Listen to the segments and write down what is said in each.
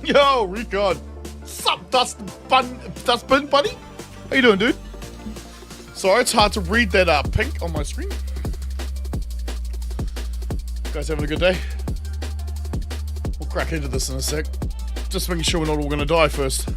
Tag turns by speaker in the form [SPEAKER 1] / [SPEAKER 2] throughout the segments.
[SPEAKER 1] Yo, Recon. Sup, Dustbin buddy? How you doing, dude? Sorry, it's hard to read that pink on my screen. Guys having a good day? We'll crack into this in a sec. Just making sure we're not all gonna die first.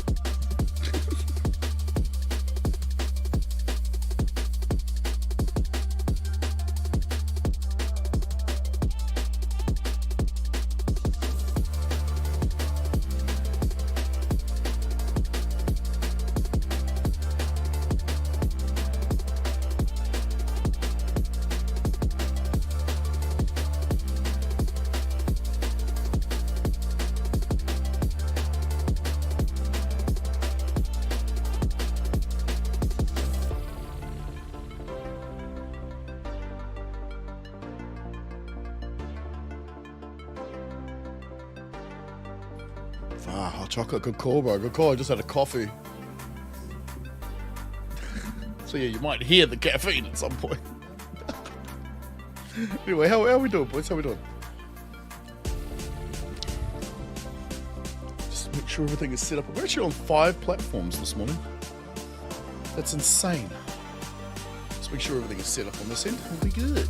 [SPEAKER 1] Hot chocolate, good call, bro. Good call. I just had a coffee. So yeah, you might hear the caffeine at some point. Anyway, how are we doing, boys? How are we doing? Just make sure everything is set up. We're actually on 5 platforms this morning. That's insane. Just make sure everything is set up on this end. We'll be good.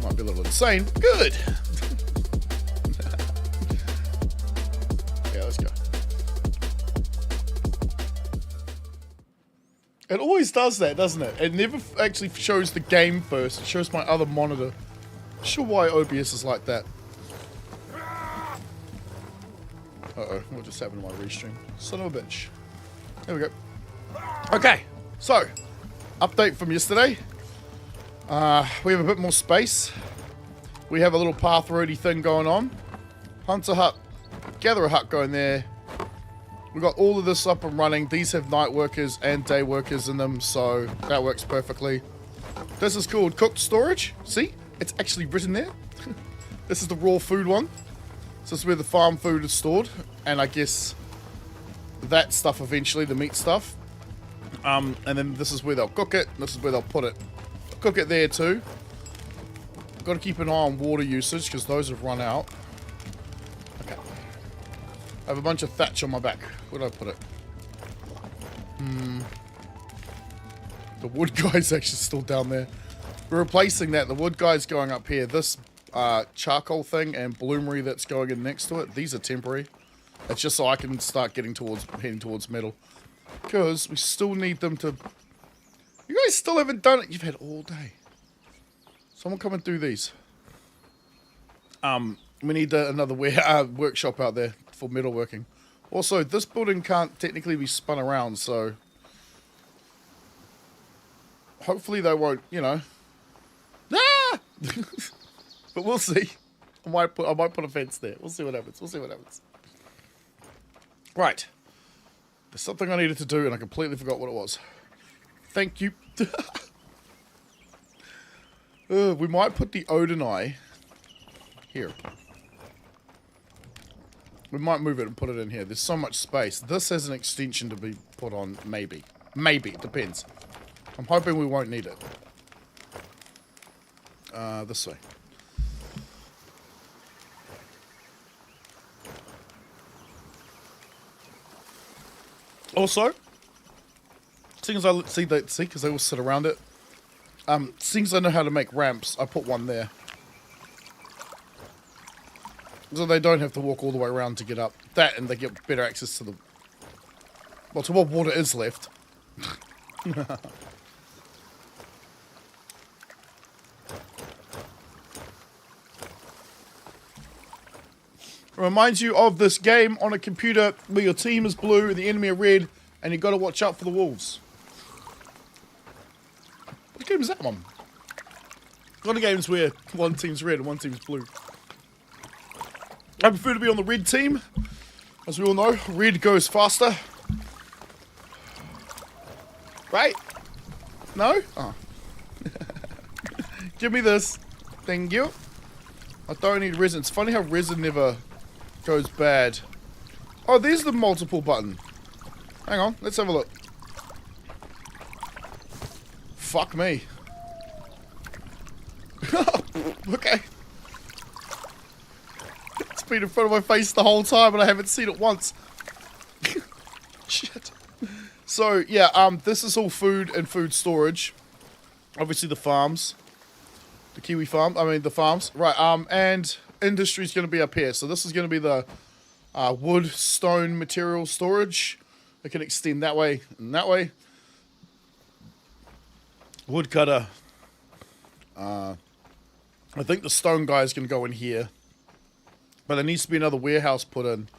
[SPEAKER 1] Might be a little insane. Good. Yeah, let's go. It always does that, doesn't it? It never actually shows the game first. It shows my other monitor. Not sure why OBS is like that. Uh-oh, what just happened to my restream? Son of a bitch. There we go. Okay, so, update from yesterday. We have a bit more space. We have a little path roadie thing going on. Hunter hut, gatherer hut going there. We've got all of this up and running. These have night workers and day workers in them, so that works perfectly. This is called cooked storage. See? It's actually written there. This is the raw food one. So this is where the farm food is stored. And I guess that stuff eventually, the meat stuff. And then this is where they'll cook it. This is where they'll put it. Cook it there too. Got to keep an eye on water usage because those have run out. Okay. I have a bunch of thatch on my back. Where did I put it? The wood guy's actually still down there. We're replacing that. The wood guy's going up here. This charcoal thing and bloomery that's going in next to it, these are temporary. It's just so I can start heading towards metal. Because we still need them to... You guys still haven't done it. You've had all day. Someone come and do these. We need another workshop out there for metalworking. Also, this building can't technically be spun around, so... Hopefully they won't, you know... Ah! But we'll see. I might put a fence there. We'll see what happens. We'll see what happens. Right. There's something I needed to do, and I completely forgot what it was. Thank you. We might put the Odin Eye here. We might move it and put it in here. There's so much space. This has an extension to be put on, maybe. Maybe, it depends. I'm hoping we won't need it. This way. Also, seeing as I see because they all sit around it. Seeing as I know how to make ramps, I put one there. So they don't have to walk all the way around to get up. That, and they get better access to the... Well, to what water is left. Reminds you of this game on a computer where your team is blue, the enemy are red, and you've got to watch out for the wolves. What game is that one? A lot of games where one team's red and one team's blue. I prefer to be on the red team. As we all know, red goes faster. Right? No? Oh. Give me this. Thank you. I don't need resin. It's funny how resin never goes bad. Oh, there's the multiple button. Hang on, let's have a look. Fuck me. Okay. been in front of my face the whole time and I haven't seen it once. Shit. So, yeah, this is all food and food storage. Obviously the farms. The kiwi farm, the farms. Right, and industry's going to be up here. So this is going to be the wood, stone material storage. It can extend that way and that way. Woodcutter. I think the stone guy is going to go in here. But there needs to be another warehouse put in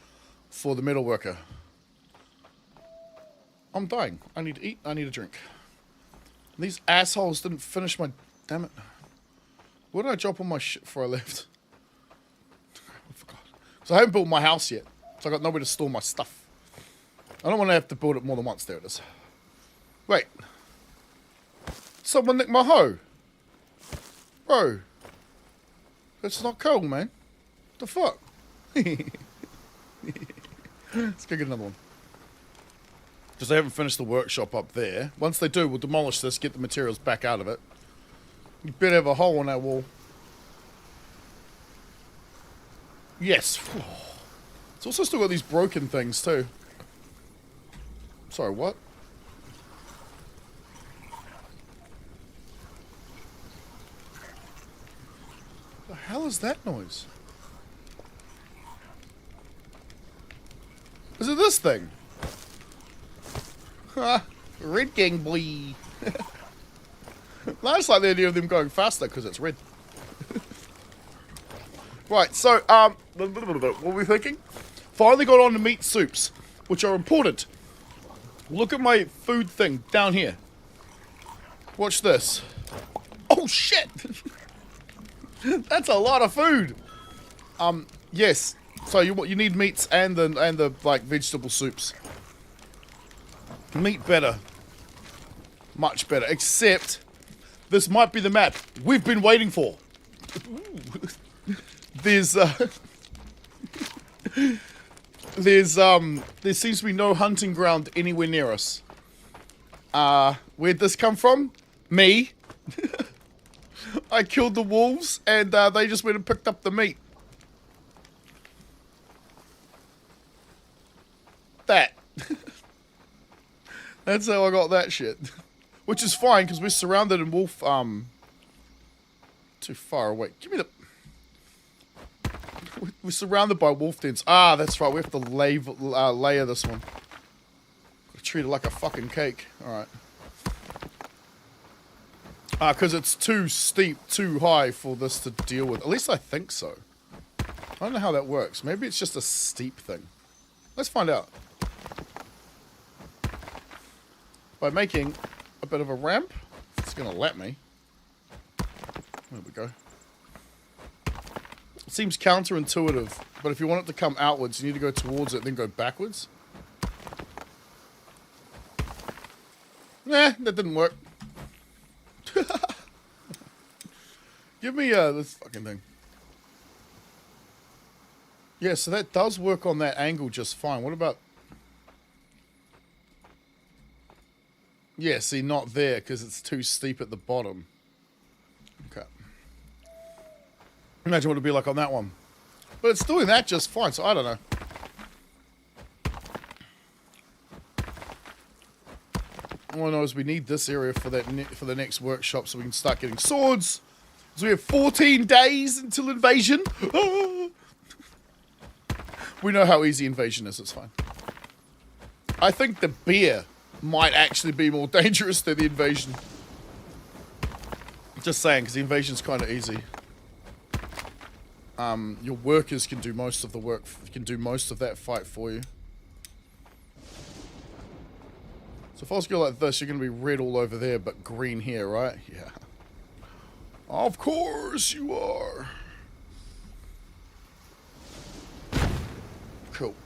[SPEAKER 1] for the metal worker. I'm dying. I need to eat. I need a drink. These assholes didn't finish my... Damn it. Where did I drop all my shit before I left? I forgot. So I haven't built my house yet. So I got nowhere to store my stuff. I don't want to have to build it more than once. There it is. Wait. Someone nicked my hoe. Bro. That's not cool, man. What the fuck? Let's go get another one. Because they haven't finished the workshop up there. Once they do, we'll demolish this, get the materials back out of it. You better have a hole on that wall. Yes. It's also still got these broken things too. Sorry, what? The hell is that noise? Is it this thing? Ha! Red gang boy! I just like the idea of them going faster because it's red. Right, so, what were we thinking? Finally got on to meat soups, which are important. Look at my food thing down here. Watch this. Oh shit! That's a lot of food. Yes. So you need meats and the like vegetable soups. Meat better. Much better. Except this might be the map we've been waiting for. There seems to be no hunting ground anywhere near us. Where'd this come from? Me. I killed the wolves and they just went and picked up the meat. That. That's how I got that shit. Which is fine, because we're surrounded in wolf, too far away. Give me the... We're surrounded by wolf dens. Ah, that's right, we have to layer this one. Treat it like a fucking cake. Alright. Because it's too steep, too high for this to deal with. At least I think so. I don't know how that works. Maybe it's just a steep thing. Let's find out. By making a bit of a ramp. It's going to let me. There we go. It seems counterintuitive, but if you want it to come outwards, you need to go towards it, then go backwards. Nah, that didn't work. Give me this fucking thing. Yeah, so that does work on that angle just fine. What about... Yeah, see, not there, because it's too steep at the bottom. Okay. Imagine what it'd be like on that one. But it's doing that just fine, so I don't know. All I know is we need this area for that for the next workshop so we can start getting swords. So we have 14 days until invasion. We know how easy invasion is, it's fine. I think the bear might actually be more dangerous than the invasion. Just saying, because the invasion's kind of easy. Your workers can do most of the work, can do most of that fight for you. So if I was to go like this, you're going to be red all over there, but green here, right? Yeah. Of course you are. Cool.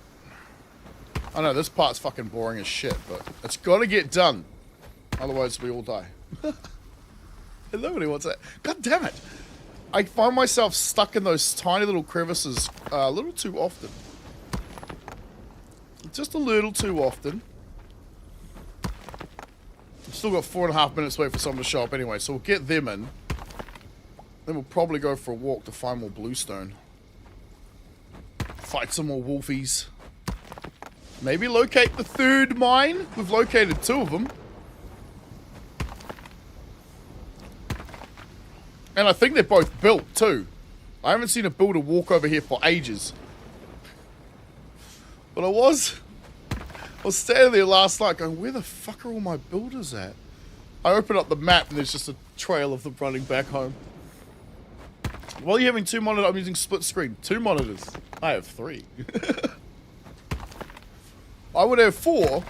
[SPEAKER 1] I know, this part's fucking boring as shit, but it's got to get done. Otherwise, we all die. Nobody wants that. God damn it. I find myself stuck in those tiny little crevices a little too often. Just a little too often. I've still got 4.5 minutes to wait for someone to show up anyway, so we'll get them in. Then we'll probably go for a walk to find more bluestone. Fight some more wolfies. Maybe locate the third mine. We've located 2 of them. And I think they're both built too. I haven't seen a builder walk over here for ages. But I was standing there last night going, where the fuck are all my builders at? I open up the map and there's just a trail of them running back home. While you're having 2 monitors, I'm using split screen. 2 monitors. I have 3. I would have 4,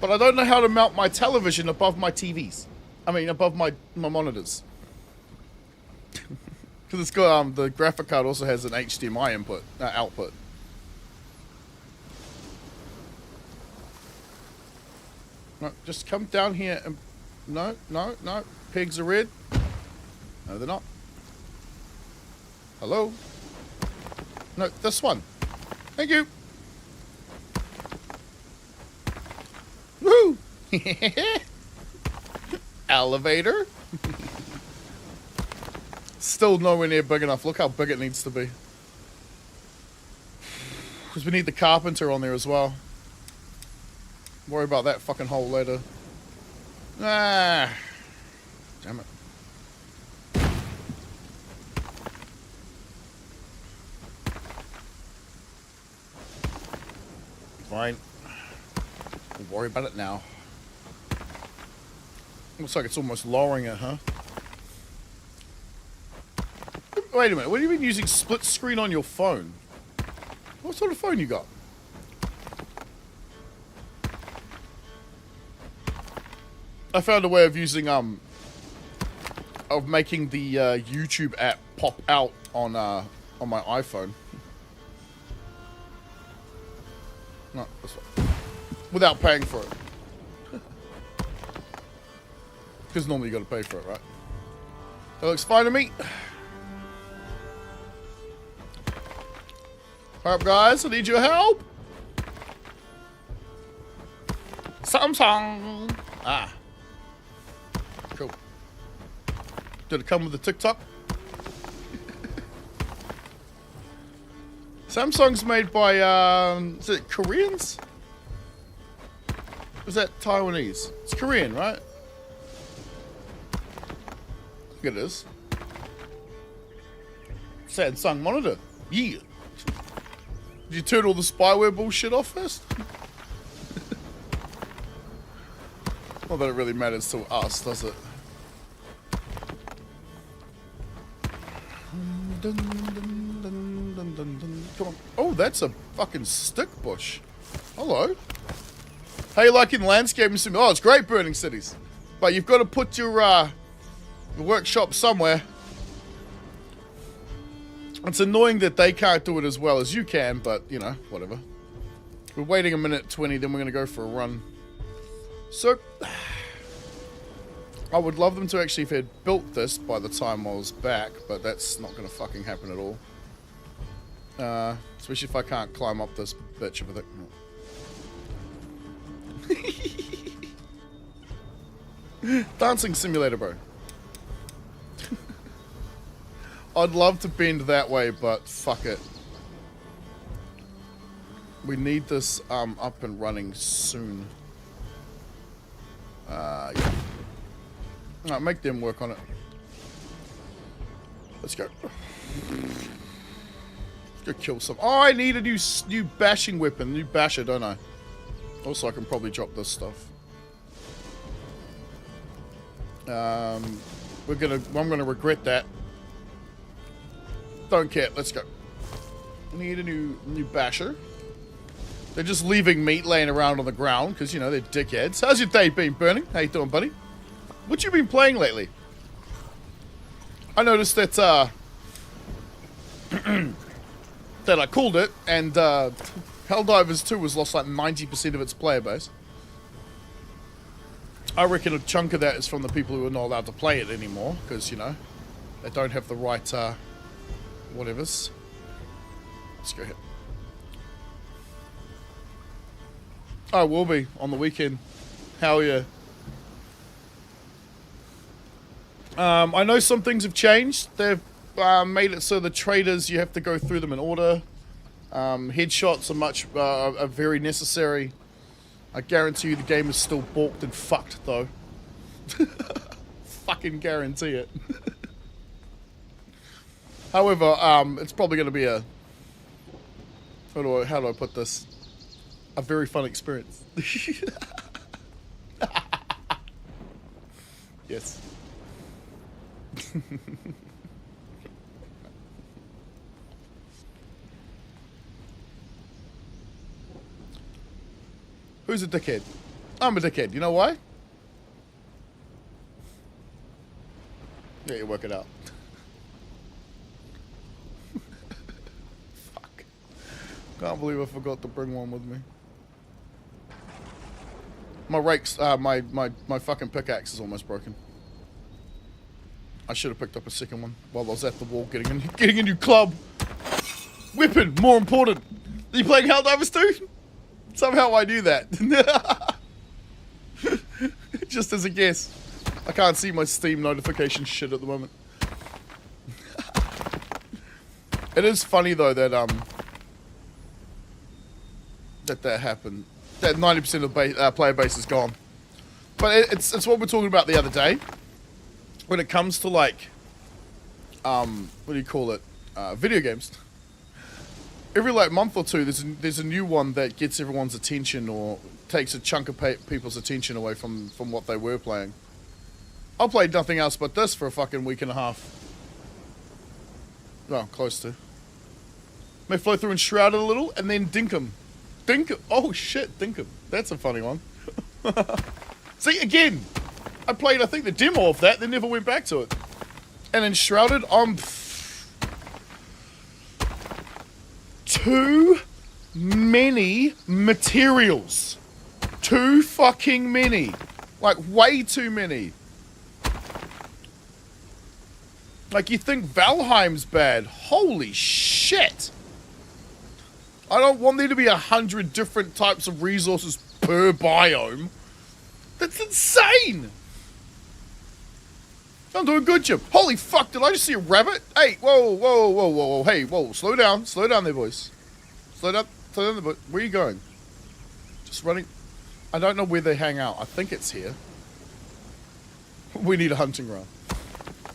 [SPEAKER 1] but I don't know how to mount my television above my TVs. I mean, above my monitors. Because it's got, the graphic card also has an HDMI input, output. No, just come down here and... No. Pigs are red. No, they're not. Hello? No, this one. Thank you. Woo! Elevator. Still nowhere near big enough. Look how big it needs to be. Because we need the carpenter on there as well. Worry about that fucking hole later. Ah. Damn it. Fine. Don't worry about it now. Looks like it's almost lowering it, huh? Wait a minute, what do you mean using split screen on your phone? What sort of phone you got? I found a way of using, of making the, YouTube app pop out on my iPhone. No, this one. Without paying for it. Because normally you gotta pay for it, right? That looks fine to me. Alright guys, I need your help. Samsung. Ah. Cool. Did it come with the TikTok? Samsung's made by, is it Koreans? Or is that Taiwanese? It's Korean, right? Look at this. Samsung monitor. Yeah. Did you turn all the spyware bullshit off first? Not that it really matters to us, does it? Come on. Oh, that's a fucking stick bush. Hello. How you liking landscaping sim? Oh, it's great burning cities. But you've got to put your workshop somewhere. It's annoying that they can't do it as well as you can, but, you know, whatever. We're waiting a minute 20, then we're going to go for a run. So, I would love them to actually have had built this by the time I was back, but that's not going to fucking happen at all. Especially if I can't climb up this bitch of a thing. Dancing simulator, bro. I'd love to bend that way, but fuck it. We need this up and running soon. Yeah. Alright, make them work on it. Let's go. Let's go kill some. Oh, I need a new bashing weapon, new basher, don't I? Also, I can probably drop this stuff. I'm gonna regret that. Don't care. Let's go. Need a new basher. They're just leaving meat laying around on the ground because, you know, they're dickheads. How's your day been, Burning? How you doing, buddy? What you been playing lately? I noticed that that I called it, and Helldivers 2 has lost like 90% of its player base. I reckon a chunk of that is from the people who are not allowed to play it anymore because, you know, they don't have the right whatevers. Let's go ahead. I will be on the weekend. Hell yeah. I know some things have changed. They've made it so the traders, you have to go through them in order. Headshots are very necessary. I guarantee you the game is still balked and fucked though. Fucking guarantee it. However, it's probably going to be a... How do I put this? A very fun experience. Yes. Who's a dickhead? I'm a dickhead. You know why? Yeah, you work it out. Fuck. Can't believe I forgot to bring one with me. My rakes, my fucking pickaxe is almost broken. I should have picked up a second one while I was at the wall getting a new club. Weapon, more important. Are you playing Helldivers 2? Somehow I knew that. Just as a guess. I can't see my Steam notification shit at the moment. It is funny though that that happened. That 90% of the player base is gone. But it's what we were talking about the other day. When it comes to like, what do you call it? Video games. Every like month or two, there's a new one that gets everyone's attention or takes a chunk of people's attention away from what they were playing. I played nothing else but this for a fucking week and a half. Well, close to. May flow through and shrouded a little, and then Dinkum. Dinkum. Oh shit, Dinkum. That's a funny one. See, again, I played, I think, the demo of that, then never went back to it. And then Shrouded, I'm... Too many materials. Too fucking many. Like, way too many. Like, you think Valheim's bad. Holy shit. I don't want there to be 100 different types of resources per biome. That's insane. I'm doing a good job. Holy fuck, did I just see a rabbit? Hey, whoa, whoa, whoa, whoa, whoa. Hey, whoa, slow down. Slow down there, boys. Slow down there, boys. Where are you going? Just running. I don't know where they hang out. I think it's here. We need a hunting ground.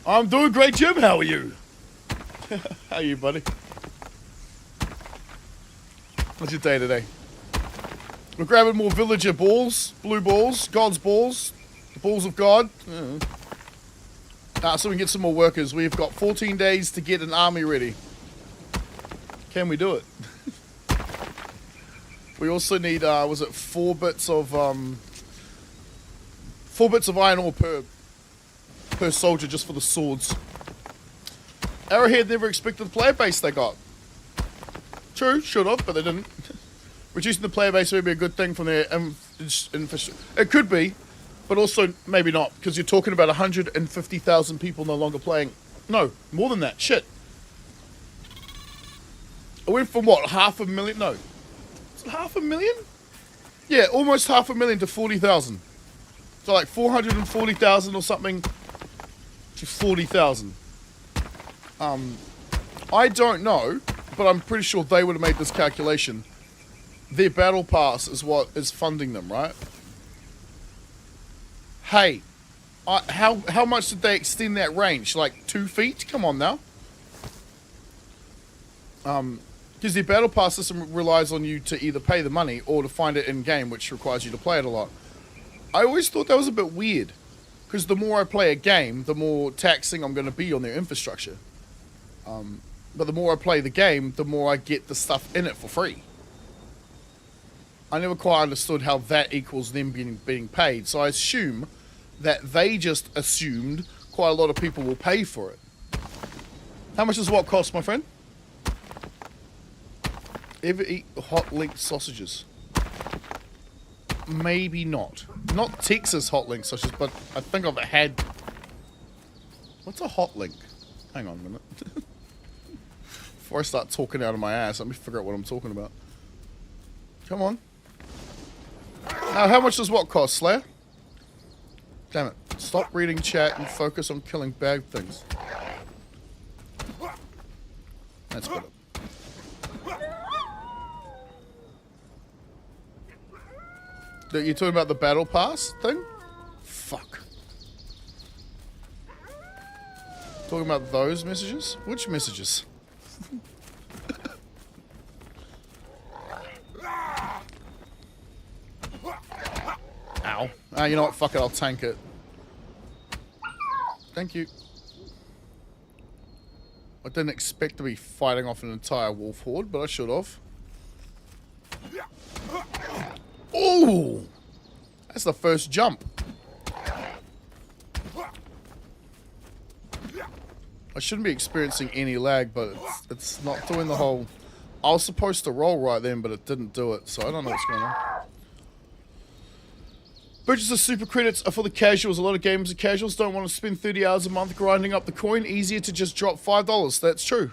[SPEAKER 1] I'm doing great, Jim. How are you? How are you, buddy? What's your day today? We're grabbing more villager balls. Blue balls. God's balls. The balls of God. So we can get some more workers. We've got 14 days to get an army ready. Can we do it? We also need, was it 4 bits of iron ore per soldier just for the swords. Arrowhead never expected the player base they got. True, should have, but they didn't. Reducing the player base would be a good thing from their infrastructure. It could be, but also maybe not, because you're talking about 150,000 people no longer playing. No, more than that. Shit. It went from what, 500,000? No. Is it 500,000? Yeah, almost 500,000 to 40,000. So like 440,000 or something to 40,000. I don't know, but I'm pretty sure they would have made this calculation. Their battle pass is what is funding them, right? Hey, how much did they extend that range? Like 2 feet? Come on now. Because the battle pass system relies on you to either pay the money or to find it in game, which requires you to play it a lot. I always thought that was a bit weird, because the more I play a game, the more taxing I'm going to be on their infrastructure. But the more I play the game, the more I get the stuff in it for free. I never quite understood how that equals them being paid, so I assume that they just assumed quite a lot of people will pay for it. How much does what cost, my friend? Ever eat hot link sausages? Maybe not. Not Texas hot link sausages, but I think I've had... What's a hot link? Hang on a minute. Before I start talking out of my ass, let me figure out what I'm talking about. Come on. Now, how much does what cost, Slayer? Damn it. Stop reading chat and focus on killing bad things. That's better. You're talking about the battle pass thing? Fuck. Talking about those messages? Which messages? Ow. You know what? Fuck it. I'll tank it. Thank you. I didn't expect to be fighting off an entire wolf horde, but I should have. Ooh! That's the first jump. I shouldn't be experiencing any lag, but it's not doing the whole... I was supposed to roll right then, but it didn't do it, so I don't know what's going on. Purchase of super credits are for the casuals. A lot of gamers and casuals don't want to spend 30 hours a month grinding up the coin. Easier to just drop $5. That's true.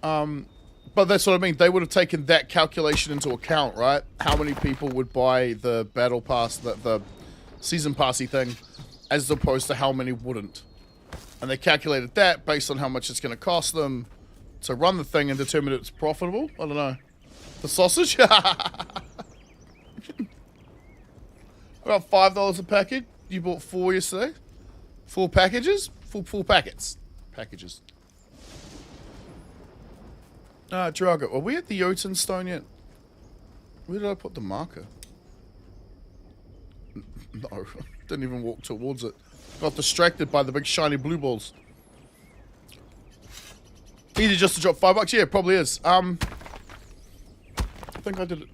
[SPEAKER 1] But that's what I mean. They would have taken that calculation into account, right? How many people would buy the battle pass, the season passy thing, as opposed to how many wouldn't. And they calculated that based on how much it's going to cost them to run the thing and determine it's profitable. I don't know. The sausage? About $5 a packet. You bought 4 yesterday. 4 packages? 4 packets. Packages. Drago. Are we at the Jotun Stone yet? Where did I put the marker? No. Didn't even walk towards it. Got distracted by the big shiny blue balls. Easy just to drop $5? Yeah, it probably is. I think I did it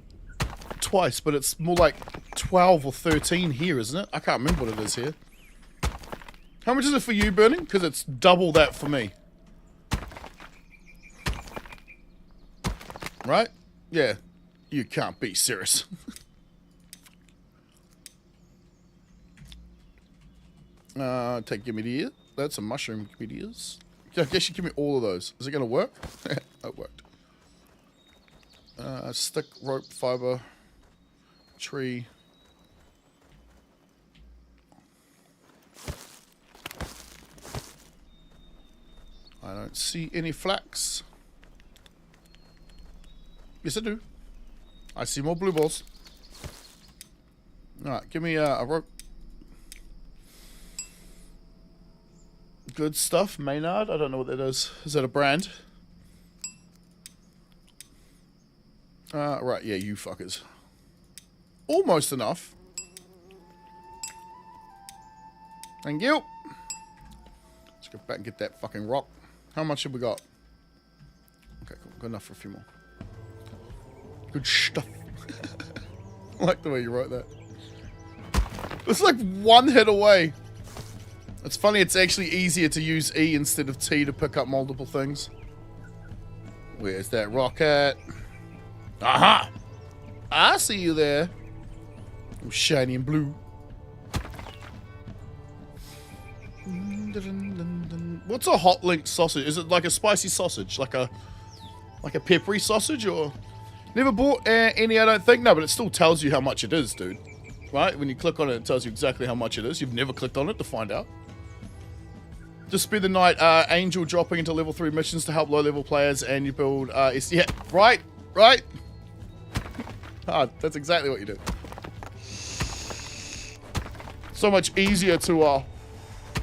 [SPEAKER 1] twice, but it's more like 12 or 13 here, isn't it? I can't remember what it is here. How much is it for you, Burning? Because it's double that for me. Right? Yeah. You can't be serious. Give me the ear. That's a mushroom. Give me the ears. I guess you give me all of those. Is it going to work? It worked. Stick, rope, fiber, tree. I don't see any flax. Yes, I do. I see more blue balls. Alright, give me a rope. Good stuff. Maynard. I don't know what that is. Is that a brand? Right. Yeah, you fuckers. Almost enough. Thank you. Let's go back and get that fucking rock. How much have we got? Okay, cool. Good enough for a few more. Good stuff. I like the way you wrote that. It's like one hit away. It's funny, it's actually easier to use E instead of T to pick up multiple things. Where's that rocket? Aha! I see you there. Oh, shiny and blue. What's a hot link sausage? Is it like a spicy sausage? Like a peppery sausage? Or never bought any, I don't think. No, but it still tells you how much it is, dude. Right? When you click on it, it tells you exactly how much it is. You've never clicked on it to find out. Just spend the night angel dropping into level 3 missions to help low level players, and you build yeah, right. That's exactly what you do. So much easier to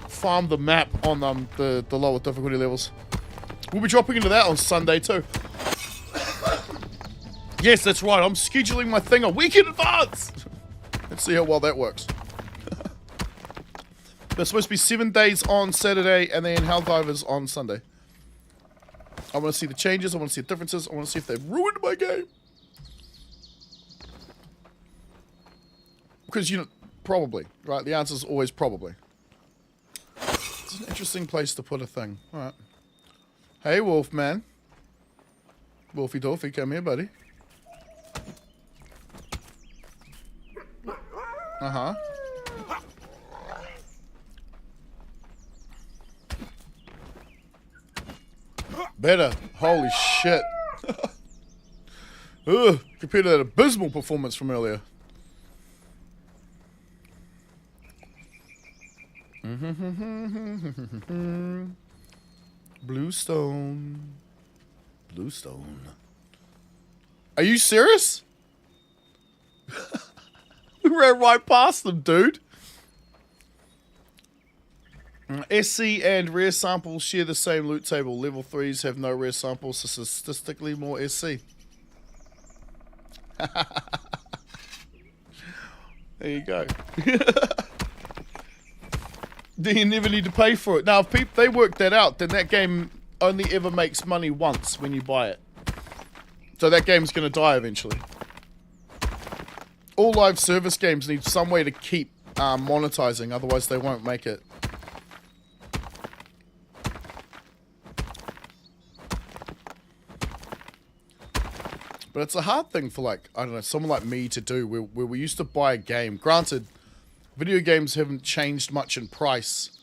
[SPEAKER 1] farm the map on the lower difficulty levels. We'll be dropping into that on Sunday too. Yes, that's right. I'm scheduling my thing a week in advance. Let's see how well that works. There's supposed to be 7 days on Saturday and then Helldivers on Sunday. I want to see the changes. I want to see the differences. I want to see if they've ruined my game. Because, you know, probably, right? The answer is always probably. It's an interesting place to put a thing. All right. Hey, Wolfman. Wolfie Dolphy, come here, buddy. Uh-huh. Better. Holy shit. Ugh, compared to that abysmal performance from earlier. Bluestone. Bluestone. Are you serious? ran right past them, dude. SC and rare samples share the same loot table. Level 3s have no rare samples, so statistically more SC. There you go. Then you never need to pay for it. Now, if they work that out, then that game only ever makes money once when you buy it. So that game's going to die eventually. All live service games need some way to keep monetizing, otherwise they won't make it. But it's a hard thing for, like, I don't know, someone like me to do, where we used to buy a game. Granted, video games haven't changed much in price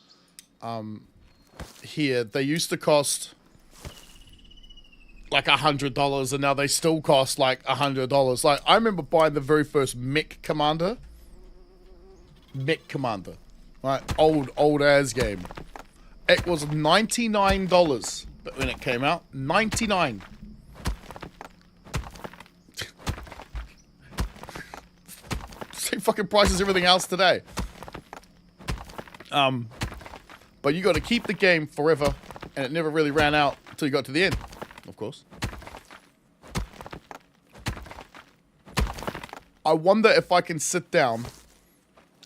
[SPEAKER 1] here. They used to cost like $100, and now they still cost like $100. Like, I remember buying the very first Mech Commander. Mech Commander. Right? Old as game. It was $99 when it came out. $99. Same fucking price as everything else today. But you got to keep the game forever, and it never really ran out until you got to the end, of course. I wonder if I can sit down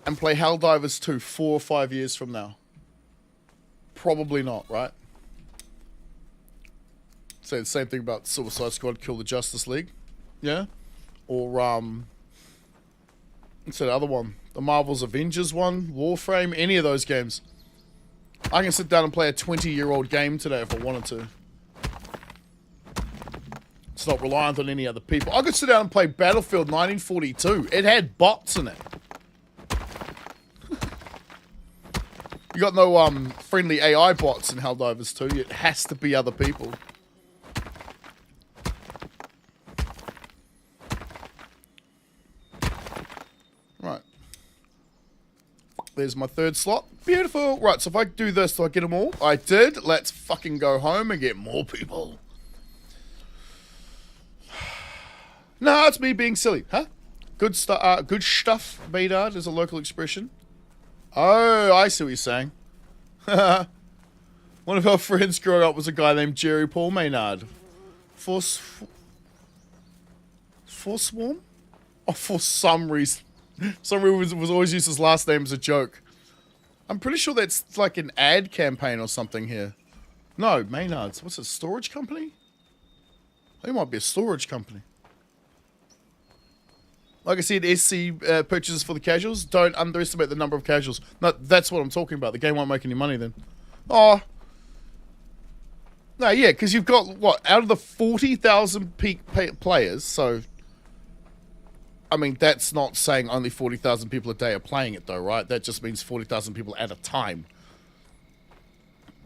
[SPEAKER 1] and play Helldivers 2 4 or 5 years from now. Probably not, right? Say the same thing about Suicide Squad, Kill the Justice League. Yeah? Or, what's that other one? The Marvel's Avengers one? Warframe? Any of those games. I can sit down and play a 20-year-old game today if I wanted to. It's not reliant on any other people. I could sit down and play Battlefield 1942. It had bots in it. You got no friendly AI bots in Helldivers 2. It has to be other people. Right. There's my third slot. Beautiful. Right, so if I do this, do I get them all? I did. Let's fucking go home and get more people. No, it's me being silly. Huh? Good stuff, Maynard, is a local expression. Oh, I see what you're saying. One of our friends growing up was a guy named Jerry Paul Maynard. Forswarm? Oh, for some reason. Some reason was always used his last name as a joke. I'm pretty sure that's like an ad campaign or something here. No, Maynard's. What's it, storage company? It might be a storage company. Like I said, SC purchases for the casuals. Don't underestimate the number of casuals. No, that's what I'm talking about. The game won't make any money then. Oh. No, yeah, because you've got, what, out of the 40,000 peak players, so... I mean, that's not saying only 40,000 people a day are playing it, though, right? That just means 40,000 people at a time.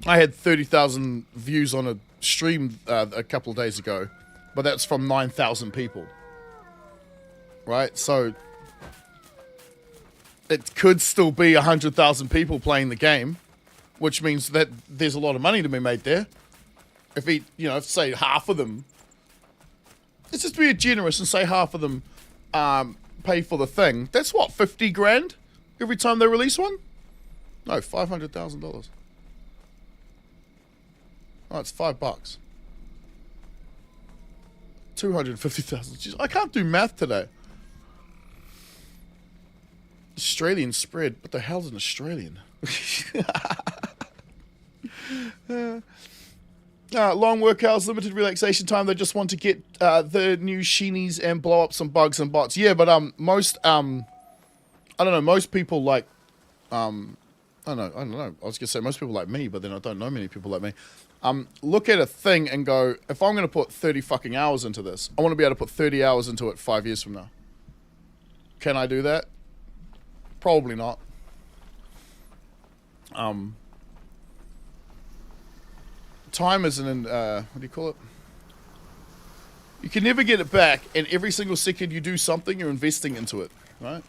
[SPEAKER 1] I had 30,000 views on a stream a couple of days ago, but that's from 9,000 people. Right? So, it could still be 100,000 people playing the game, which means that there's a lot of money to be made there. If say half of them... Let's just be generous and say half of them... pay for the thing. That's what, 50 grand every time they release one? No, $500,000. Oh, it's $5. 250,000. Jeez, I can't do math today. Australian spread. What the hell's an Australian? Long work hours, limited relaxation time. They just want to get the new sheenies and blow up some bugs and bots. Yeah, but most I don't know. Most people like I don't know. I was gonna say most people like me, but then I don't know many people like me. Look at a thing and go, if I'm gonna put 30 fucking hours into this, I want to be able to put 30 hours into it 5 years from now. Can I do that? Probably not. Time isn't in, what do you call it? You can never get it back, and every single second you do something, you're investing into it, right?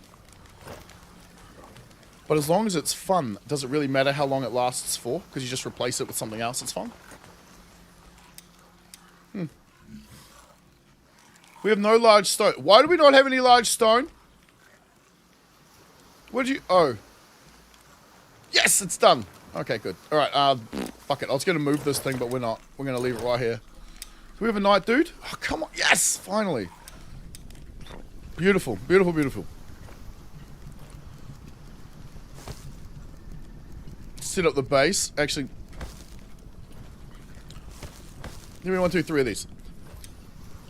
[SPEAKER 1] But as long as it's fun, does it really matter how long it lasts for? Because you just replace it with something else that's fun? We have no large stone. Why do we not have any large stone? What did you... Oh. Yes, it's done. Okay, good. Alright, fuck it. I was going to move this thing, but we're not. We're going to leave it right here. Do we have a knight, dude? Oh, come on. Yes, finally. Beautiful, beautiful, beautiful. Set up the base. Actually... Give me 1, 2, 3 of these.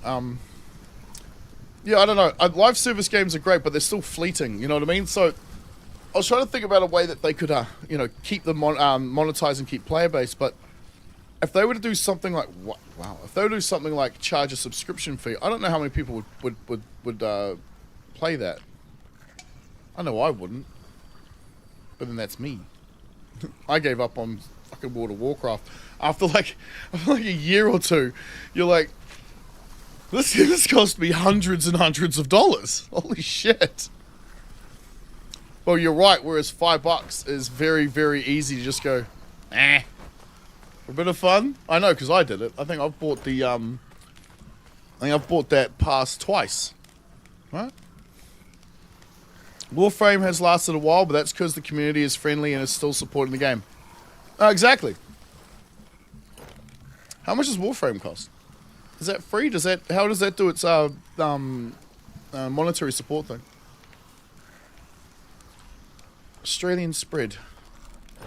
[SPEAKER 1] Yeah, I don't know. Live service games are great, but they're still fleeting. You know what I mean? So, I was trying to think about a way that they could, you know, keep the monetize and keep player base. But if they were to do something like, wow, if they were to do something like charge a subscription fee, I don't know how many people would play that. I know I wouldn't. But then that's me. I gave up on fucking World of Warcraft after like a year or two. You're like, this cost me hundreds and hundreds of dollars. Holy shit. Well, you're right. Whereas $5 is very, very easy to just go, for a bit of fun. I know, because I did it. I think I've bought the I think I've bought that pass twice. Right? Warframe has lasted a while, but that's because the community is friendly and is still supporting the game. Exactly. How much does Warframe cost? Is that free? Does that... How does that do its monetary support thing? Australian spread. I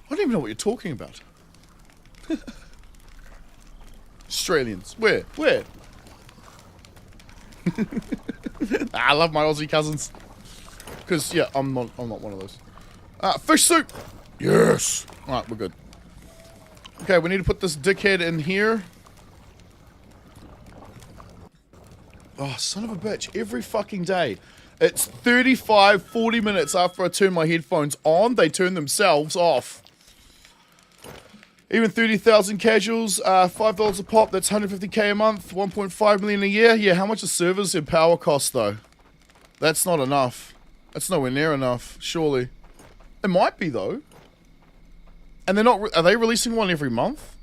[SPEAKER 1] don't even know what you're talking about. Australians. Where? Where? I love my Aussie cousins. Because, yeah, I'm not one of those. Fish soup! Yes! Alright, we're good. Okay, we need to put this dickhead in here. Oh, son of a bitch. Every fucking day. It's 35, 40 minutes after I turn my headphones on, they turn themselves off. Even 30,000 casuals, $5 a pop, that's 150k a month, 1.5 million a year. Yeah, how much are servers and power cost, though? That's not enough. That's nowhere near enough, surely. It might be, though. And they're not... Are they releasing one every month?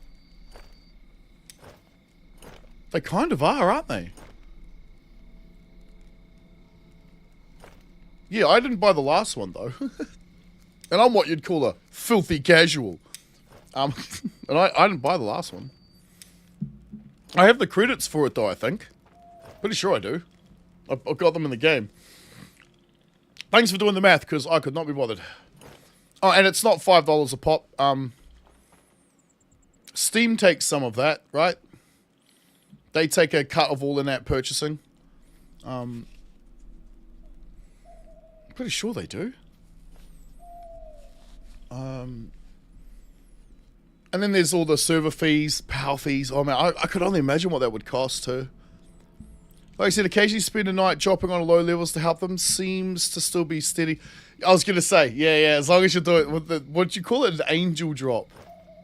[SPEAKER 1] They kind of are, aren't they? Yeah, I didn't buy the last one, though. And I'm what you'd call a filthy casual. And I didn't buy the last one. I have the credits for it, though, I think. Pretty sure I do. I've got them in the game. Thanks for doing the math, because I could not be bothered. Oh, and it's not $5 a pop. Steam takes some of that, right? They take a cut of all in-app purchasing. Pretty sure they do. And then there's all the server fees, power fees. Oh man, I could only imagine what that would cost too. Like I said, occasionally spend a night dropping on low levels to help them seems to still be steady. I was going to say, yeah, as long as you do it with the, what'd you call it, an angel drop.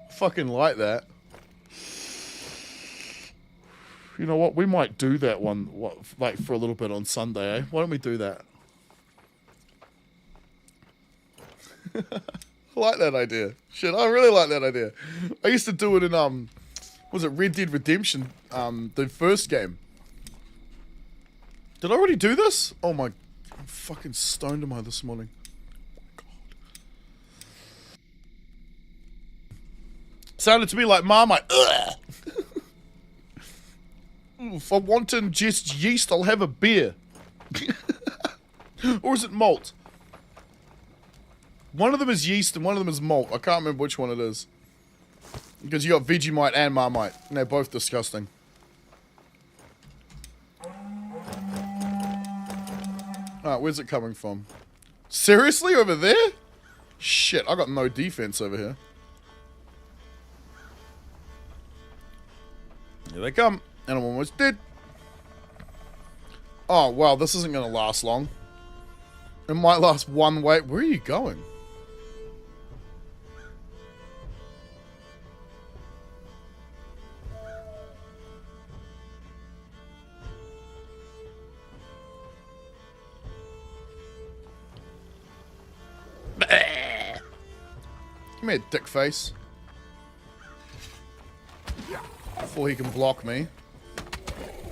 [SPEAKER 1] I fucking like that. You know what, we might do that one, like for a little bit on Sunday, eh? Why don't we do that? I like that idea. Shit, I really like that idea. I used to do it in, was it Red Dead Redemption, the first game. Did I already do this? Oh my, I'm fucking stoned am I this morning. Oh my God. Sounded to me like Marmite. Ugh. If I wanted just yeast, I'll have a beer. Or is it malt? One of them is yeast and one of them is malt. I can't remember which one it is. Because you got Vegemite and Marmite. And they're both disgusting. Alright, where's it coming from? Seriously? Over there? Shit, I got no defense over here. Here they come. And I'm almost dead. Oh, wow, this isn't going to last long. It might last one way. Where are you going? Give me a dick face. Before he can block me.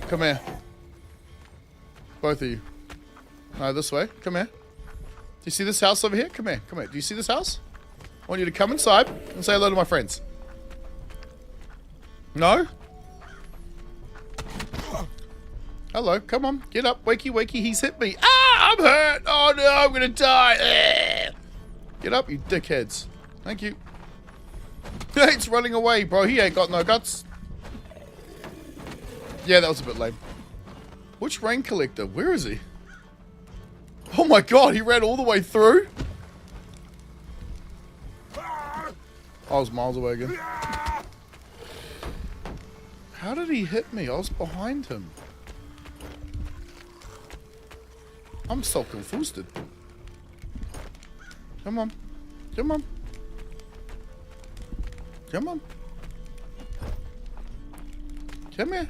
[SPEAKER 1] Come here. Both of you. No, this way. Come here. Do you see this house over here? Come here, come here. Do you see this house? I want you to come inside and say hello to my friends. No? Hello, come on, get up, wakey, wakey, he's hit me. Ah, I'm hurt. Oh no, I'm gonna die. Get up, you dickheads. Thank you. It's running away, bro. He ain't got no guts. Yeah, that was a bit lame. Which rain collector? Where is he? Oh my god, he ran all the way through. I was miles away again. How did he hit me? I was behind him. I'm so confused. Come on. Come on. Come on. Come here.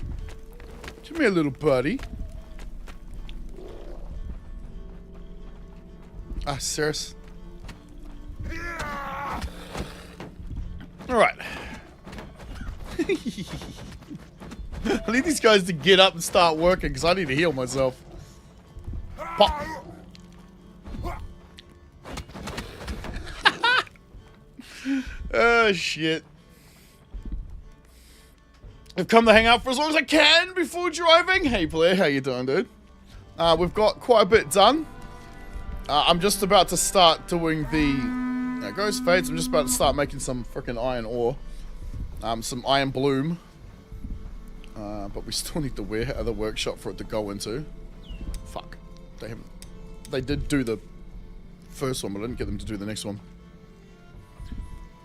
[SPEAKER 1] Come here, little buddy. Ah, serious? Alright. I need these guys to get up and start working because I need to heal myself. Pop. Oh, shit. I've come to hang out for as long as I can before driving. Hey, player, how you doing, dude? We've got quite a bit done. I'm just about to start doing the... There goes Fades. I'm just about to start making some freaking iron ore. Some iron bloom. But we still need the workshop for it to go into. Fuck. They haven't... They did do the first one, but I didn't get them to do the next one.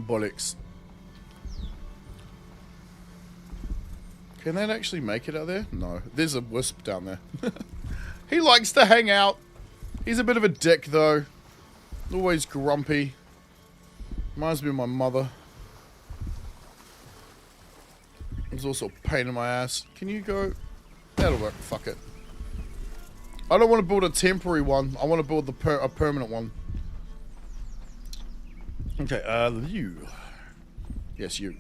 [SPEAKER 1] Bollocks. Can that actually make it out there? No. There's a wisp down there. He likes to hang out. He's a bit of a dick, though. Always grumpy. Reminds me of my mother. He's also a pain in my ass. Can you go? That'll work. Fuck it. I don't want to build a temporary one. I want to build a permanent one. Okay, you. Yes, you.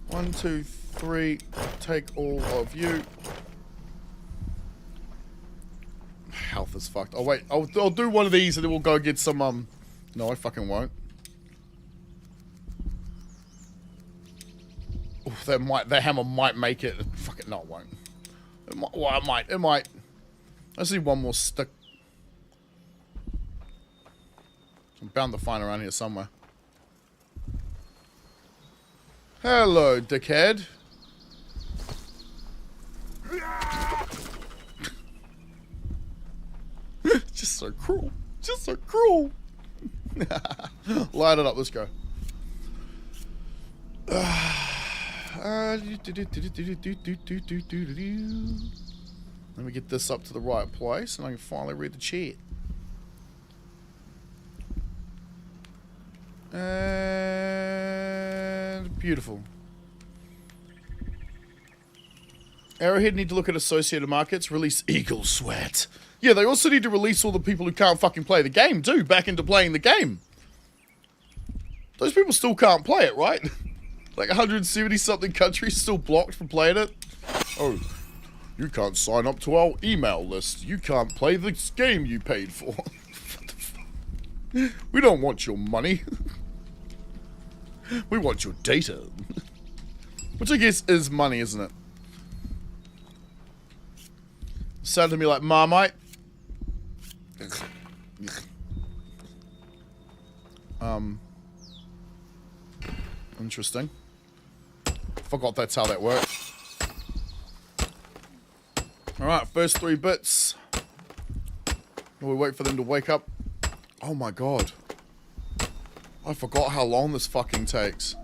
[SPEAKER 1] 1, 2, 3. Take all of you. Health is fucked. Oh wait, I'll do one of these and then we'll go get some no, I fucking won't. Oof, that hammer might make it. Fuck it, no, it won't. It might, well, it might. I just need one more stick. I'm bound to find around here somewhere. Hello, dickhead. Just so cruel. Just so cruel. Light it up. Let's go. Let me get this up to the right place and I can finally read the chat. And beautiful. Arrowhead need to look at associated markets, release Eagle Sweat. Yeah, they also need to release all the people who can't fucking play the game, too, back into playing the game. Those people still can't play it, right? Like 170-something countries still blocked from playing it. Oh, you can't sign up to our email list. You can't play this game you paid for. What the fuck? We don't want your money. We want your data. Which I guess is money, isn't it? Sounded to me like Marmite. Interesting. Forgot that's how that worked. Alright, first 3 bits. We wait for them to wake up. Oh my god. I forgot how long this fucking takes.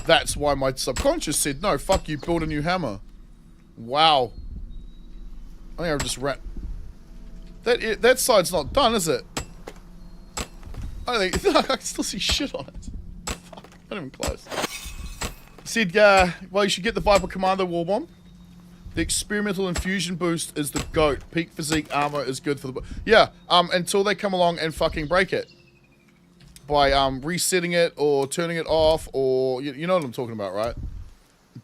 [SPEAKER 1] That's why my subconscious said, no, fuck you, build a new hammer. Wow. I think I've just ran... That side's not done, is it? I don't think... I can still see shit on it. Fuck, not even close. Said, well, you should get the Viper Commando War Bomb. The experimental infusion boost is the GOAT. Peak physique armor is good for the... Yeah, until they come along and fucking break it. By, resetting it, or turning it off, or... You know what I'm talking about, right?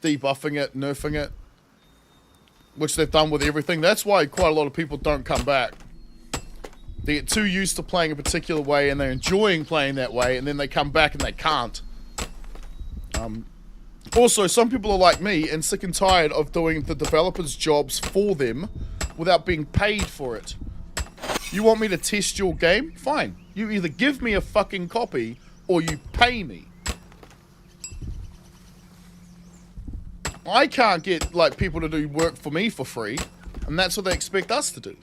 [SPEAKER 1] Debuffing it, nerfing it. which they've done with everything. That's why quite a lot of people don't come back. They get too used to playing a particular way and they're enjoying playing that way, and then they come back and they can't. Also, some people are like me and sick and tired of doing the developers' jobs for them without being paid for it. You want me to test your game? Fine. You either give me a fucking copy or you pay me. I can't get, like, people to do work for me for free, and that's what they expect us to do.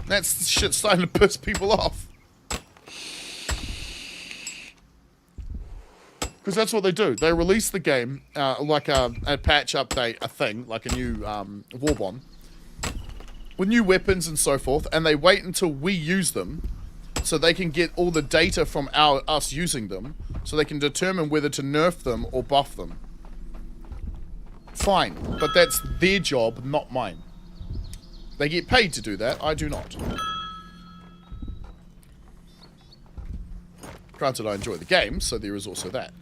[SPEAKER 1] That's the shit starting to piss people off. Because that's what they do. They release the game, like a patch update, a thing, like a new Warbond, with new weapons and so forth, and they wait until we use them, so they can get all the data from us using them, so they can determine whether to nerf them or buff them. Fine, but that's their job, not mine. They get paid to do that, I do not. Granted, I enjoy the game, so there is also that.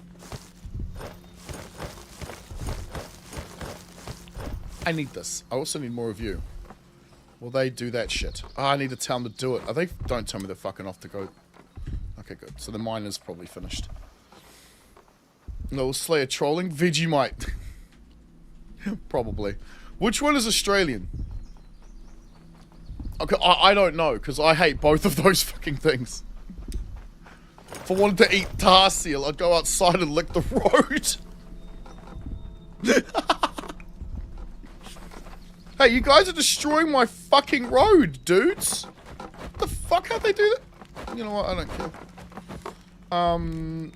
[SPEAKER 1] I need this. I also need more of you. Will they do that shit? Oh, I need to tell them to do it. Don't tell me they're fucking off to go. Okay, good. So the mine is probably finished. No, Slayer trolling? Vegemite. Probably. Which one is Australian? Okay, I don't know, because I hate both of those fucking things. If I wanted to eat tar seal, I'd go outside and lick the road. Hey, you guys are destroying my fucking road, dudes. What the fuck? How'd they do that? You know what? I don't care.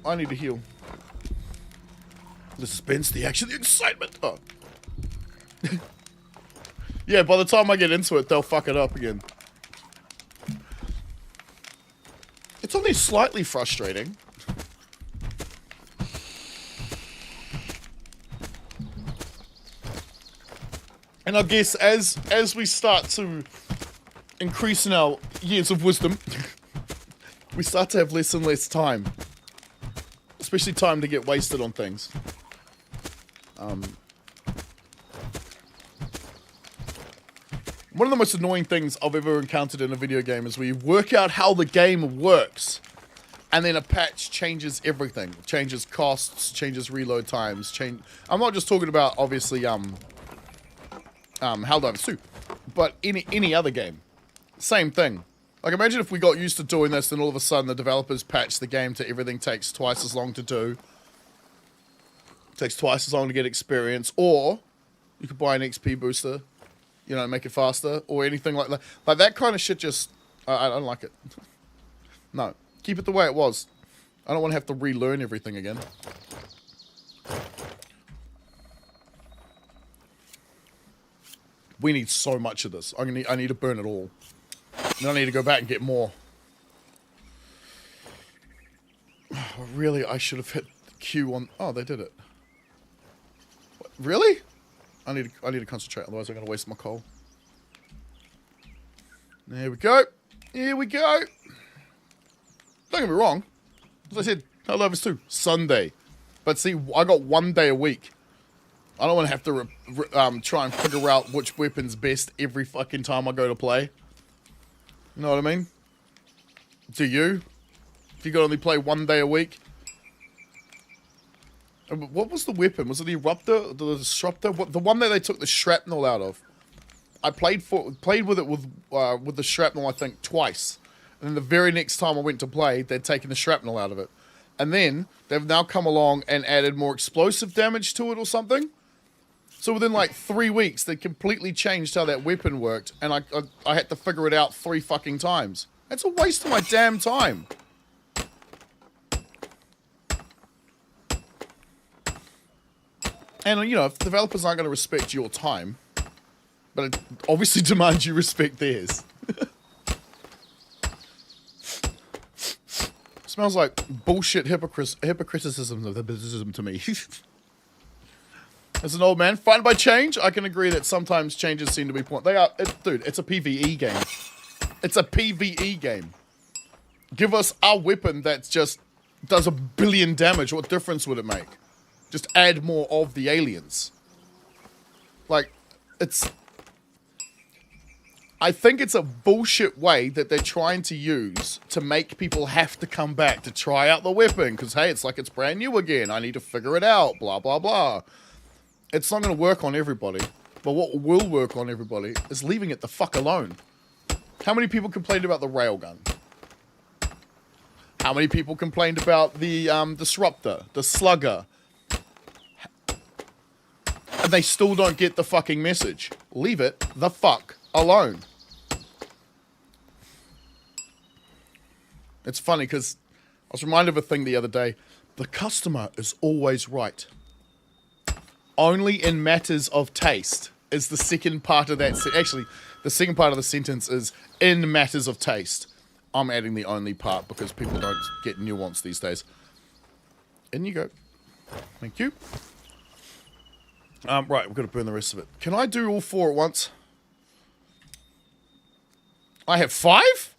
[SPEAKER 1] I need to heal. The suspense, the action, the excitement. Oh. Yeah, by the time I get into it, they'll fuck it up again. It's only slightly frustrating. And I guess as we start to increase in our years of wisdom, we start to have less and less time. Especially time to get wasted on things. One of the most annoying things I've ever encountered in a video game is where you work out how the game works, and then a patch changes everything. Changes costs, changes reload times, I'm not just talking about, obviously, Helldivers 2, but any other game. Same thing. Like, imagine if we got used to doing this, and all of a sudden the developers patch the game to everything takes twice as long to do. Takes twice as long to get experience, or you could buy an XP booster. You know, make it faster, or anything like that. Like, that kind of shit just... I don't like it. No. Keep it the way it was. I don't want to have to relearn everything again. We need so much of this. I need to burn it all. And I need to go back and get more. Really, I should have hit Q on... Oh, they did it. What? Really? I need to concentrate, otherwise I'm going to waste my coal. There we go. Here we go. Don't get me wrong. As I said, Helldivers 2, Sunday. But see, I got 1 day a week. I don't want to have to try and figure out which weapon's best every fucking time I go to play. You know what I mean? Do you? If you could only play 1 day a week? What was the weapon? Was it the Eruptor? The Disruptor? The one that they took the shrapnel out of. I played with it with the shrapnel, I think, twice. And then the very next time I went to play, they'd taken the shrapnel out of it. And then, they've now come along and added more explosive damage to it or something. So within like 3 weeks, they completely changed how that weapon worked. And I had to figure it out 3 fucking times. That's a waste of my damn time. And, you know, if developers aren't going to respect your time, but it obviously demands you respect theirs. Smells like bullshit hypocriticism of the businessism to me. As an old man, frightened by change, I can agree that sometimes changes seem to be point. Dude, it's a PvE game. It's a PvE game. Give us our weapon that just does 1 billion damage. What difference would it make? Just add more of the aliens. Like, it's... I think it's a bullshit way that they're trying to use to make people have to come back to try out the weapon. Because, hey, it's like it's brand new again. I need to figure it out. Blah, blah, blah. It's not going to work on everybody. But what will work on everybody is leaving it the fuck alone. How many people complained about the railgun? How many people complained about the disruptor, the slugger? And they still don't get the fucking message. Leave it the fuck alone. It's funny because I was reminded of a thing the other day. The customer is always right. Only in matters of taste is the second part of that. Actually, the second part of the sentence is in matters of taste. I'm adding the only part because people don't get nuance these days. In you go. Thank you. Right, we've got to burn the rest of it. Can I do all 4 at once? I have 5?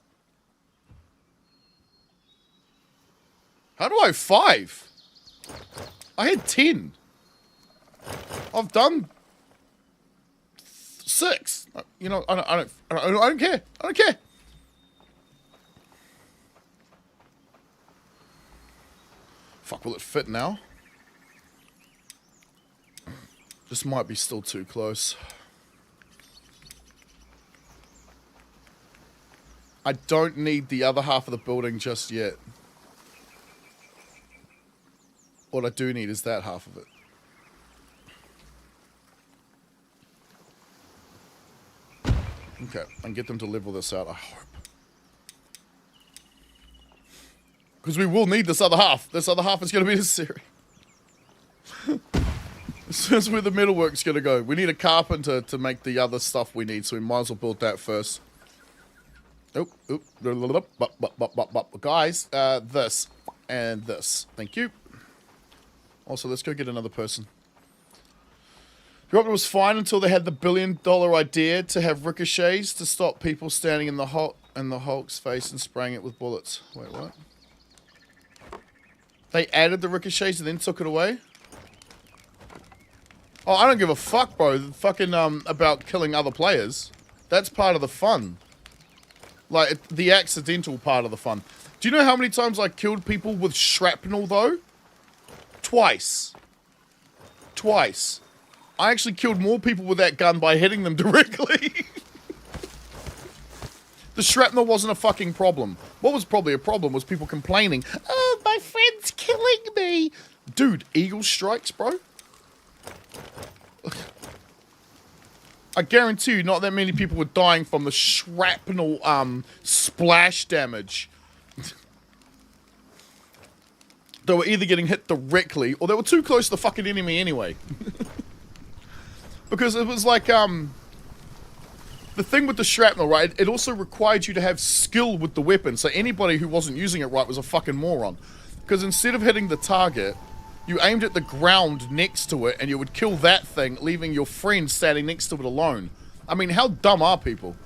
[SPEAKER 1] How do I have 5? I had 10. I've done 6. You know, I don't care. I don't care. Fuck, will it fit now? This might be still too close. I don't need the other half of the building just yet. What I do need is that half of it. Okay, and get them to level this out, I hope. Because we will need this other half. This other half is going to be necessary. This is where the metalwork's going to go. We need a carpenter to make the other stuff we need, so we might as well build that first. Oop. Guys, this and this. Thank you. Also, let's go get another person. The opera was fine until they had the $1 billion idea to have ricochets to stop people standing in the Hulk's face and spraying it with bullets. Wait, what? They added the ricochets and then took it away? Oh, I don't give a fuck, bro. Fucking, about killing other players. That's part of the fun. Like, the accidental part of the fun. Do you know how many times I killed people with shrapnel, though? Twice. Twice. I actually killed more people with that gun by hitting them directly. The shrapnel wasn't a fucking problem. What was probably a problem was people complaining, "Oh, my friend's killing me." Dude, eagle strikes, bro. I guarantee you not that many people were dying from the shrapnel splash damage. They were either getting hit directly or they were too close to the fucking enemy anyway. Because it was like the thing with the shrapnel, right? It also required you to have skill with the weapon, so anybody who wasn't using it right was a fucking moron. Because instead of hitting the target, you aimed at the ground next to it, and you would kill that thing, leaving your friend standing next to it alone. I mean, how dumb are people?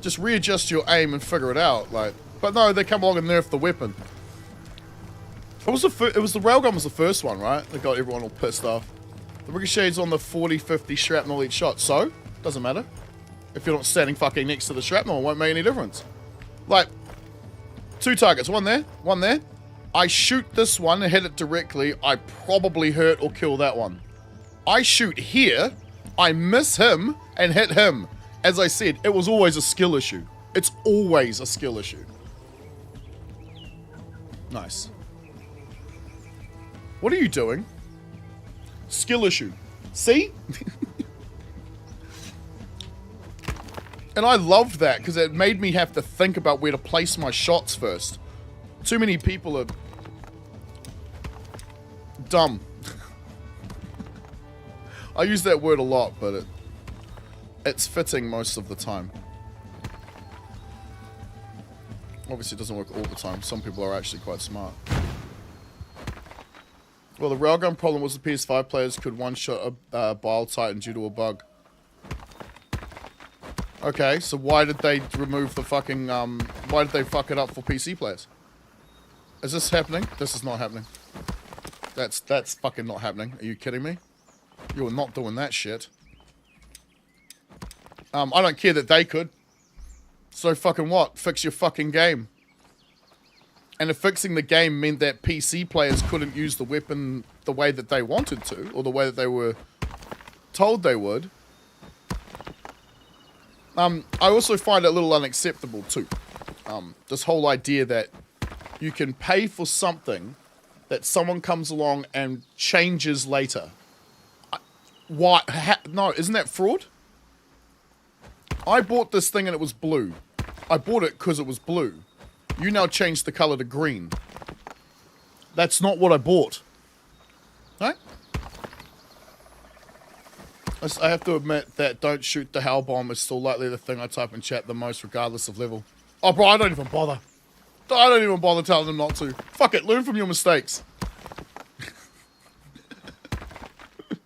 [SPEAKER 1] Just readjust your aim and figure it out, like. But no, they come along and nerf the weapon. It was the railgun was the first one, right? That got everyone all pissed off. The ricochet's on the 40-50 shrapnel each shot, so doesn't matter. If you're not standing fucking next to the shrapnel, it won't make any difference. Like, 2 targets, one there, one there. I shoot this one and hit it directly, I probably hurt or kill that one. I shoot here, I miss him and hit him. As I said, it was always a skill issue. It's always a skill issue. Nice. What are you doing? Skill issue. See? And I loved that because it made me have to think about where to place my shots first. Too many people are dumb. I use that word a lot, but it's fitting most of the time. Obviously it doesn't work all the time. Some people are actually quite smart. Well, the railgun problem was the PS5 players could one-shot a Bile Titan due to a bug. Okay, so why did they remove the fucking, why did they fuck it up for PC players? Is this happening? This is not happening. That's fucking not happening. Are you kidding me? You're not doing that shit. I don't care that they could. So fucking what? Fix your fucking game. And if fixing the game meant that PC players couldn't use the weapon the way that they wanted to, or the way that they were told they would, I also find it a little unacceptable too. This whole idea that you can pay for something that someone comes along and changes later. Why? No, isn't that fraud? I bought this thing and it was blue. I bought it because it was blue. You now changed the color to green. That's not what I bought. Right? I have to admit that don't shoot the hell bomb is still likely the thing I type in chat the most regardless of level. Oh bro, I don't even bother. I don't even bother telling them not to. Fuck it, learn from your mistakes.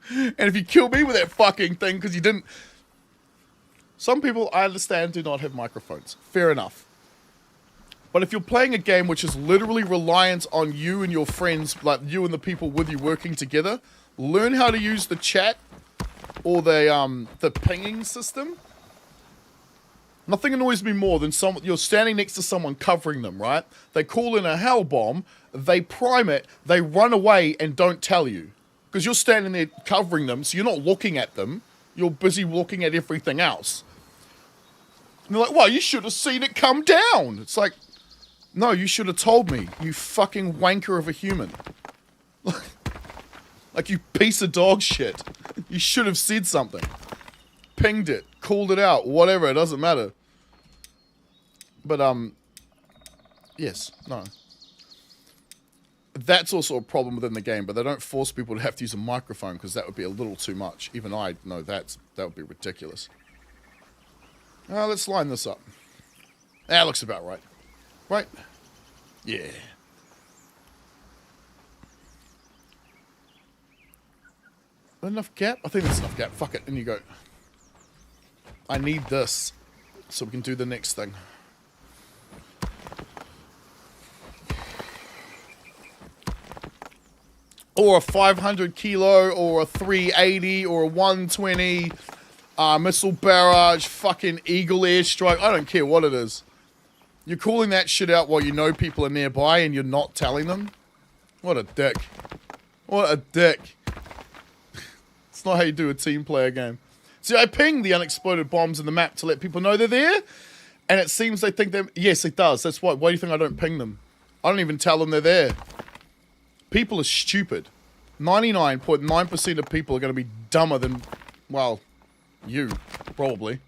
[SPEAKER 1] And if you kill me with that fucking thing because you didn't... Some people, I understand, do not have microphones. Fair enough. But if you're playing a game which is literally reliant on you and your friends, like you and the people with you working together, learn how to use the chat or the pinging system. Nothing annoys me more than you're standing next to someone covering them, right? They call in a hell bomb, they prime it, they run away and don't tell you. Because you're standing there covering them, so you're not looking at them. You're busy looking at everything else. And they're like, well, you should have seen it come down. It's like, no, you should have told me, you fucking wanker of a human. Like, you piece of dog shit. You should have said something. Pinged it, called it out, whatever, it doesn't matter. But, yes, no. That's also a problem within the game, but they don't force people to have to use a microphone because that would be a little too much. Even I know that would be ridiculous. Let's line this up. That looks about right. Right? Yeah. Enough gap? I think that's enough gap. Fuck it. In you go. I need this so we can do the next thing. Or a 500 kilo, or a 380, or a 120, missile barrage, fucking eagle airstrike. I don't care what it is. You're calling that shit out while you know people are nearby and you're not telling them? What a dick. What a dick. It's not how you do a team player game. See, I ping the unexploded bombs in the map to let people know they're there, and it seems they think they're... Yes, it does. That's why. Why do you think I don't ping them? I don't even tell them they're there. People are stupid. 99.9% of people are going to be dumber than, well, you, probably.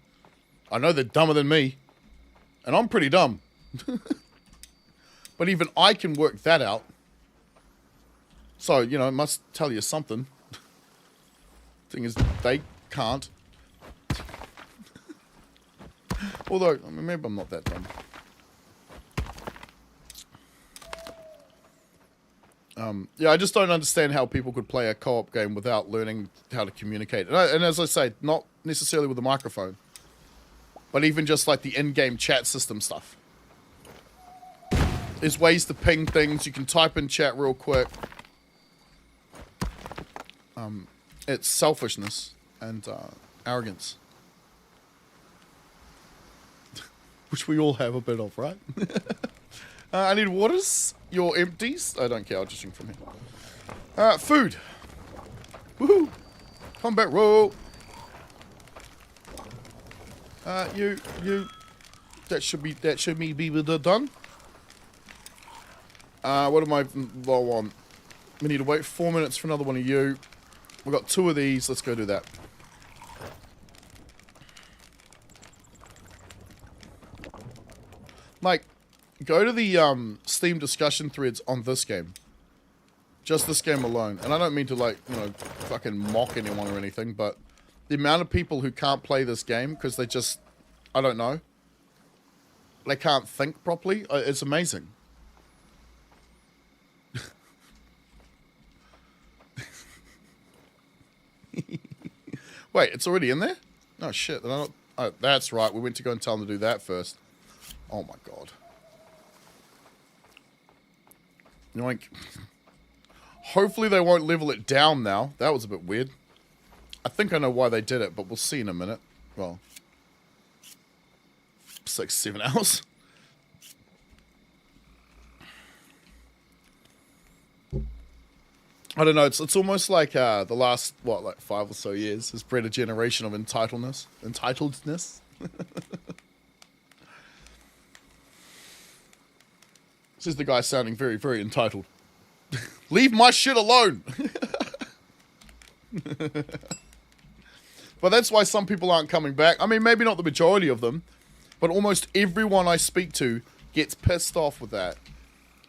[SPEAKER 1] I know they're dumber than me. And I'm pretty dumb. But even I can work that out. So, you know, it must tell you something. Thing is, they can't. Although, I mean, maybe I'm not that dumb. Yeah, I just don't understand how people could play a co-op game without learning how to communicate. And as I say, not necessarily with a microphone, but even just like the in-game chat system stuff. There's ways to ping things. You can type in chat real quick. It's selfishness and arrogance. Which we all have a bit of, right? I need waters. Your empties. I don't care. I'll just drink from here. Food. Woohoo! Combat roll. You. That should be done. What am I low on? We need to wait 4 minutes for another one of you. We've got 2 of these. Let's go do that. Like, go to the Steam discussion threads on this game. Just this game alone. And I don't mean to, like, you know, fucking mock anyone or anything, but the amount of people who can't play this game because they just, I don't know, they can't think properly, it's amazing. Wait, it's already in there? Oh shit, then I don't... Oh, that's right, we went to go and tell them to do that first. Oh my god. Yoink. Hopefully they won't level it down now. That was a bit weird. I think I know why they did it, but we'll see in a minute. Well, 6, 7 hours. I don't know. It's almost like the last, what, like 5 or so years has bred a generation of entitledness. This is the guy sounding very, very entitled. Leave my shit alone! But that's why some people aren't coming back. I mean, maybe not the majority of them, but almost everyone I speak to gets pissed off with that.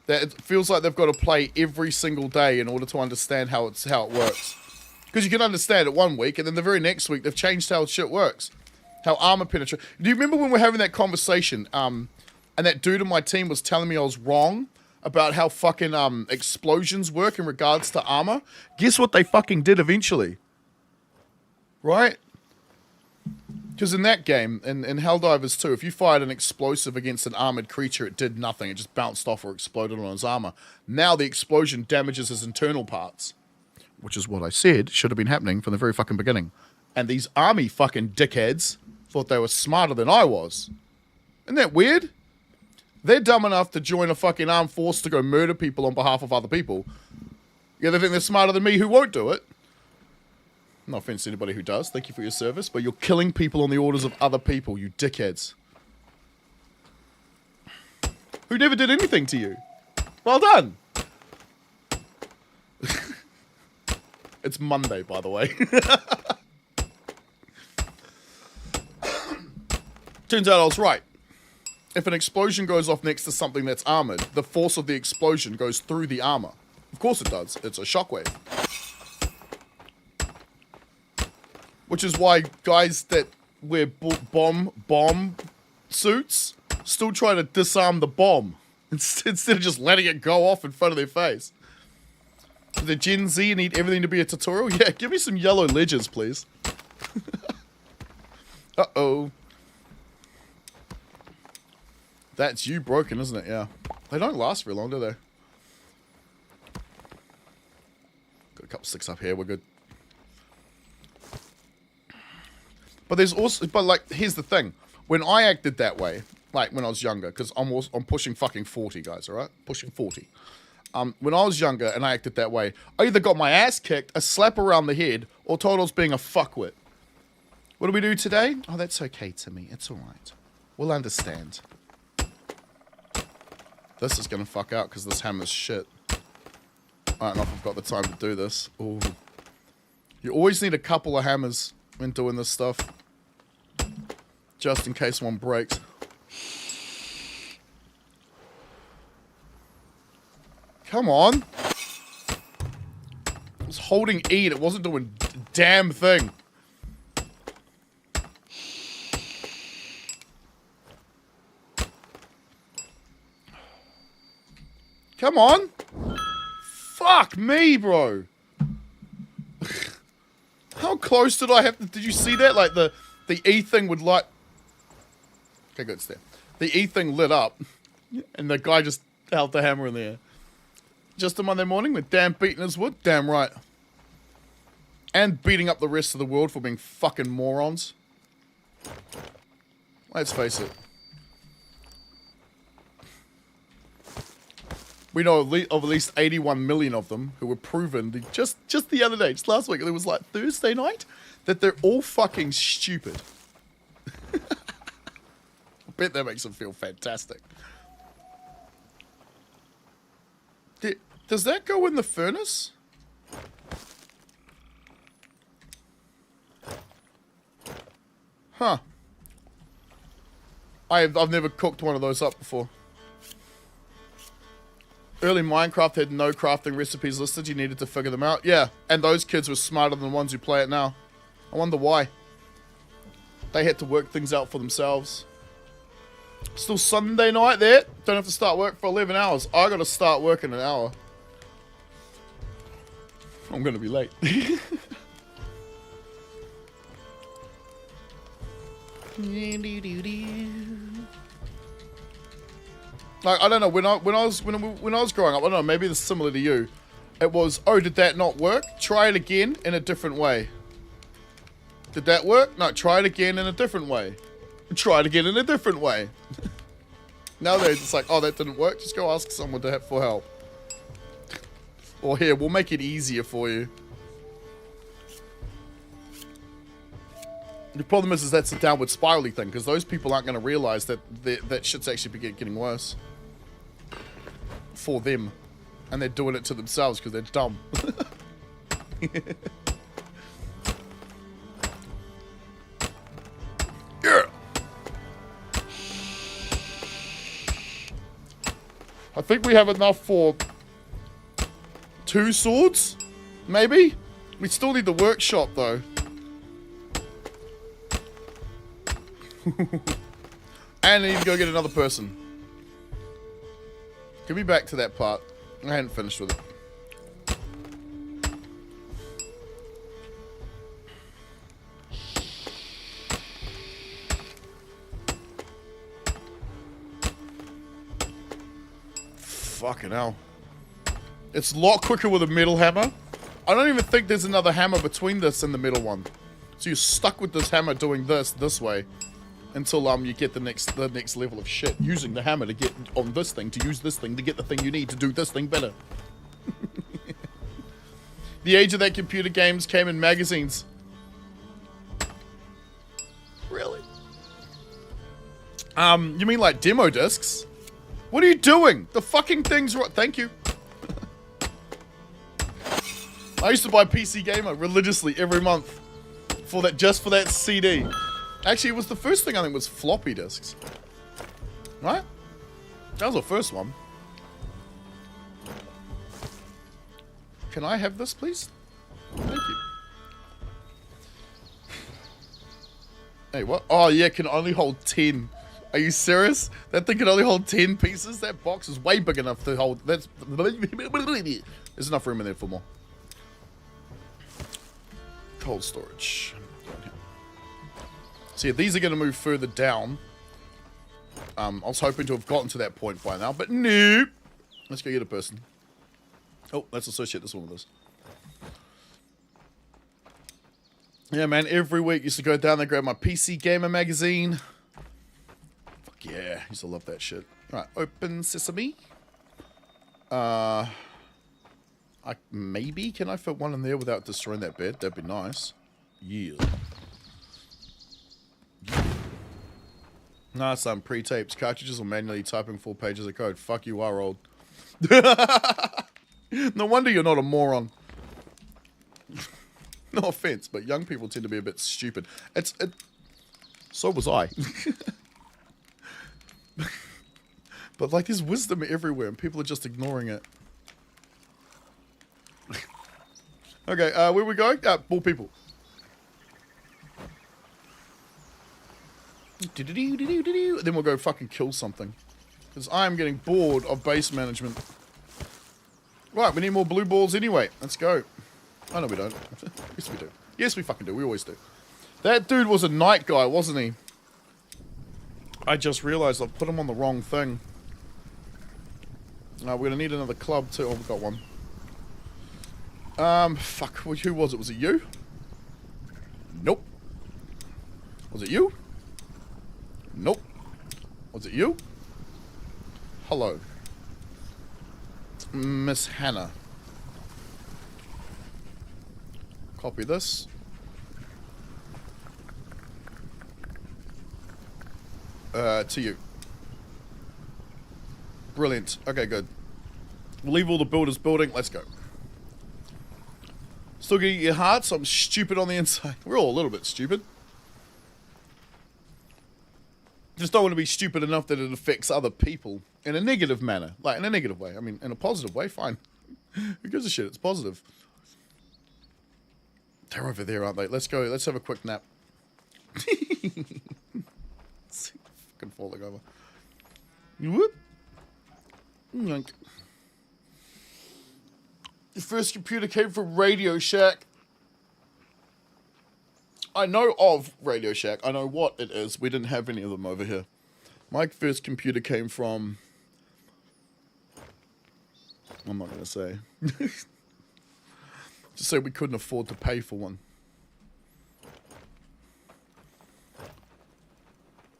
[SPEAKER 1] That it feels like they've got to play every single day in order to understand how it works. Because you can understand it one week, and then the very next week they've changed how shit works. How armor penetrates. Do you remember when we were having that conversation, and that dude on my team was telling me I was wrong about how fucking explosions work in regards to armor? Guess what they fucking did eventually? Right? Because in that game, in Helldivers 2, if you fired an explosive against an armored creature, it did nothing. It just bounced off or exploded on his armor. Now the explosion damages his internal parts. Which is what I said should have been happening from the very fucking beginning. And these army fucking dickheads thought they were smarter than I was. Isn't that weird? They're dumb enough to join a fucking armed force to go murder people on behalf of other people. Yeah, they think they're smarter than me who won't do it. No offense to anybody who does. Thank you for your service. But you're killing people on the orders of other people, you dickheads. Who never did anything to you. Well done. It's Monday, by the way. Turns out I was right. If an explosion goes off next to something that's armored, the force of the explosion goes through the armor. Of course it does. It's a shockwave. Which is why guys that wear bomb suits still try to disarm the bomb instead of just letting it go off in front of their face. The Gen Z need everything to be a tutorial? Yeah, give me some yellow ledgers, please. Uh-oh. That's you broken, isn't it? Yeah. They don't last very long, do they? Got a couple sticks up here, we're good. But there's also, but like, here's the thing. When I acted that way, like when I was younger, because I'm pushing fucking 40, guys, alright? Pushing 40. When I was younger and I acted that way, I either got my ass kicked, a slap around the head, or told I was being a fuckwit. What do we do today? Oh, that's okay, Timmy. It's alright. We'll understand. This is gonna fuck out because this hammer's shit. I don't know if I've got the time to do this. Ooh. You always need a couple of hammers when doing this stuff. Just in case one breaks. Come on. I was holding E and it wasn't doing a damn thing. Come on. Fuck me, bro. How close did I have to... Did you see that? Like, the E thing would light... Okay, good, it's there. The E thing lit up, and the guy just held the hammer in the air. Just a Monday morning with damn beating his wood? Damn right. And beating up the rest of the world for being fucking morons. Let's face it. We know of at least 81 million of them who were proven just the other day, just last week, it was like Thursday night, that they're all fucking stupid. I bet that makes them feel fantastic. Does that go in the furnace? Huh. I've never cooked one of those up before. Early Minecraft had no crafting recipes listed. You needed to figure them out. Yeah, and those kids were smarter than the ones who play it now. I wonder why. They had to work things out for themselves. Still Sunday night there. Don't have to start work for 11 hours. I gotta start work in an hour. I'm gonna be late. Like, I don't know, when I was growing up, I don't know, maybe it's similar to you. It was, oh, did that not work? Try it again in a different way. Did that work? No, try it again in a different way. try it again in a different way. Nowadays, it's like, oh, that didn't work. Just go ask someone for help. Or here, we'll make it easier for you. The problem is that's a downward spirally thing, because those people aren't going to realize that that shit's actually getting worse. For them. And they're doing it to themselves because they're dumb. Yeah. I think we have enough for 2 swords, maybe? We still need the workshop, though. And I need to go get another person. Get me back to that part. I hadn't finished with it. Fucking hell. It's a lot quicker with a metal hammer. I don't even think there's another hammer between this and the middle one. So you're stuck with this hammer doing this way. Until you get the next level of shit. Using the hammer to get on this thing, to use this thing, to get the thing you need to do this thing better. The age of that computer games came in magazines. Really? You mean like demo discs? What are you doing? The fucking thing's right. Thank you. I used to buy PC Gamer religiously every month for that, just for that CD. Actually, it was the first thing I think was floppy disks. Right? That was the first one. Can I have this, please? Thank you. Hey, what? Oh, yeah, can only hold 10. Are you serious? That thing can only hold 10 pieces? That box is way big enough to hold... There's enough room in there for more. Cold storage. So yeah, these are going to move further down. I was hoping to have gotten to that point by now, but nope. Let's go get a person. Oh, let's associate this one with this. Yeah, man, every week used to go down there, grab my PC Gamer magazine. Fuck yeah, used to love that shit. Alright, open sesame. Maybe, can I fit one in there without destroying that bed? That'd be nice. Yeah. Nah, some pre-taped cartridges or manually typing 4 pages of code. Fuck, you are old. No wonder you're not a moron. No offense, but young people tend to be a bit stupid. So was I. But like, there's wisdom everywhere and people are just ignoring it. Okay, where we going? Ball people. Then we'll go fucking kill something. Because I'm getting bored of base management. Right, we need more blue balls anyway. Let's go. Oh, no, we don't. Yes, we do. Yes, we fucking do. We always do. That dude was a night guy, wasn't he? I just realized I put him on the wrong thing. We're going to need another club too. Oh, we got one. Fuck. Who was it? Was it you? Nope. Was it you? Nope. Was it you? Hello. Miss Hannah. Copy this. To you. Brilliant. Okay, good. We'll leave all the builders building. Let's go. Still getting your heart, so I'm stupid on the inside. We're all a little bit stupid. Just don't want to be stupid enough that it affects other people in a negative manner. Like, in a negative way. I mean, in a positive way, fine. Who gives a shit? It's positive. They're over there, aren't they? Let's go. Let's have a quick nap. Fucking falling over. Whoop. Yoink. The first computer came from Radio Shack. I know of Radio Shack. I know what it is. We didn't have any of them over here. My first computer came from... I'm not going to say. Just say we couldn't afford to pay for one.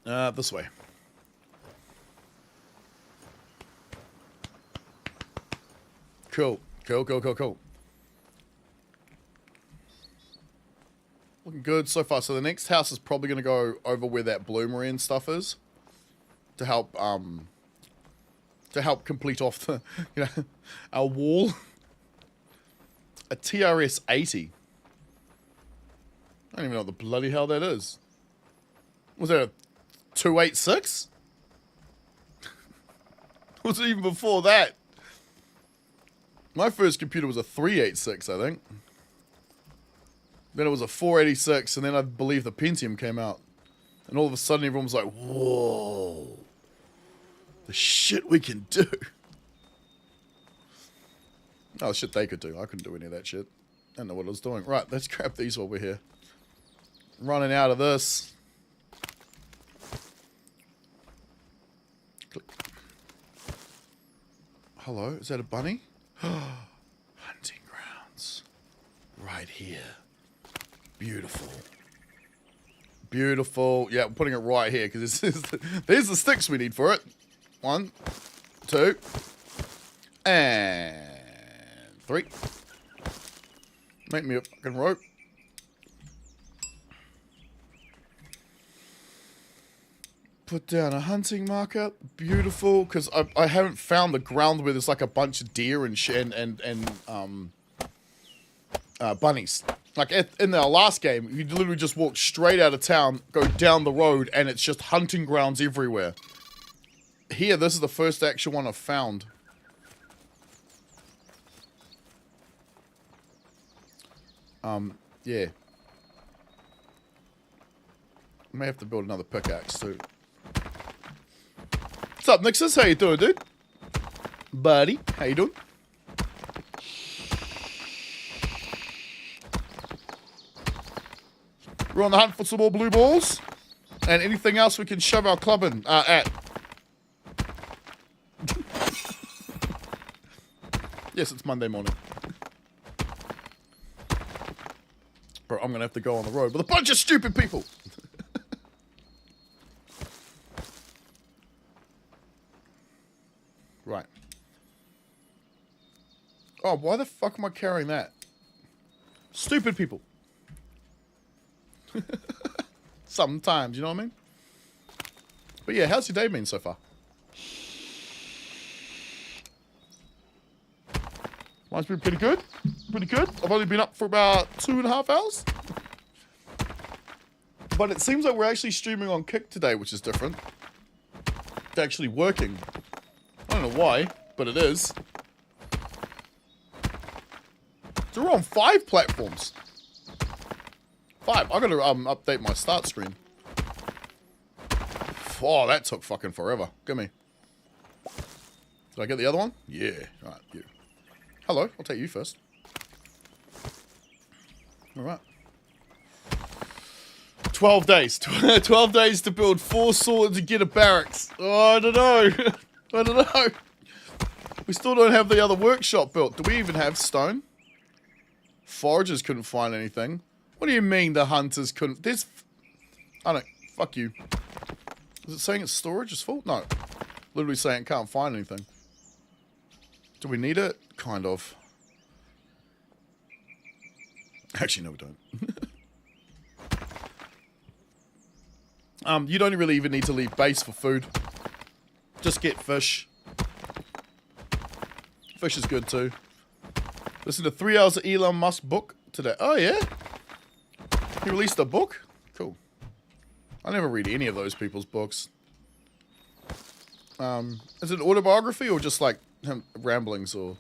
[SPEAKER 1] This way. Cool. Cool, cool, cool, cool. Looking good so far. So the next house is probably going to go over where that bloomery and stuff is. To help complete off the, our wall. A TRS 80. I don't even know what the bloody hell that is. Was that a 286? Was it even before that? My first computer was a 386, I think. Then it was a 486, and then I believe the Pentium came out. And all of a sudden everyone was like, whoa. The shit we can do. Oh, the shit they could do. I couldn't do any of that shit. I don't know what I was doing. Right, let's grab these while we're here. Running out of this. Click. Hello, is that a bunny? Hunting grounds. Right here. Beautiful. Beautiful. Yeah, I'm putting it right here because there's the sticks we need for it. 1, 2, and 3. Make me a fucking rope. Put down a hunting marker. Beautiful, because I haven't found the ground where there's like a bunch of deer and bunnies. Like in our last game, you literally just walk straight out of town, go down the road, and it's just hunting grounds everywhere. Here, this is the first actual one I've found. Yeah. May have to build another pickaxe too. What's up, Nixus? How you doing, dude? Buddy, how you doing? We're on the hunt for some more blue balls. And anything else we can shove our club in, at. Yes, it's Monday morning. Bro, I'm gonna have to go on the road with a bunch of stupid people. Right. Oh, why the fuck am I carrying that? Stupid people. Sometimes, you know what I mean? But yeah, how's your day been so far? Mine's been pretty good. Pretty good. I've only been up for about 2.5 hours. But it seems like we're actually streaming on Kick today, which is different. It's actually working. I don't know why, but it is. So we're on 5 platforms. 5. I gotta update my start screen. Oh, that took fucking forever. Give me. Did I get the other one? Yeah. Alright, you. Hello, I'll take you first. Alright. 12 days. 12 days to build 4 swords and get a barracks. Oh, I don't know. I don't know. We still don't have the other workshop built. Do we even have stone? Foragers couldn't find anything. What do you mean the hunters couldn't? There's... I don't... Fuck you. Is it saying its storage is full? No. Literally saying it can't find anything. Do we need it? Kind of. Actually, no, we don't. You don't really even need to leave base for food. Just get fish. Fish is good too. Listen to 3 hours of Elon Musk book today. Oh, yeah? He released a book? Cool. I never read any of those people's books. Is it an autobiography or just like him ramblings or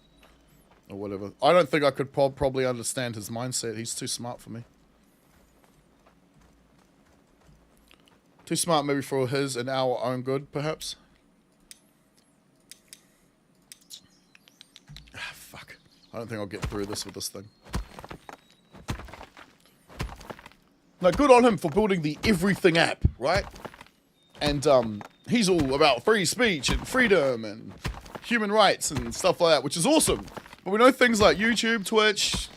[SPEAKER 1] whatever? I don't think I could probably understand his mindset. He's too smart for me. Too smart maybe for his and our own good, perhaps. Ah, fuck. I don't think I'll get through this with this thing. Now, good on him for building the everything app, right? And he's all about free speech and freedom and human rights and stuff like that, which is awesome. But we know things like YouTube, Twitch,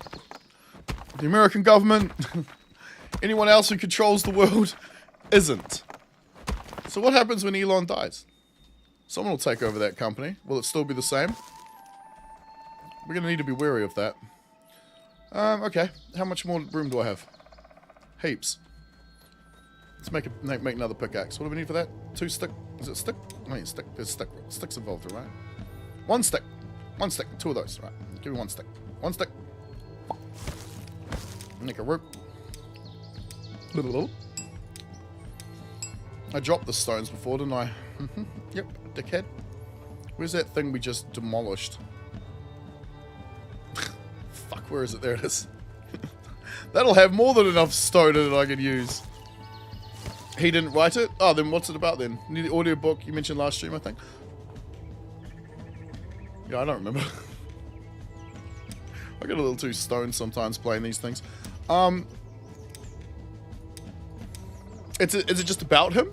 [SPEAKER 1] the American government, anyone else who controls the world isn't. So what happens when Elon dies? Someone will take over that company. Will it still be the same? We're going to need to be wary of that. Okay. How much more room do I have? Heaps. Let's make another pickaxe. What do we need for that? 2 stick. Is it stick? I need stick. There's sticks involved, right? 1 stick. 1 stick. 2 of those. Right. Give me 1 stick. 1 stick. Make a rope. I dropped the stones before, didn't I? Yep, dickhead. Where's that thing we just demolished? Fuck, where is it? There it is. That'll have more than enough stone in it I could use. He didn't write it? Oh, then what's it about then? The audiobook you mentioned last stream, I think. Yeah, I don't remember. I get a little too stoned sometimes playing these things. Is it just about him?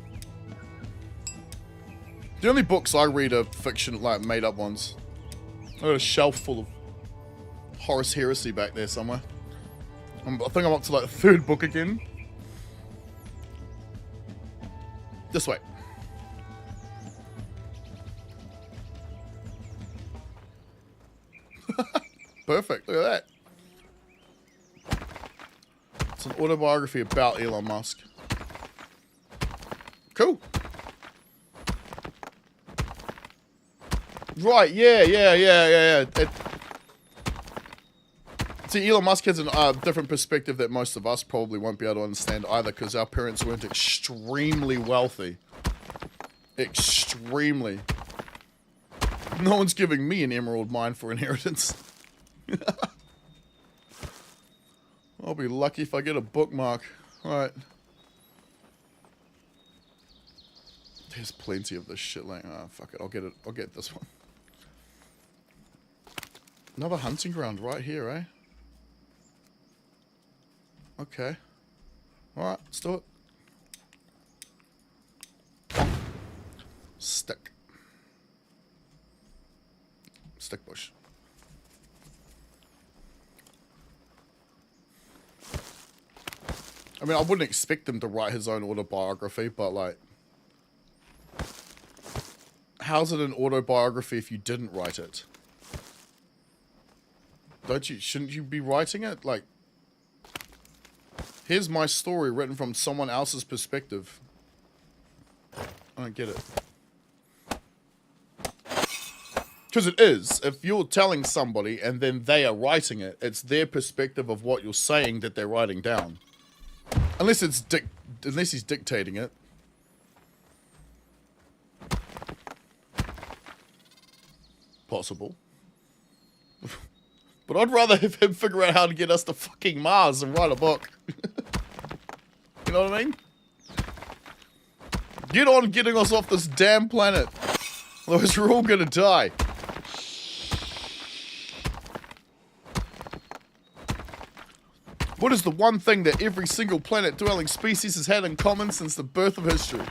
[SPEAKER 1] The only books I read are fiction, like made up ones. I got a shelf full of Horus Heresy back there somewhere. I think I'm up to like the 3rd book again. This way. Perfect, look at that. It's an autobiography about Elon Musk. Cool. Right, yeah. See, Elon Musk has a different perspective that most of us probably won't be able to understand either, because our parents weren't extremely wealthy. Extremely. No one's giving me an emerald mine for inheritance. I'll be lucky if I get a bookmark. Alright. There's plenty of this shit like, oh, fuck it, I'll get this one. Another hunting ground right here, eh? Okay. Alright, let's do it. Stick. Stick bush. I mean, I wouldn't expect him to write his own autobiography, but like... How's it an autobiography if you didn't write it? Shouldn't you be writing it? Like, here's my story written from someone else's perspective. I don't get it. Because it is. If you're telling somebody and then they are writing it, it's their perspective of what you're saying that they're writing down. Unless he's dictating it. Possible. But I'd rather have him figure out how to get us to fucking Mars and write a book. You know what I mean? Get on getting us off this damn planet. Otherwise we're all gonna die. What is the one thing that every single planet-dwelling species has had in common since the birth of history?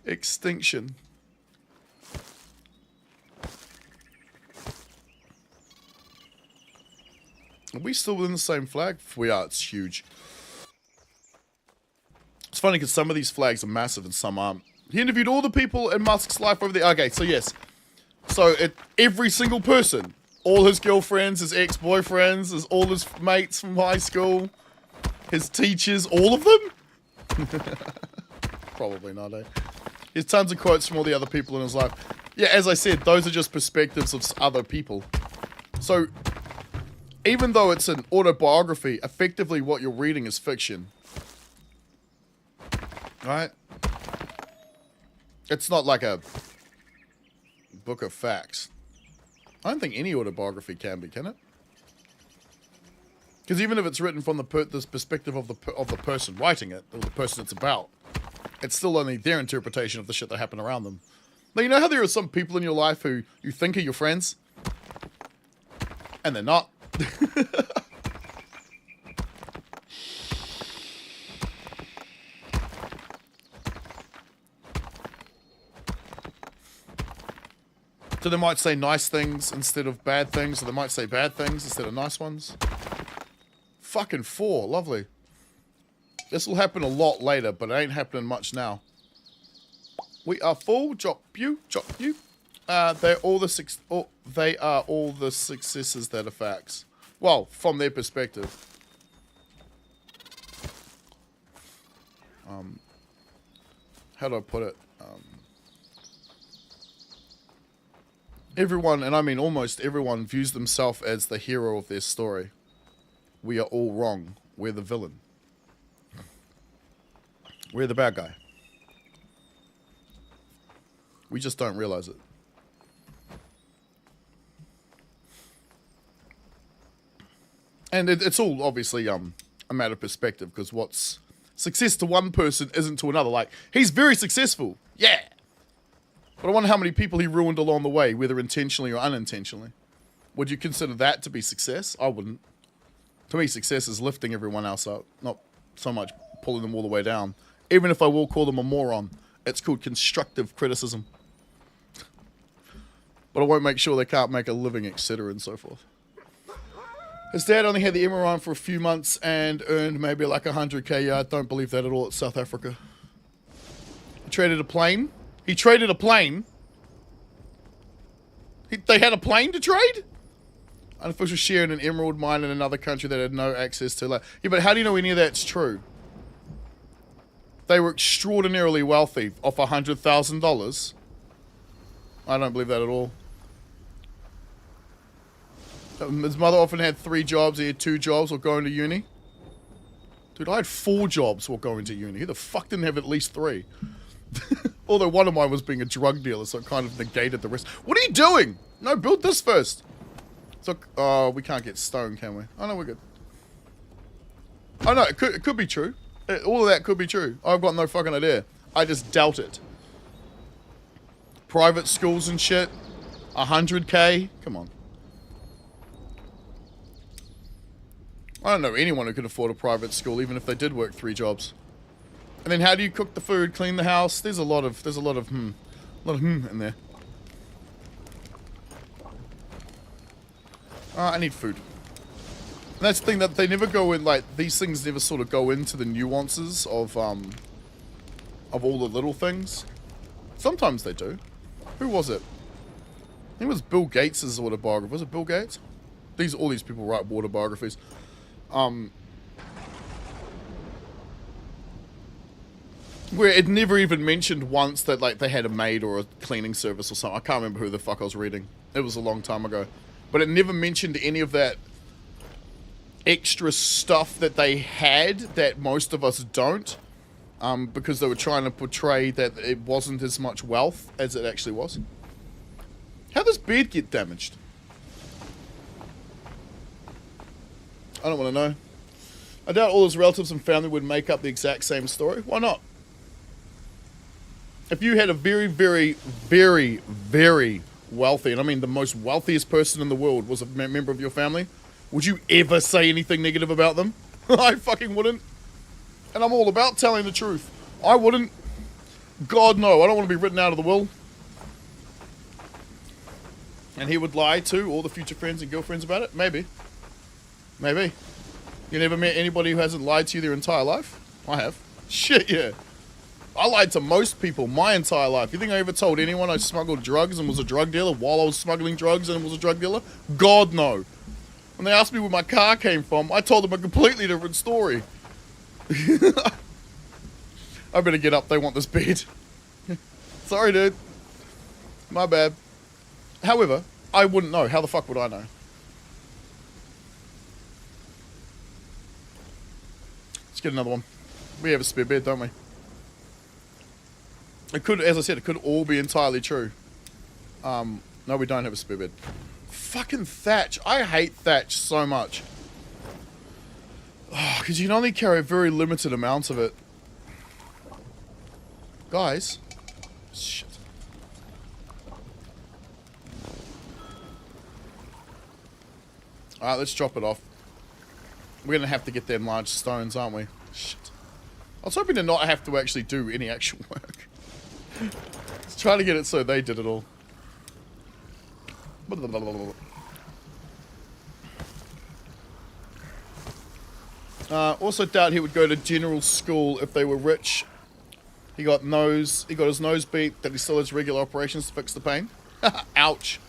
[SPEAKER 1] Extinction. Are we still within the same flag? If we are, it's huge. It's funny because some of these flags are massive and some aren't. He interviewed all the people in Musk's life over there. Okay, so yes. So every single person, all his girlfriends, his ex-boyfriends, all his mates from high school, his teachers, all of them? Probably not, eh? There's tons of quotes from all the other people in his life. Yeah, as I said, those are just perspectives of other people. So... even though it's an autobiography, effectively what you're reading is fiction. Right? It's not like a book of facts. I don't think any autobiography can be, can it? Because even if it's written from this perspective of the person writing it, or the person it's about, it's still only their interpretation of the shit that happened around them. Now, you know how there are some people in your life who you think are your friends? And they're not. So they might say nice things instead of bad things, or they might say bad things instead of nice ones. Fucking 4, lovely. This will happen a lot later, but it ain't happening much now. We are full. Drop you. Drop you. They are all the successes that are facts. Well, from their perspective. How do I put it? Everyone, and I mean almost everyone, views themselves as the hero of their story. We are all wrong. We're the villain. We're the bad guy. We just don't realize it. And it's all obviously a matter of perspective, because what's success to one person isn't to another. Like, he's very successful. Yeah. But I wonder how many people he ruined along the way, whether intentionally or unintentionally. Would you consider that to be success? I wouldn't. To me, success is lifting everyone else up, not so much pulling them all the way down. Even if I will call them a moron, it's called constructive criticism. But I won't make sure they can't make a living, etc. and so forth. His dad only had the MRI for a few months and earned maybe like 100k. Yeah, I don't believe that at all. It's South Africa. He traded a plane. He traded a plane. They had a plane to trade? Unofficial share in an emerald mine in another country that had no access to. Like, yeah, but how do you know any of that's true? They were extraordinarily wealthy off $100,000. I don't believe that at all. His mother often had 3 jobs. He had 2 jobs while going to uni. Dude, I had 4 jobs while going to uni. Who the fuck didn't have at least 3? Although one of mine was being a drug dealer, so it kind of negated the rest. What are you doing? No, build this first. So, we can't get stone, can we? Oh, no, we're good. Oh, no, it could be true. All of that could be true. I've got no fucking idea. I just doubt it. Private schools and shit. 100k? Come on. I don't know anyone who could afford a private school, even if they did work 3 jobs. And then how do you cook the food, clean the house? There's a lot of in there. I need food. And that's the thing, that they never go in, like, these things never sort of go into the nuances of all the little things. Sometimes they do. Who was it? I think it was Bill Gates' autobiography. Was it Bill Gates? All these people write autobiographies. Where it never even mentioned once that, like, they had a maid or a cleaning service or something. I can't remember who the fuck I was reading. It was a long time ago. But it never mentioned any of that extra stuff that they had that most of us don't. Because they were trying to portray that it wasn't as much wealth as it actually was. How does beard get damaged? I don't want to know. I doubt all his relatives and family would make up the exact same story. Why not? If you had a very, very, very, very wealthy, and I mean the most wealthiest person in the world was a member of your family, would you ever say anything negative about them? I fucking wouldn't. And I'm all about telling the truth. I wouldn't. God, no. I don't want to be written out of the will. And he would lie to all the future friends and girlfriends about it? Maybe. Maybe. You never met anybody who hasn't lied to you their entire life? I have. Shit, yeah. I lied to most people my entire life. You think I ever told anyone I smuggled drugs and was a drug dealer while I was smuggling drugs and was a drug dealer? God, no. When they asked me where my car came from, I told them a completely different story. I better get up. They want this bed. Sorry, dude. My bad. However, I wouldn't know. How the fuck would I know? Let's get another one. We have a spare bed, don't we? It could, as I said, it could all be entirely true. No, we don't have a spare bed. Fucking thatch. I hate thatch so much. Because you can only carry a very limited amount of it. Guys. Shit. Alright, let's drop it off. We're going to have to get them large stones, aren't we? Shit. I was hoping to not have to actually do any actual work. Let's try to get it so they did it all. Also doubt he would go to general school if they were rich. He got his nose beat, that he still has regular operations to fix the pain. Ouch.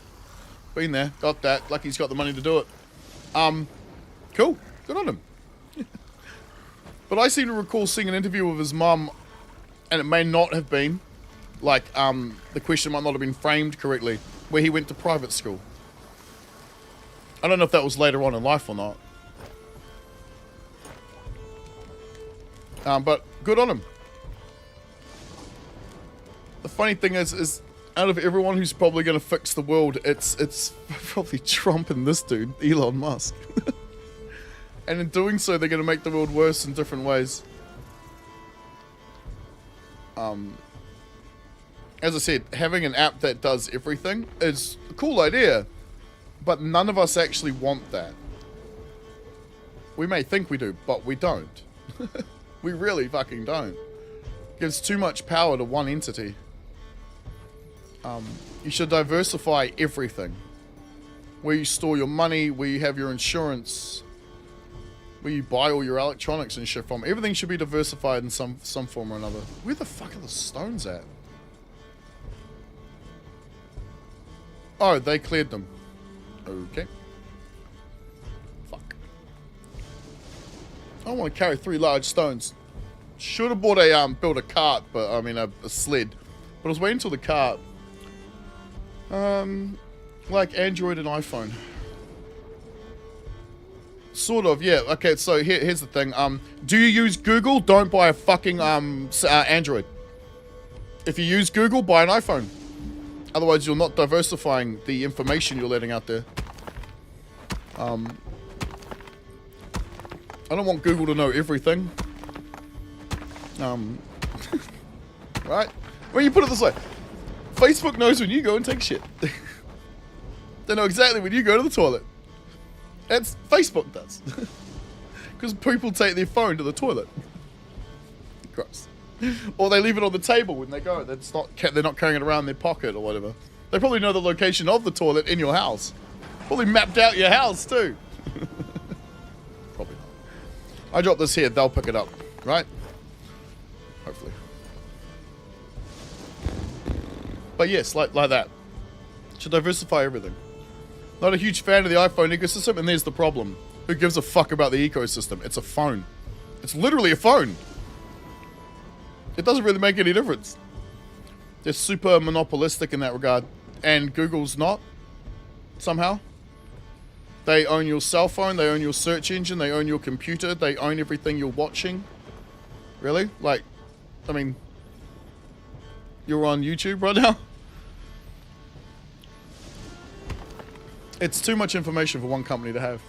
[SPEAKER 1] Been there, got that. Lucky he's got the money to do it. Cool. Good on him. But I seem to recall seeing an interview with his mum, and it may not have been, like, the question might not have been framed correctly, where he went to private school. I don't know if that was later on in life or not. But good on him. The funny thing is out of everyone who's probably going to fix the world, it's probably Trump and this dude, Elon Musk. And in doing so, they're going to make the world worse in different ways. As I said, having an app that does everything is a cool idea, but none of us actually want that. We may think we do, but we don't. We really fucking don't. It gives too much power to one entity. You should diversify everything. Where you store your money, where you have your insurance, where you buy all your electronics and shit from. Everything should be diversified in some form or another. Where the fuck are the stones at? Oh, they cleared them. Okay. Fuck. I don't want to carry 3 large stones. Should have bought built a cart, but I mean a sled. But I was waiting until the cart. Like Android and iPhone. Sort of, yeah. Okay, so here's the thing. Do you use Google? Don't buy a fucking Android. If you use Google, buy an iPhone. Otherwise, you're not diversifying the information you're letting out there. I don't want Google to know everything. Right? Well, you put it this way. Facebook knows when you go and take shit. They know exactly when you go to the toilet. That's Facebook does. Because people take their phone to the toilet. Gross. Or they leave it on the table when they go. They're not carrying it around in their pocket or whatever. They probably know the location of the toilet in your house. Probably mapped out your house too. Probably not. I drop this here, they'll pick it up. Right? Hopefully. But yes, like that. Should diversify everything. Not a huge fan of the iPhone ecosystem, and there's the problem. Who gives a fuck about the ecosystem? It's a phone. It's literally a phone. It doesn't really make any difference. They're super monopolistic in that regard. And Google's not. Somehow. They own your cell phone, they own your search engine, they own your computer, they own everything you're watching. Really? Like, I mean, you're on YouTube right now? It's too much information for one company to have.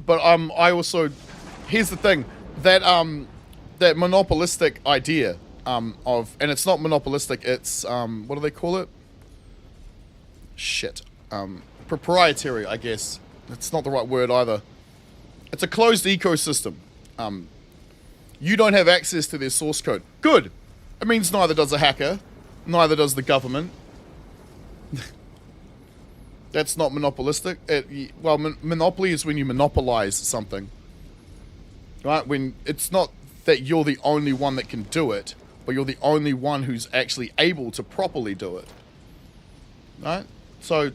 [SPEAKER 1] But I also, here's the thing, that that monopolistic idea of, and it's not monopolistic, it's what do they call it? Shit, proprietary, I guess. It's not the right word either. It's a closed ecosystem. You don't have access to their source code. Good. It means neither does a hacker, neither does the government. That's not monopolistic. Monopoly is when you monopolize something. Right? When it's not that you're the only one that can do it, but you're the only one who's actually able to properly do it. Right? So,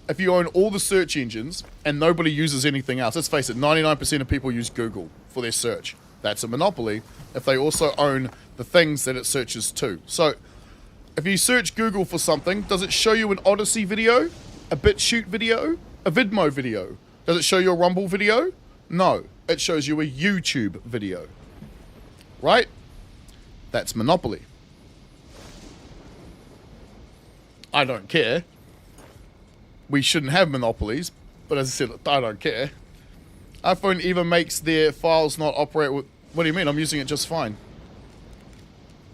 [SPEAKER 1] if you own all the search engines and nobody uses anything else, let's face it, 99% of people use Google for their search. That's a monopoly if they also own the things that it searches too. So, if you search Google for something, does it show you an Odyssey video? A BitChute video? A Vidmo video? Does it show you a Rumble video? No. It shows you a YouTube video. Right? That's monopoly. I don't care. We shouldn't have monopolies, but as I said, I don't care. iPhone even makes their files not operate with... What do you mean? I'm using it just fine.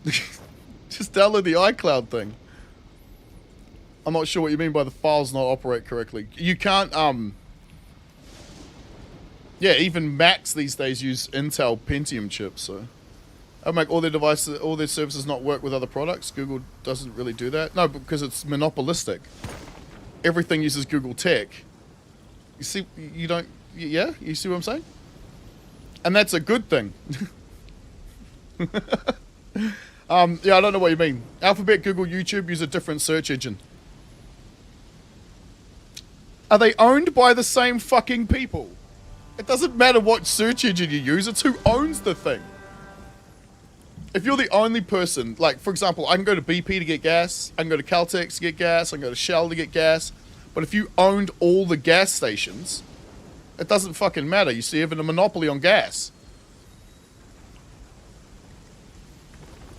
[SPEAKER 1] Just download the iCloud thing. I'm not sure what you mean by the files not operate correctly. You can't, yeah, even Macs these days use Intel Pentium chips, so... They'll make all their devices, all their services not work with other products. Google doesn't really do that. No, because it's monopolistic. Everything uses Google tech. You see, you don't... Yeah, you see what I'm saying? And that's a good thing. Yeah, I don't know what you mean. Alphabet, Google, YouTube use a different search engine. Are they owned by the same fucking people? It doesn't matter what search engine you use, it's who owns the thing. If you're the only person, like, for example, I can go to BP to get gas, I can go to Caltex to get gas, I can go to Shell to get gas, but if you owned all the gas stations, it doesn't fucking matter. You see, even a monopoly on gas.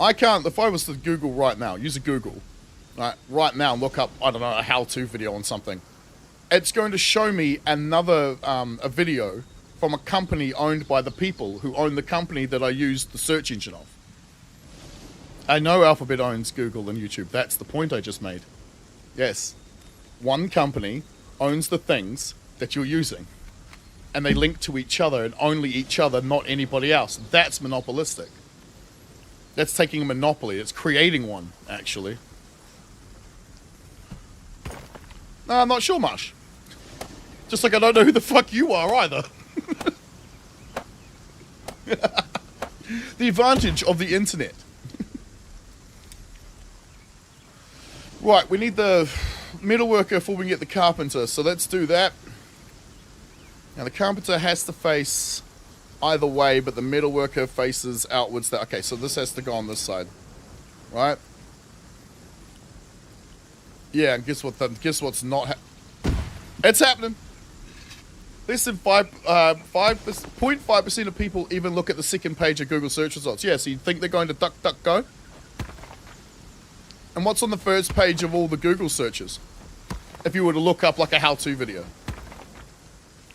[SPEAKER 1] I can't, if I was to Google right now, use a Google, right now, look up, I don't know, a how-to video on something. It's going to show me another, a video from a company owned by the people who own the company that I used the search engine of. I know Alphabet owns Google and YouTube. That's the point I just made. Yes. One company owns the things that you're using. And they link to each other and only each other, not anybody else. That's monopolistic. That's taking a monopoly. It's creating one, actually. No, I'm not sure much. Just like I don't know who the fuck you are either. The advantage of the internet. Right, we need the metal worker before we can get the carpenter, so let's do that. Now the carpenter has to face either way, but the metal worker faces outwards. Okay, so this has to go on this side, right? Yeah, and guess what's not it's happening. Less than 0.5% of people even look at the second page of Google search results. Yeah, so you think they're going to DuckDuckGo? And what's on the first page of all the Google searches? If you were to look up like a how-to video.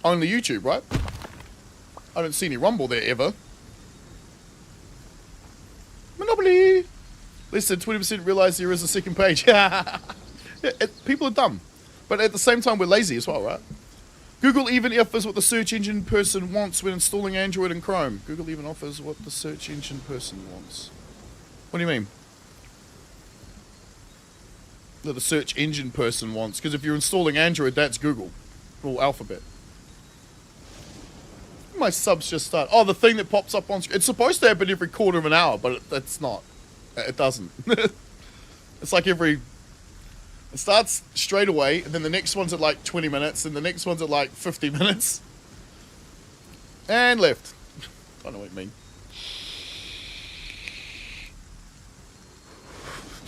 [SPEAKER 1] Only YouTube, right? I don't see any Rumble there ever. Monopoly! Less than 20% realize there is a second page. People are dumb. But at the same time, we're lazy as well, right? Google even offers what the search engine person wants when installing Android and Chrome. Google even offers what the search engine person wants. What do you mean? That the search engine person wants. Because if you're installing Android, that's Google. Or Alphabet. My subs just start. Oh, the thing that pops up on screen. It's supposed to happen every quarter of an hour, but it's not. It doesn't. It's like every... It starts straight away, and then the next one's at like 20 minutes, and the next one's at like 50 minutes. And left. I don't know what you mean.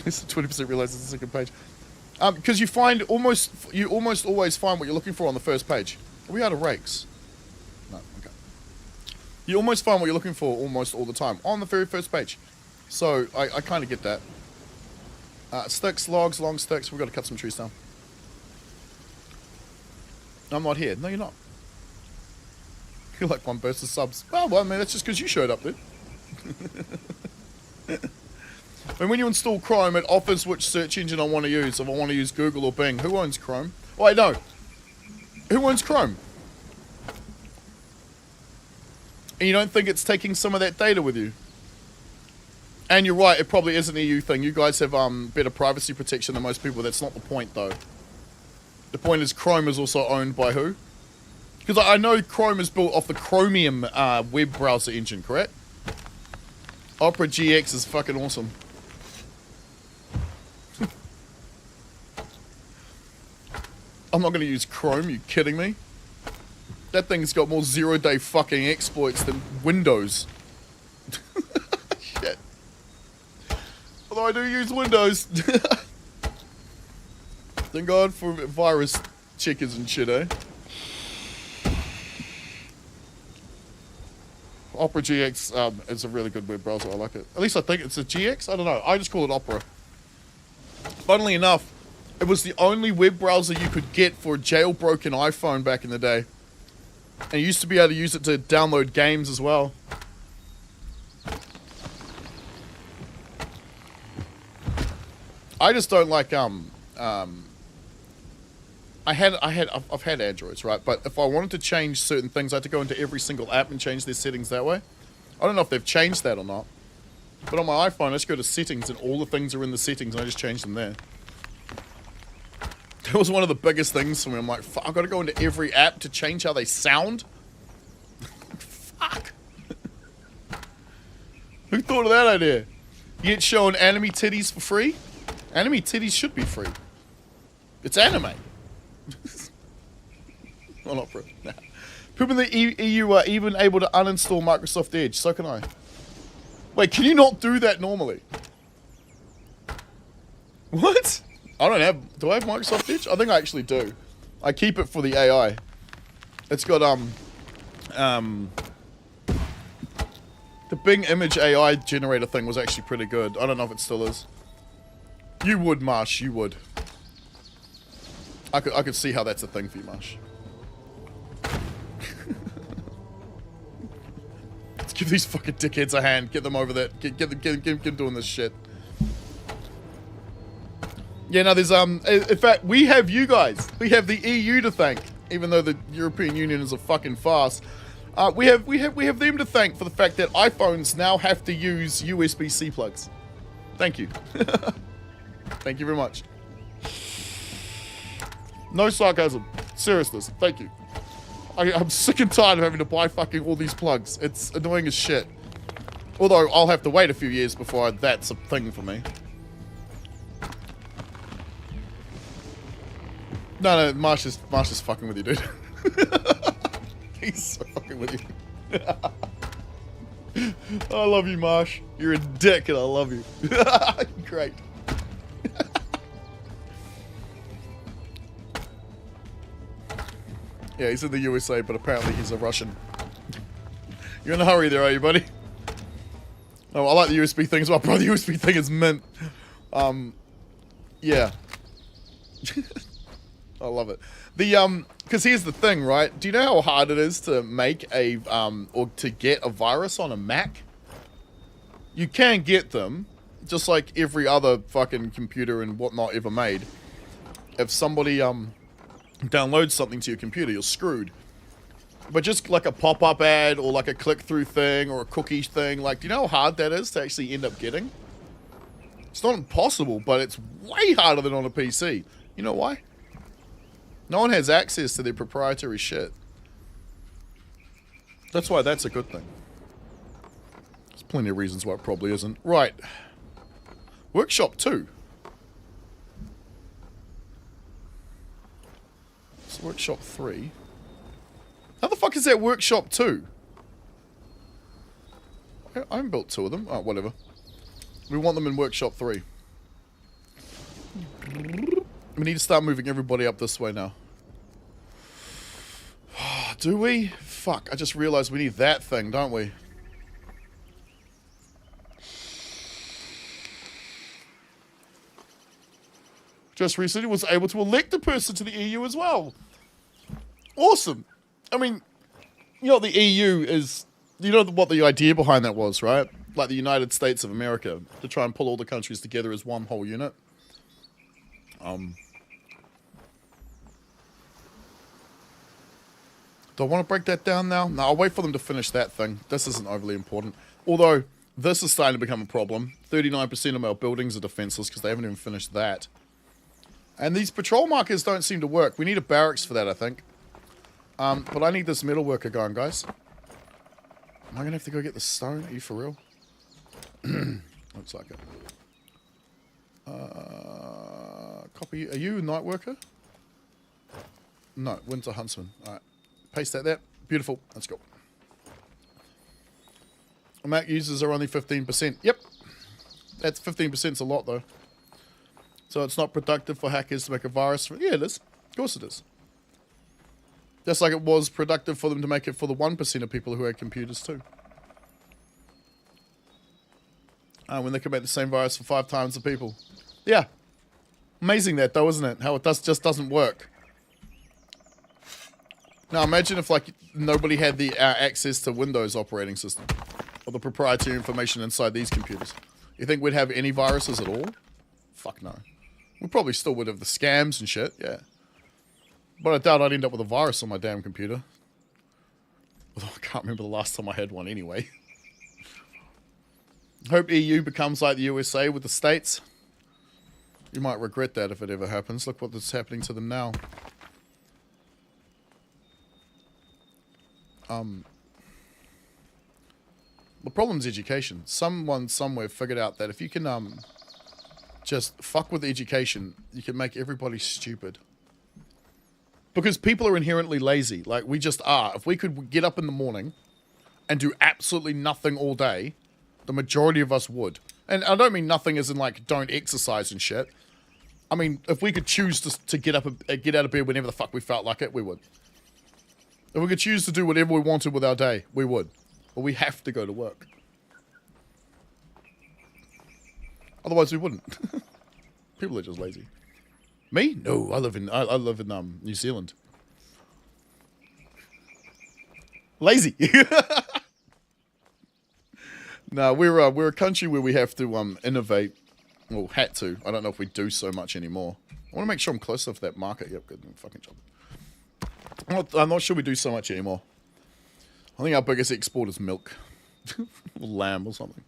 [SPEAKER 1] It's 20% realize it's the second page. Because you almost always find what you're looking for on the first page. Are we out of rakes? No, okay. You almost find what you're looking for almost all the time on the very first page. So I kind of get that. Sticks, logs, long sticks. We've got to cut some trees down. I'm not here. No, you're not. You're like one burst of subs. Well, I mean, that's just because you showed up, dude. And when you install Chrome, it offers which search engine I want to use. If I want to use Google or Bing. Who owns Chrome? Oh, wait, no. Who owns Chrome? And you don't think it's taking some of that data with you? And you're right, it probably is an EU thing. You guys have better privacy protection than most people. That's not the point, though. The point is Chrome is also owned by who? Because I know Chrome is built off the Chromium web browser engine, correct? Opera GX is fucking awesome. I'm not going to use Chrome, you kidding me? That thing's got more zero-day fucking exploits than Windows. Shit. Although I do use Windows. Thank God for virus checkers and shit, eh? Opera GX is a really good web browser. I like it. At least I think it's a GX. I don't know. I just call it Opera. Funnily enough, it was the only web browser you could get for a jailbroken iPhone back in the day. And you used to be able to use it to download games as well. I just don't like I've had Androids, right? But if I wanted to change certain things, I had to go into every single app and change their settings that way. I don't know if they've changed that or not. But on my iPhone, I just go to settings and all the things are in the settings and I just change them there. That was one of the biggest things for me. I'm like, fuck, I've got to go into every app to change how they sound. Fuck. Who thought of that idea? You get shown anime titties for free? Anime titties should be free. It's anime. Well, not free. Nah. People in the EU are even able to uninstall Microsoft Edge. So can I. Wait, can you not do that normally? What? I don't have... Do I have Microsoft Edge? I think I actually do. I keep it for the AI. It's got, the Bing image AI generator thing was actually pretty good. I don't know if it still is. You would, Marsh. You would. I could see how that's a thing for you, Marsh. Let's give these fucking dickheads a hand. Get them over that. Get them doing this shit. Yeah, no, there's, in fact, we have you guys. We have the EU to thank. Even though the European Union is a fucking farce. We have them to thank for the fact that iPhones now have to use USB-C plugs. Thank you. Thank you very much. No sarcasm. Seriousness. Thank you. I'm sick and tired of having to buy fucking all these plugs. It's annoying as shit. Although, I'll have to wait a few years before that's a thing for me. No, Marsh is fucking with you, dude. He's so fucking with you. I love you, Marsh. You're a dick and I love you. Great. Yeah, he's in the USA, but apparently he's a Russian. You're in a hurry there, are you, buddy? Oh, I like the USB thing as well. Bro, the USB thing is mint. Yeah. I love it. Because here's the thing, right? Do you know how hard it is to make a, or to get a virus on a Mac? You can get them, just like every other fucking computer and whatnot ever made. If somebody, downloads something to your computer, you're screwed. But just like a pop-up ad, or like a click-through thing, or a cookie thing, like, do you know how hard that is to actually end up getting? It's not impossible, but it's way harder than on a PC. You know why? No one has access to their proprietary shit. That's why that's a good thing. There's plenty of reasons why it probably isn't. Right. Workshop 2. It's Workshop 3. How the fuck is that Workshop 2? I haven't built 2 of them. Oh, whatever. We want them in Workshop 3. We need to start moving everybody up this way now. Do we? Fuck, I just realized we need that thing, don't we? Just recently was able to elect a person to the EU as well. Awesome. I mean, you know, the EU is... You know what the idea behind that was, right? Like the United States of America. To try and pull all the countries together as one whole unit. Do I want to break that down now? No, I'll wait for them to finish that thing. This isn't overly important. Although, this is starting to become a problem. 39% of our buildings are defenseless because they haven't even finished that. And these patrol markers don't seem to work. We need a barracks for that, I think. But I need this metal worker going, guys. Am I going to have to go get the stone? Are you for real? Looks like it. Copy. Are you a night worker? No, winter huntsman. Alright. Paste that there. Beautiful. Let's go. Mac users are only 15%. Yep. That's 15% is a lot, though. So it's not productive for hackers to make a virus. Yeah, it is. Of course it is. Just like it was productive for them to make it for the 1% of people who had computers, too. When they could make the same virus for 5 times the people. Yeah. Amazing that, though, isn't it? How it just doesn't work. Now, imagine if, like, nobody had the access to Windows operating system. Or the proprietary information inside these computers. You think we'd have any viruses at all? Fuck no. We probably still would have the scams and shit, yeah. But I doubt I'd end up with a virus on my damn computer. Although I can't remember the last time I had one anyway. Hope EU becomes like the USA with the States. You might regret that if it ever happens. Look what's happening to them now. The problem's education. Someone somewhere figured out that if you can just fuck with education, you can make everybody stupid. Because people are inherently lazy. Like, we just are. If we could get up in the morning and do absolutely nothing all day, the majority of us would. And I don't mean nothing as in, like, don't exercise and shit. I mean, if we could choose to get out of bed whenever the fuck we felt like it, we would. If we could choose to do whatever we wanted with our day, we would. But we have to go to work. Otherwise, we wouldn't. People are just lazy. Me? No, I live in New Zealand. Lazy. No, we're a country where we have to innovate. Well, had to. I don't know if we do so much anymore. I want to make sure I'm close enough to that market. Yep, good fucking job. I'm not sure we do so much anymore. I think our biggest export is milk. Or lamb or something.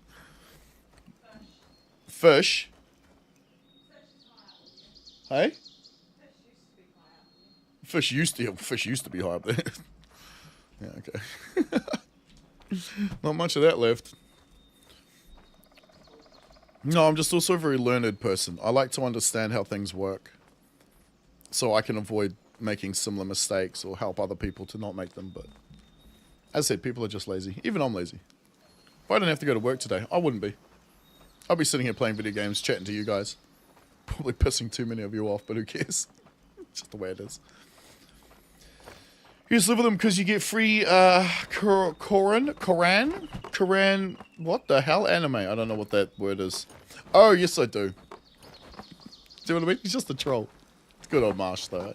[SPEAKER 1] Fish. Hey? Fish used to be high up there. Yeah, okay. Not much of that left. No, I'm just also a very learned person. I like to understand how things work. So I can avoid making similar mistakes or help other people to not make them. But as I said, people are just lazy. Even I'm lazy. If I didn't have to go to work today, I wouldn't be. I'd be sitting here playing video games, chatting to you guys. Probably pissing too many of you off, but who cares? It's just the way it is. You just live with them because you get free Koran, what the hell? Anime. I don't know what that word is. Oh, yes I do. Do you know what I mean? He's just a troll. Good old Marsh, though.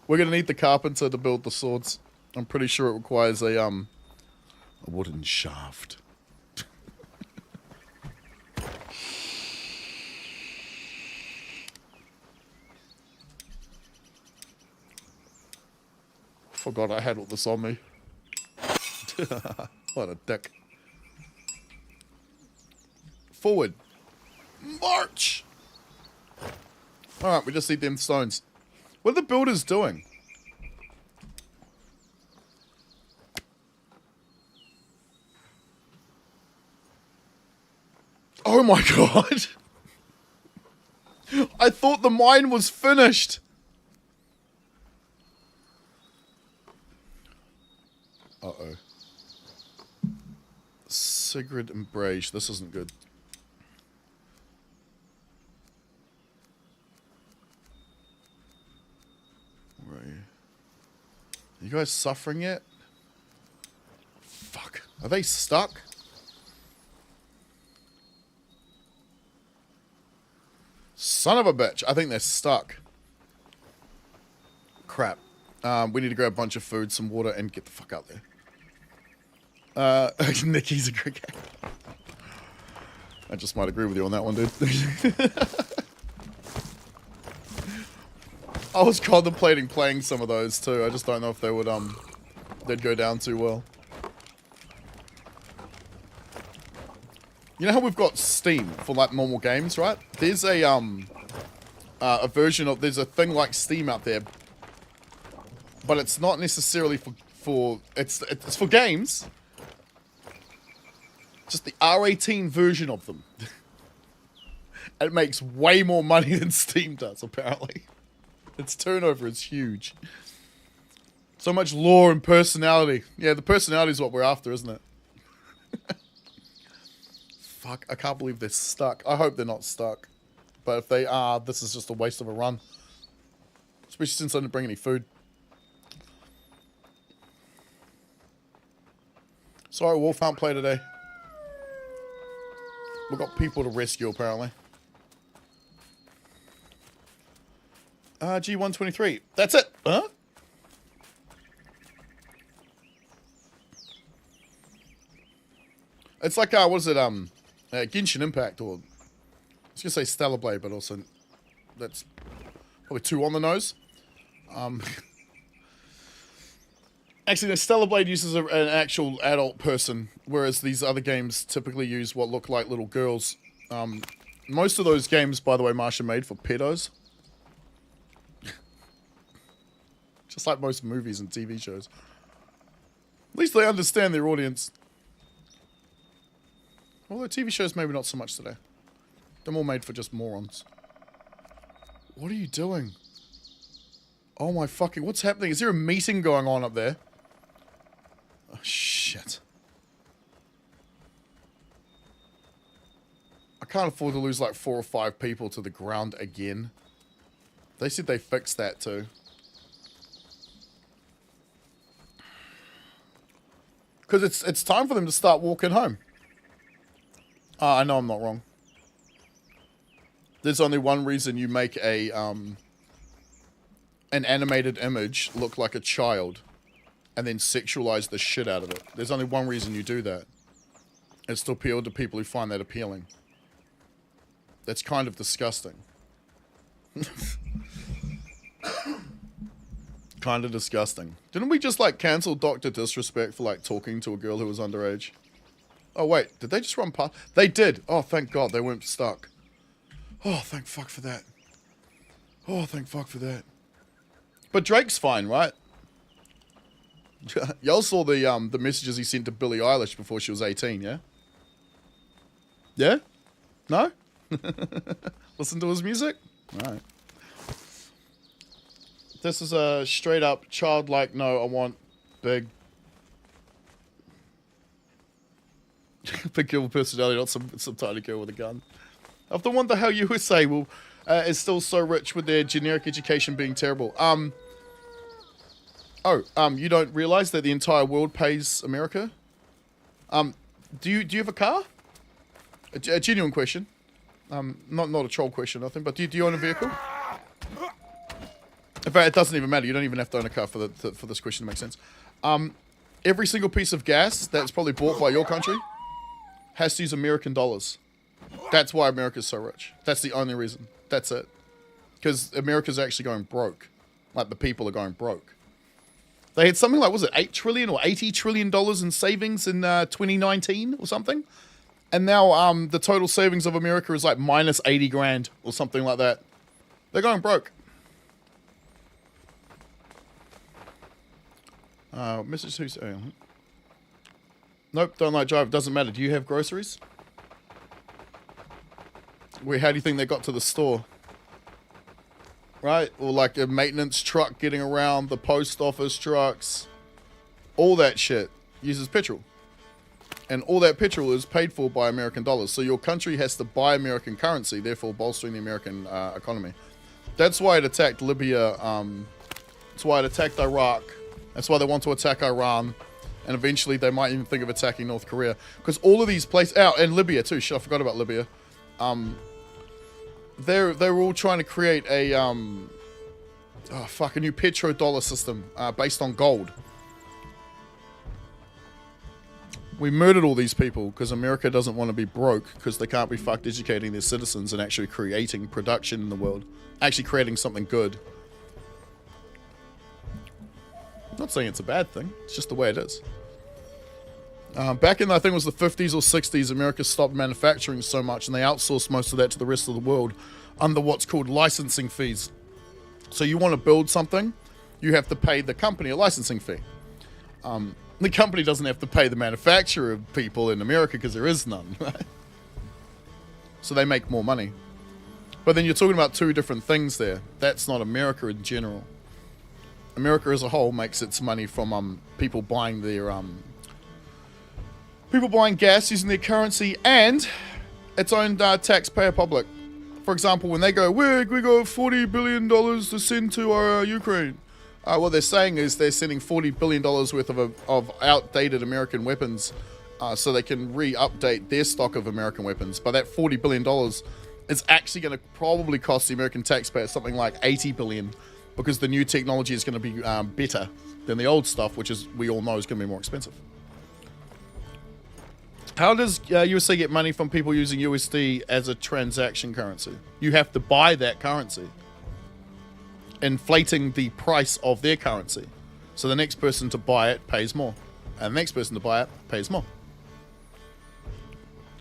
[SPEAKER 1] We're going to need the carpenter to build the swords. I'm pretty sure it requires a wooden shaft. Forgot I had all this on me. What a dick. Forward. March! Alright, we just need them stones. What are the builders doing? Oh my god! I thought the mine was finished! Uh-oh. Sigrid and Brage. This isn't good. Where are you? Are you guys suffering yet? Fuck. Are they stuck? Son of a bitch. I think they're stuck. Crap. We need to grab a bunch of food, some water, and get the fuck out there. Nikki's a cricket. I just might agree with you on that one, dude. I was contemplating playing some of those too. I just don't know if they would they'd go down too well. You know how we've got Steam for like normal games, right? There's a version of, there's a thing like Steam out there, but it's not necessarily it's for games. Just the R18 version of them. And it makes way more money than Steam does, apparently. Its turnover is huge. So much lore and personality. Yeah, the personality is what we're after, isn't it? Fuck, I can't believe they're stuck. I hope they're not stuck. But if they are, this is just a waste of a run. Especially since I didn't bring any food. Sorry, Wolf can't play today. We've got people to rescue, apparently. G123. That's it. Huh? It's like, what is it, Genshin Impact, or... I was going to say Stellar Blade, but also... That's probably too on the nose. Actually, the Stellar Blade uses an actual adult person, whereas these other games typically use what look like little girls. Most of those games, by the way, Marsh, are made for pedos. Just like most movies and TV shows. At least they understand their audience. Although TV shows, maybe not so much today. They're more made for just morons. What are you doing? Oh my fucking... What's happening? Is there a meeting going on up there? Oh, shit. I can't afford to lose like 4 or 5 people to the ground again. They said they fixed that too. Because it's time for them to start walking home. I know I'm not wrong. There's only one reason you make a an animated image look like a child and then sexualize the shit out of it. There's only one reason you do that. It's to appeal to people who find that appealing. That's kind of disgusting. Kind of disgusting. Didn't we just like cancel Dr. Disrespect for like talking to a girl who was underage? Oh wait, did they just run past? They did. Oh, thank God they weren't stuck. Oh, thank fuck for that. Oh, thank fuck for that. But Drake's fine, right? Y'all saw the messages he sent to Billie Eilish before she was 18, yeah? Yeah? No? Listen to his music? Alright. This is a straight up childlike, no, I want big... big girl with personality, not some tiny girl with a gun. I often wonder how USA is still so rich with their generic education being terrible. You don't realize that the entire world pays America? Do you have a car? A genuine question. Not a troll question, nothing. But do you own a vehicle? In fact, it doesn't even matter. You don't even have to own a car for this question to make sense. Every single piece of gas that's probably bought by your country has to use American dollars. That's why America's so rich. That's the only reason. That's it. Because America's actually going broke. Like, the people are going broke. They had something like, was it 8 trillion or $80 trillion in savings in 2019 or something? And now the total savings of America is like minus 80 grand or something like that. They're going broke. Message who's... Nope, don't like drive. Doesn't matter. Do you have groceries? How do you think they got to the store? Right? Or like a maintenance truck getting around, the post office trucks. All that shit uses petrol. And all that petrol is paid for by American dollars. So your country has to buy American currency, therefore bolstering the American economy. That's why it attacked Libya. That's why it attacked Iraq. That's why they want to attack Iran. And eventually they might even think of attacking North Korea. Because all of these places... and Libya too. Shit, I forgot about Libya. They were all trying to create a... a new petrodollar system based on gold. We murdered all these people because America doesn't want to be broke because they can't be fucked educating their citizens and actually creating production in the world. Actually creating something good. Not saying it's a bad thing. It's just the way it is. Back in, I think it was the 50s or 60s, America stopped manufacturing so much and they outsourced most of that to the rest of the world under what's called licensing fees. So you want to build something, you have to pay the company a licensing fee. The company doesn't have to pay the manufacturer of people in America because there is none, right? So they make more money. But then you're talking about two different things there. That's not America in general. America as a whole makes its money from people buying their gas using their currency and its own taxpayer public. For example, when they go, we got $40 billion to send to our Ukraine. What they're saying is they're sending $40 billion worth of outdated American weapons so they can re-update their stock of American weapons. But that $40 billion is actually going to probably cost the American taxpayer something like $80 billion because the new technology is going to be better than the old stuff, which is we all know is going to be more expensive. How does USA get money from people using USD as a transaction currency? You have to buy that currency, inflating the price of their currency. So the next person to buy it pays more. And the next person to buy it pays more.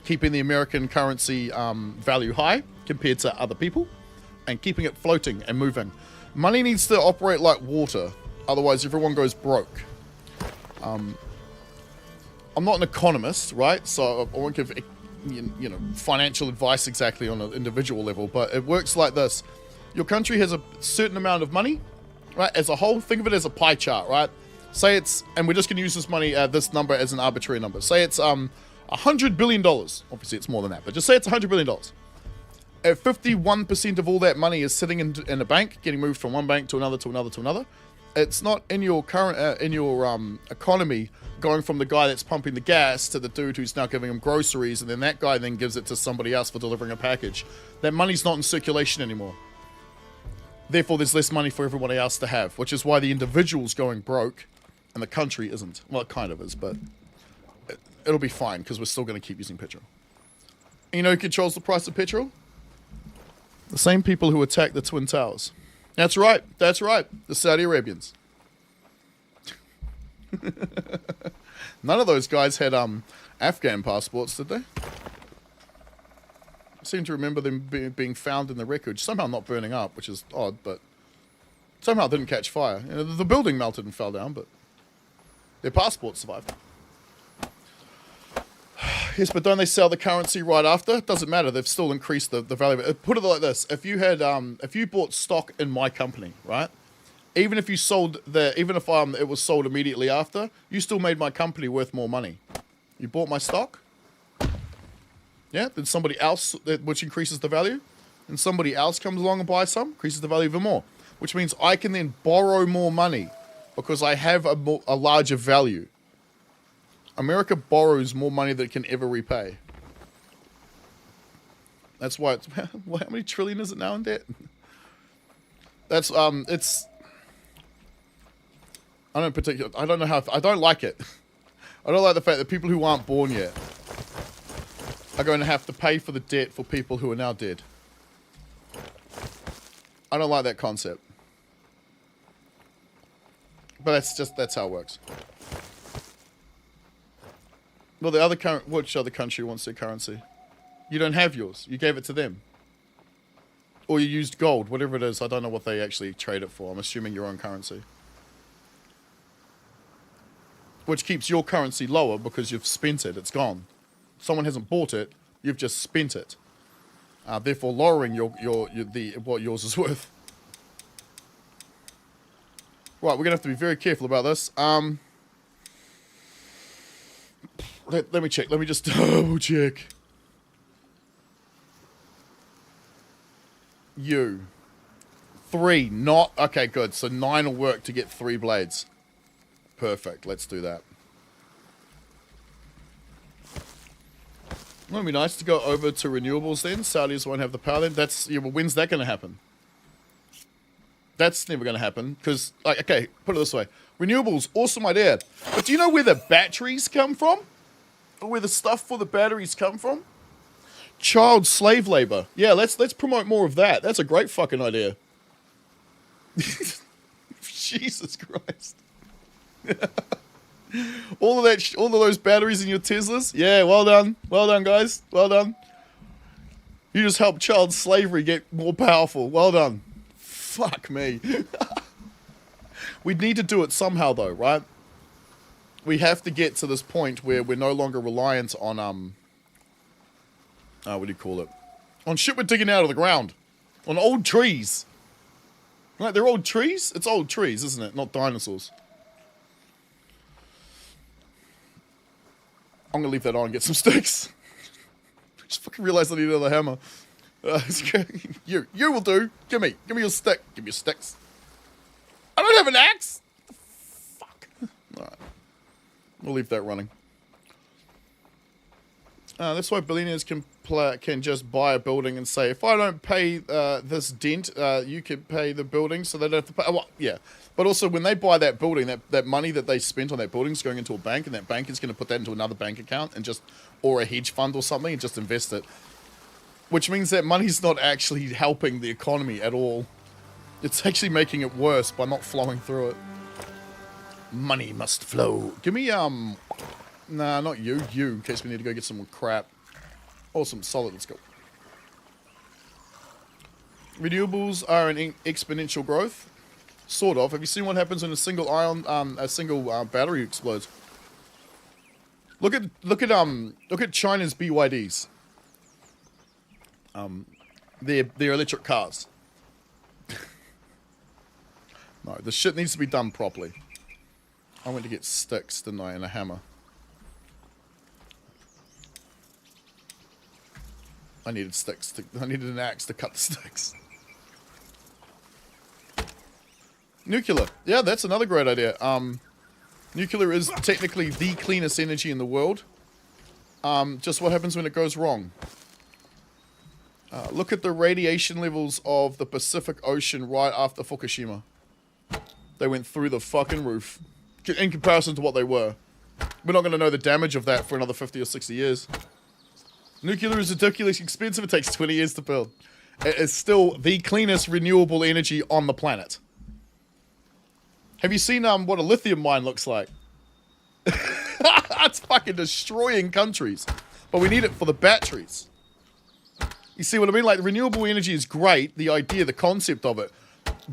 [SPEAKER 1] keeping the American currency value high compared to other people, and keeping it floating and moving. Money needs to operate like water, otherwise everyone goes broke. I'm not an economist, right? So I won't give financial advice exactly on an individual level, but it works like this. Your country has a certain amount of money, right? As a whole, think of it as a pie chart, right? Say it's, and we're just going to use this money, this number as an arbitrary number. Say it's $100 billion. Obviously, it's more than that, but just say it's $100 billion. If 51% of all that money is sitting in a bank, getting moved from one bank to another, to another, to another, it's not in your current, economy going from the guy that's pumping the gas to the dude who's now giving him groceries, and then that guy then gives it to somebody else for delivering a package. That money's not in circulation anymore. Therefore, there's less money for everybody else to have, which is why the individual's going broke and the country isn't. Well, it kind of is, but it'll be fine because we're still going to keep using petrol. And you know who controls the price of petrol? The same people who attacked the Twin Towers. That's right. That's right. The Saudi Arabians. None of those guys had Afghan passports, did they? I seem to remember them being found in the wreckage. Somehow not burning up, which is odd, but somehow it didn't catch fire. You know, the building melted and fell down, but their passports survived. Yes, but don't they sell the currency right after? It doesn't matter. They've still increased the value of it. Put it like this. If you had, if you bought stock in my company, right? Even if you sold even if it was sold immediately after, you still made my company worth more money. You bought my stock. Yeah, then somebody else, which increases the value. And somebody else comes along and buys some, increases the value even more. Which means I can then borrow more money because I have a larger value. America borrows more money than it can ever repay. That's why it's, well, how many trillion is it now in debt? That's, it's, I don't know how, I don't like it. I don't like the fact that people who aren't born yet are going to have to pay for the debt for people who are now dead. I don't like that concept. But that's how it works. Well, which other country wants their currency? You don't have yours. You gave it to them. Or you used gold, whatever it is. I don't know what they actually trade it for. I'm assuming your own currency. Which keeps your currency lower because you've spent it. It's gone. Someone hasn't bought it. You've just spent it. Therefore, lowering what yours is worth. Right, we're gonna have to be very careful about this. Let me check. Let me just double check. You. 3, not... Okay, good. So 9 will work to get 3 blades. Perfect. Let's do that. Wouldn't it be nice to go over to renewables then? Saudis won't have the power then? That's... Yeah, well, when's that going to happen? That's never going to happen. Because, like, okay, put it this way. Renewables, awesome idea. But do you know where the batteries come from? Or where the stuff for the batteries come from? Child slave labor. Yeah, let's promote more of that. That's a great fucking idea. Jesus Christ. all of those batteries in your Teslas. Yeah, well done. Well done, guys. Well done. You just helped child slavery get more powerful. Well done. Fuck me. We'd need to do it somehow though, right? We have to get to this point where we're no longer reliant on, what do you call it? On shit we're digging out of the ground. On old trees. Right, they're old trees? It's old trees, isn't it? Not dinosaurs. I'm gonna leave that on and get some sticks. Just fucking realized I need another hammer. You will do. Give me your stick. Give me your sticks. I don't have an axe. What the fuck? Alright. We'll leave that running. That's why billionaires can just buy a building and say, if I don't pay this dent, you can pay the building, so they don't have to pay. Well, yeah. But also, when they buy that building, that money that they spent on that building is going into a bank, and that bank is going to put that into another bank account and or a hedge fund or something, and just invest it. Which means that money's not actually helping the economy at all. It's actually making it worse by not flowing through it. Money must flow. Give me, nah, not you, in case we need to go get some more crap. Awesome. Solid. Let's go. Renewables are an exponential growth. Sort of. Have you seen what happens when a single battery explodes? Look at China's BYDs. Their electric cars. No, the shit needs to be done properly. I went to get sticks, didn't I, and a hammer. I needed sticks. I needed an axe to cut the sticks. Nuclear. Yeah, that's another great idea. Nuclear is technically the cleanest energy in the world. Just what happens when it goes wrong? Look at the radiation levels of the Pacific Ocean right after Fukushima. They went through the fucking roof. In comparison to what they were. We're not going to know the damage of that for another 50 or 60 years. Nuclear is ridiculously expensive. It takes 20 years to build. It is still the cleanest renewable energy on the planet. Have you seen what a lithium mine looks like? It's fucking destroying countries. But we need it for the batteries. You see what I mean? Like, renewable energy is great, the idea, the concept of it.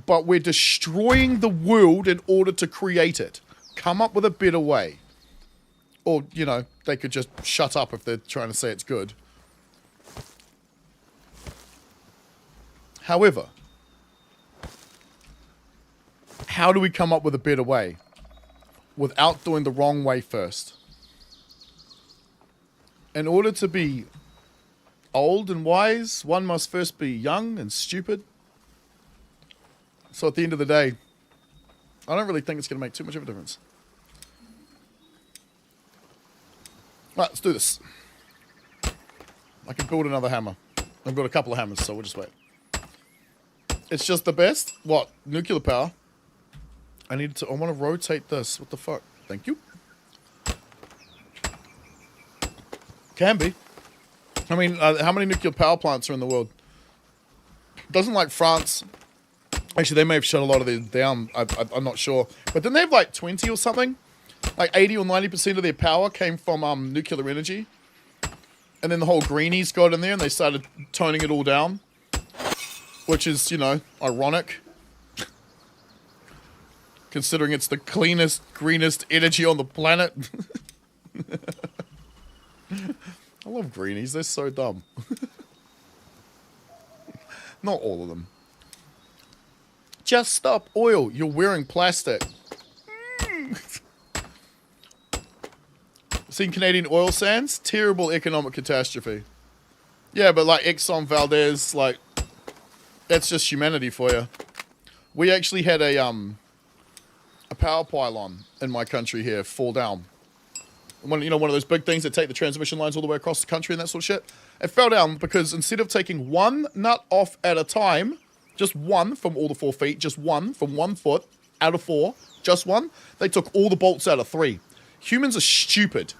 [SPEAKER 1] But we're destroying the world in order to create it. Come up with a better way. Or, you know, they could just shut up if they're trying to say it's good. However, how do we come up with a better way without doing the wrong way first? In order to be old and wise, one must first be young and stupid. So at the end of the day, I don't really think it's going to make too much of a difference. Right, let's do this. I can build another hammer. I've got a couple of hammers, so we'll just wait. It's just the best. What? Nuclear power. I want to rotate this. What the fuck? Thank you. Can be. I mean, how many nuclear power plants are in the world? Doesn't like France. Actually, they may have shut a lot of these down. I'm not sure. But didn't they have like 20 or something? Like 80 or 90% of their power came from nuclear energy. And then the whole greenies got in there and they started toning it all down. Which is, you know, ironic. Considering it's the cleanest, greenest energy on the planet. I love greenies. They're so dumb. Not all of them. Just stop oil. You're wearing plastic. Seen Canadian oil sands? Terrible economic catastrophe. Yeah, but like Exxon Valdez, like, that's just humanity for you. We actually had a power pylon in my country here fall down. One of those big things that take the transmission lines all the way across the country and that sort of shit. It fell down because instead of taking one nut off at a time, just one from all the 4 feet, just one from 1 foot out of 4, just one, they took all the bolts out of 3. Humans are stupid.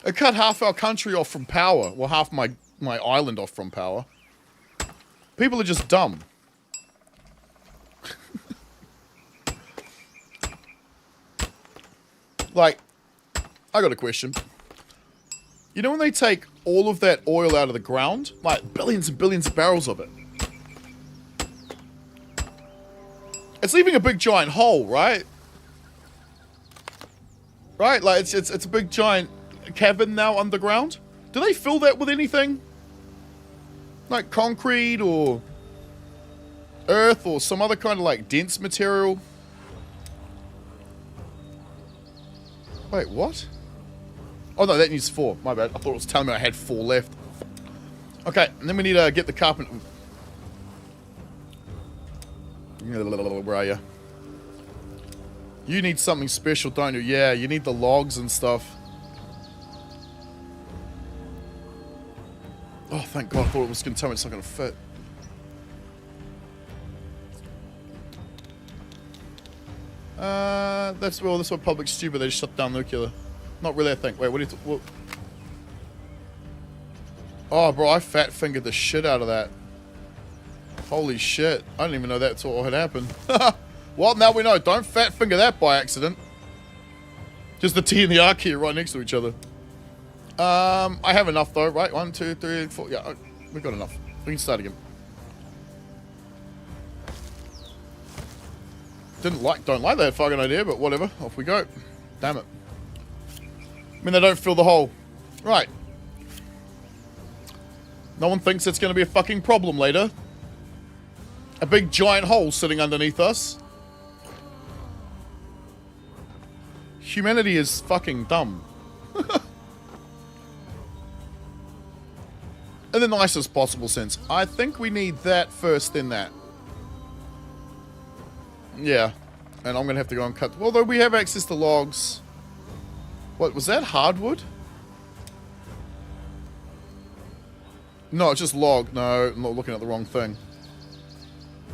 [SPEAKER 1] It cut half our country off from power. Well, half my island off from power. People are just dumb. Like, I got a question. You know when they take all of that oil out of the ground? Like, billions and billions of barrels of it. It's leaving a big giant hole, right? Right? Like, it's a big giant cavern now underground. Do they fill that with anything? Like concrete or earth or some other kind of like dense material? Wait, what? Oh no, that needs 4. My bad. I thought it was telling me I had 4 left. Okay, and then we need to get the carpenter. Where are you? You need something special, don't you? Yeah, you need the logs and stuff. Oh, thank God. I thought it was going to tell me it's not going to fit. That's what public's stupid. They just shut down nuclear. Not really, I think. Wait, what do you... What? Oh, bro, I fat fingered the shit out of that. Holy shit. I didn't even know that's what had happened. Well, now we know. Don't fat finger that by accident. Just the T and the R key are right next to each other. I have enough though, right? 1, 2, 3, 4. Yeah, we've got enough. We can start again. Don't like that fucking idea, but whatever. Off we go. Damn it. I mean, they don't fill the hole. Right. No one thinks it's going to be a fucking problem later. A big giant hole sitting underneath us. Humanity is fucking dumb. In the nicest possible sense. I think we need that first, then that. Yeah. And I'm going to have to go and cut... Although we have access to logs. What, was that hardwood? No, it's just log. No, I'm not looking at the wrong thing.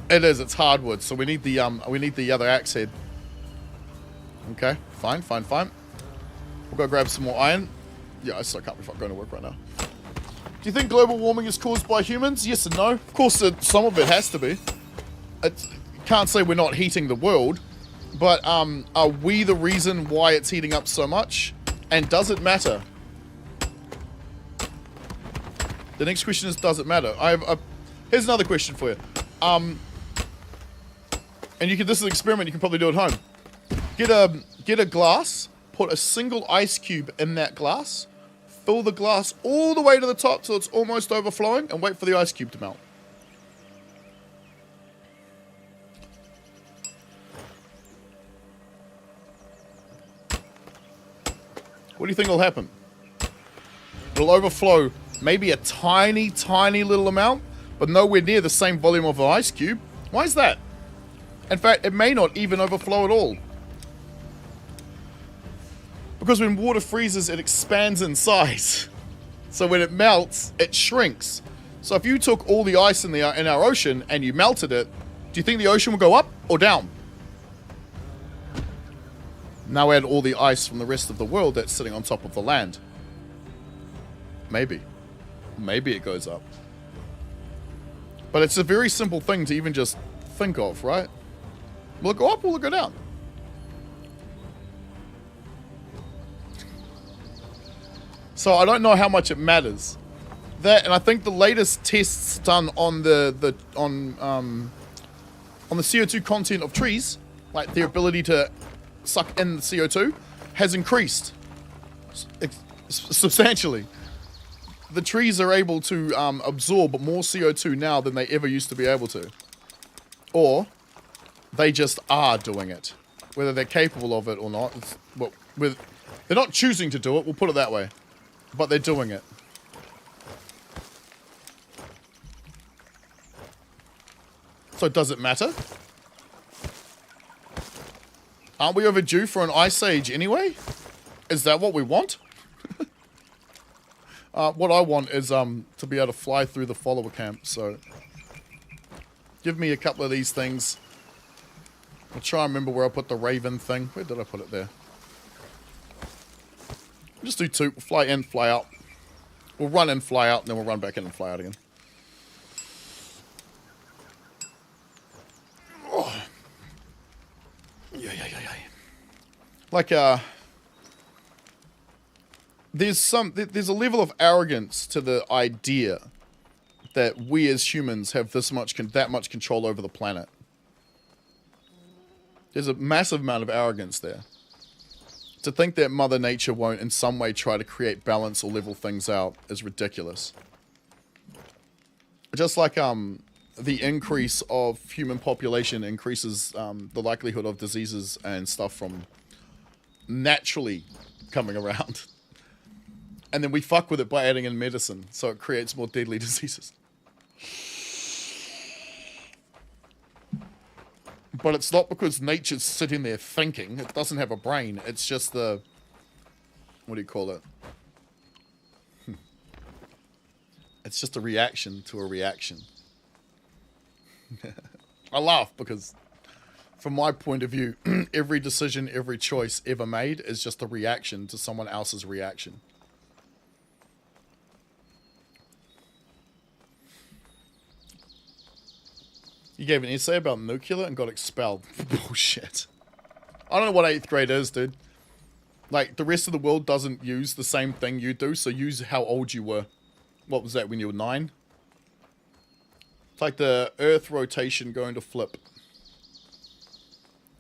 [SPEAKER 1] It is, it's hardwood. So we need the other axe head. Okay, fine. We'll go grab some more iron. Yeah, I still can't be fucking going to work right now. Do you think global warming is caused by humans? Yes and no. Of course, some of it has to be. Can't say we're not heating the world, but are we the reason why it's heating up so much? And does it matter? The next question is, does it matter? Here's another question for you. And you can. This is an experiment you can probably do at home. Get a glass, put a single ice cube in that glass, fill the glass all the way to the top till it's almost overflowing, and wait for the ice cube to melt. What do you think will happen? It'll overflow maybe a tiny, tiny little amount, but nowhere near the same volume of an ice cube. Why is that? In fact, it may not even overflow at all. Because when water freezes, it expands in size. So when it melts, it shrinks. So if you took all the ice in our ocean and you melted it, do you think the ocean will go up or down? Now add all the ice from the rest of the world that's sitting on top of the land. Maybe. Maybe it goes up. But it's a very simple thing to even just think of, right? Will it go up or will it go down? So I don't know how much it matters. That, and I think the latest tests done on the CO2 content of trees, like their ability to suck in the CO2, has increased substantially. The trees are able to absorb more CO2 now than they ever used to be able to. Or they just are doing it. Whether they're capable of it or not. They're not choosing to do it, we'll put it that way. But they're doing it. So does it matter? Aren't we overdue for an ice age anyway? Is that what we want? What I want is to be able to fly through the follower camp, so give me a couple of these things. I'll try and remember where I put the raven thing. Where did I put it there? We'll just do two. We'll fly in, fly out. We'll run in, fly out, and then we'll run back in and fly out again. Oh. Yeah. Like, there's a level of arrogance to the idea that we as humans have that much control over the planet. There's a massive amount of arrogance there. To think that Mother Nature won't in some way try to create balance or level things out is ridiculous. Just like the increase of human population increases the likelihood of diseases and stuff from naturally coming around. And then we fuck with it by adding in medicine, so it creates more deadly diseases. But it's not because nature's sitting there thinking. It doesn't have a brain. It's just the... What do you call it? It's just a reaction to a reaction. I laugh because, from my point of view, every decision, every choice ever made is just a reaction to someone else's reaction. You gave an essay about nuclear and got expelled. Bullshit. I don't know what 8th grade is, dude. Like, the rest of the world doesn't use the same thing you do, so use how old you were. What was that, when you were 9? It's like the Earth rotation going to flip.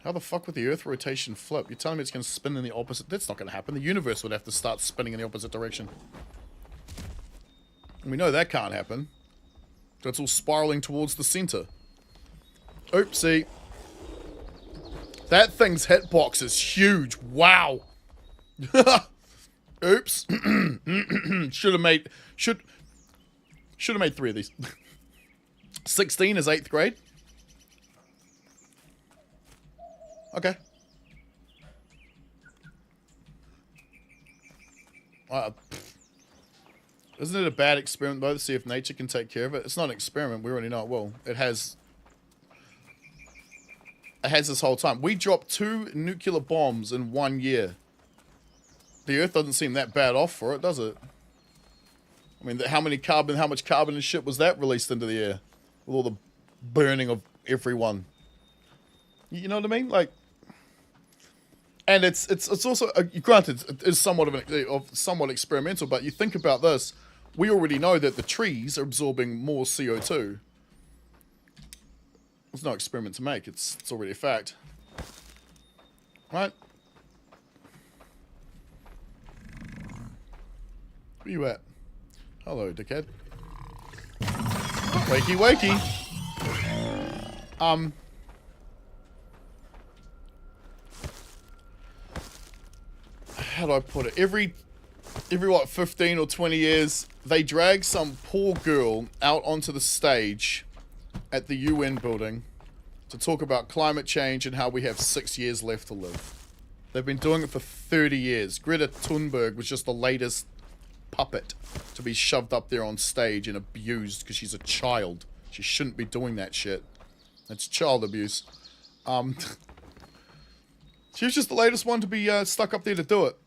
[SPEAKER 1] How the fuck would the Earth rotation flip? You're telling me it's going to spin in the opposite... That's not going to happen. The universe would have to start spinning in the opposite direction. And we know that can't happen. So it's all spiraling towards the center. Oopsie. That thing's hitbox is huge. Wow. Oops. Should have made 3 of these. 16 is 8th grade. Okay. Isn't it a bad experiment though to see if nature can take care of it? It's not an experiment. We already know it will. It has this whole time. We dropped 2 nuclear bombs in 1 year. The Earth doesn't seem that bad off for it, does it? I mean, how much carbon and shit was that released into the air? With all the burning of everyone. You know what I mean? Like, and it's also, granted, it is somewhat somewhat experimental, but you think about this, we already know that the trees are absorbing more CO2. There's no experiment to make, it's already a fact. Right? Where you at? Hello, dickhead. Wakey, wakey. How do I put it? Every what, 15 or 20 years, they drag some poor girl out onto the stage at the UN building to talk about climate change and how we have 6 years left to live. They've been doing it for 30 years. Greta Thunberg was just the latest puppet to be shoved up there on stage and abused because she's a child. She shouldn't be doing that shit. It's child abuse. She was just the latest one to be stuck up there to do it.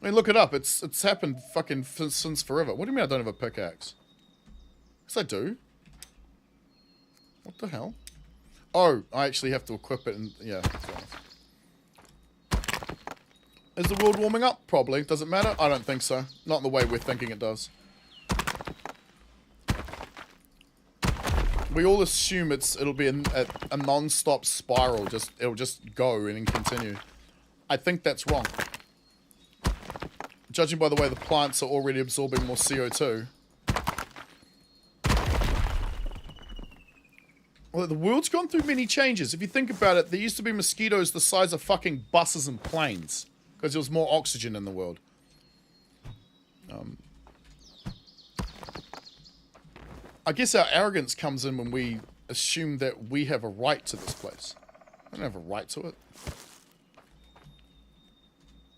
[SPEAKER 1] I mean, look it up. It's happened fucking since forever. What do you mean I don't have a pickaxe? Yes, I do. What the hell? Oh, I actually have to equip it and... yeah. Is the world warming up? Probably. Does it matter? I don't think so. Not in the way we're thinking it does. We all assume it'll be a non-stop spiral. It'll just go and continue. I think that's wrong. Judging by the way the plants are already absorbing more CO2. Well, the world's gone through many changes. If you think about it, there used to be mosquitoes the size of fucking buses and planes. Because there was more oxygen in the world. I guess our arrogance comes in when we assume that we have a right to this place. I don't have a right to it.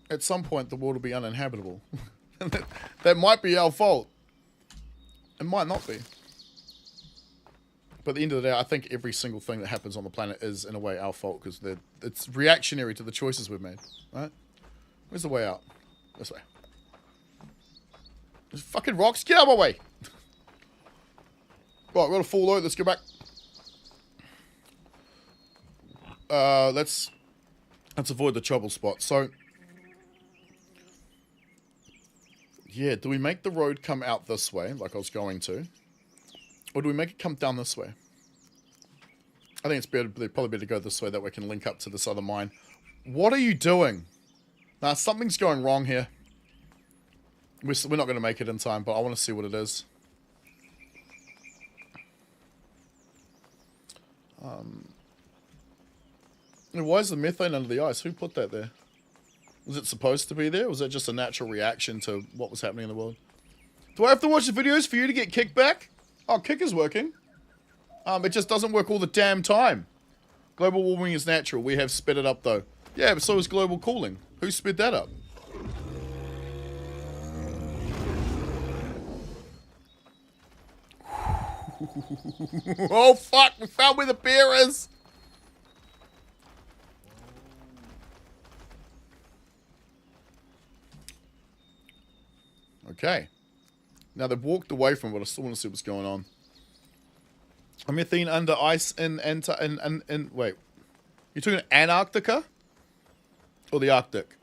[SPEAKER 1] At some point, the world will be uninhabitable. That might be our fault. It might not be. But at the end of the day, I think every single thing that happens on the planet is, in a way, our fault. Because it's reactionary to the choices we've made. Right? Where's the way out? This way. There's fucking rocks. Get out of my way! Right, we're gonna fall out. Let's go back. Let's avoid the trouble spot. So, yeah, do we make the road come out this way, like I was going to? Or do we make it come down this way? I think it's probably better to go this way, that way we can link up to this other mine. What are you doing? Nah, something's going wrong here. We're not going to make it in time, but I want to see what it is. Why is the methane under the ice? Who put that there? Was it supposed to be there? Or was that just a natural reaction to what was happening in the world? Do I have to watch the videos for you to get kickback? Oh, kick is working. It just doesn't work all the damn time. Global warming is natural. We have sped it up, though. Yeah, but so is global cooling. Who sped that up? Oh, fuck! We found where the bear is! Okay. Now they've walked away from it, but I still want to see what's going on. A methane under ice in wait. You're talking Antarctica? Or the Arctic?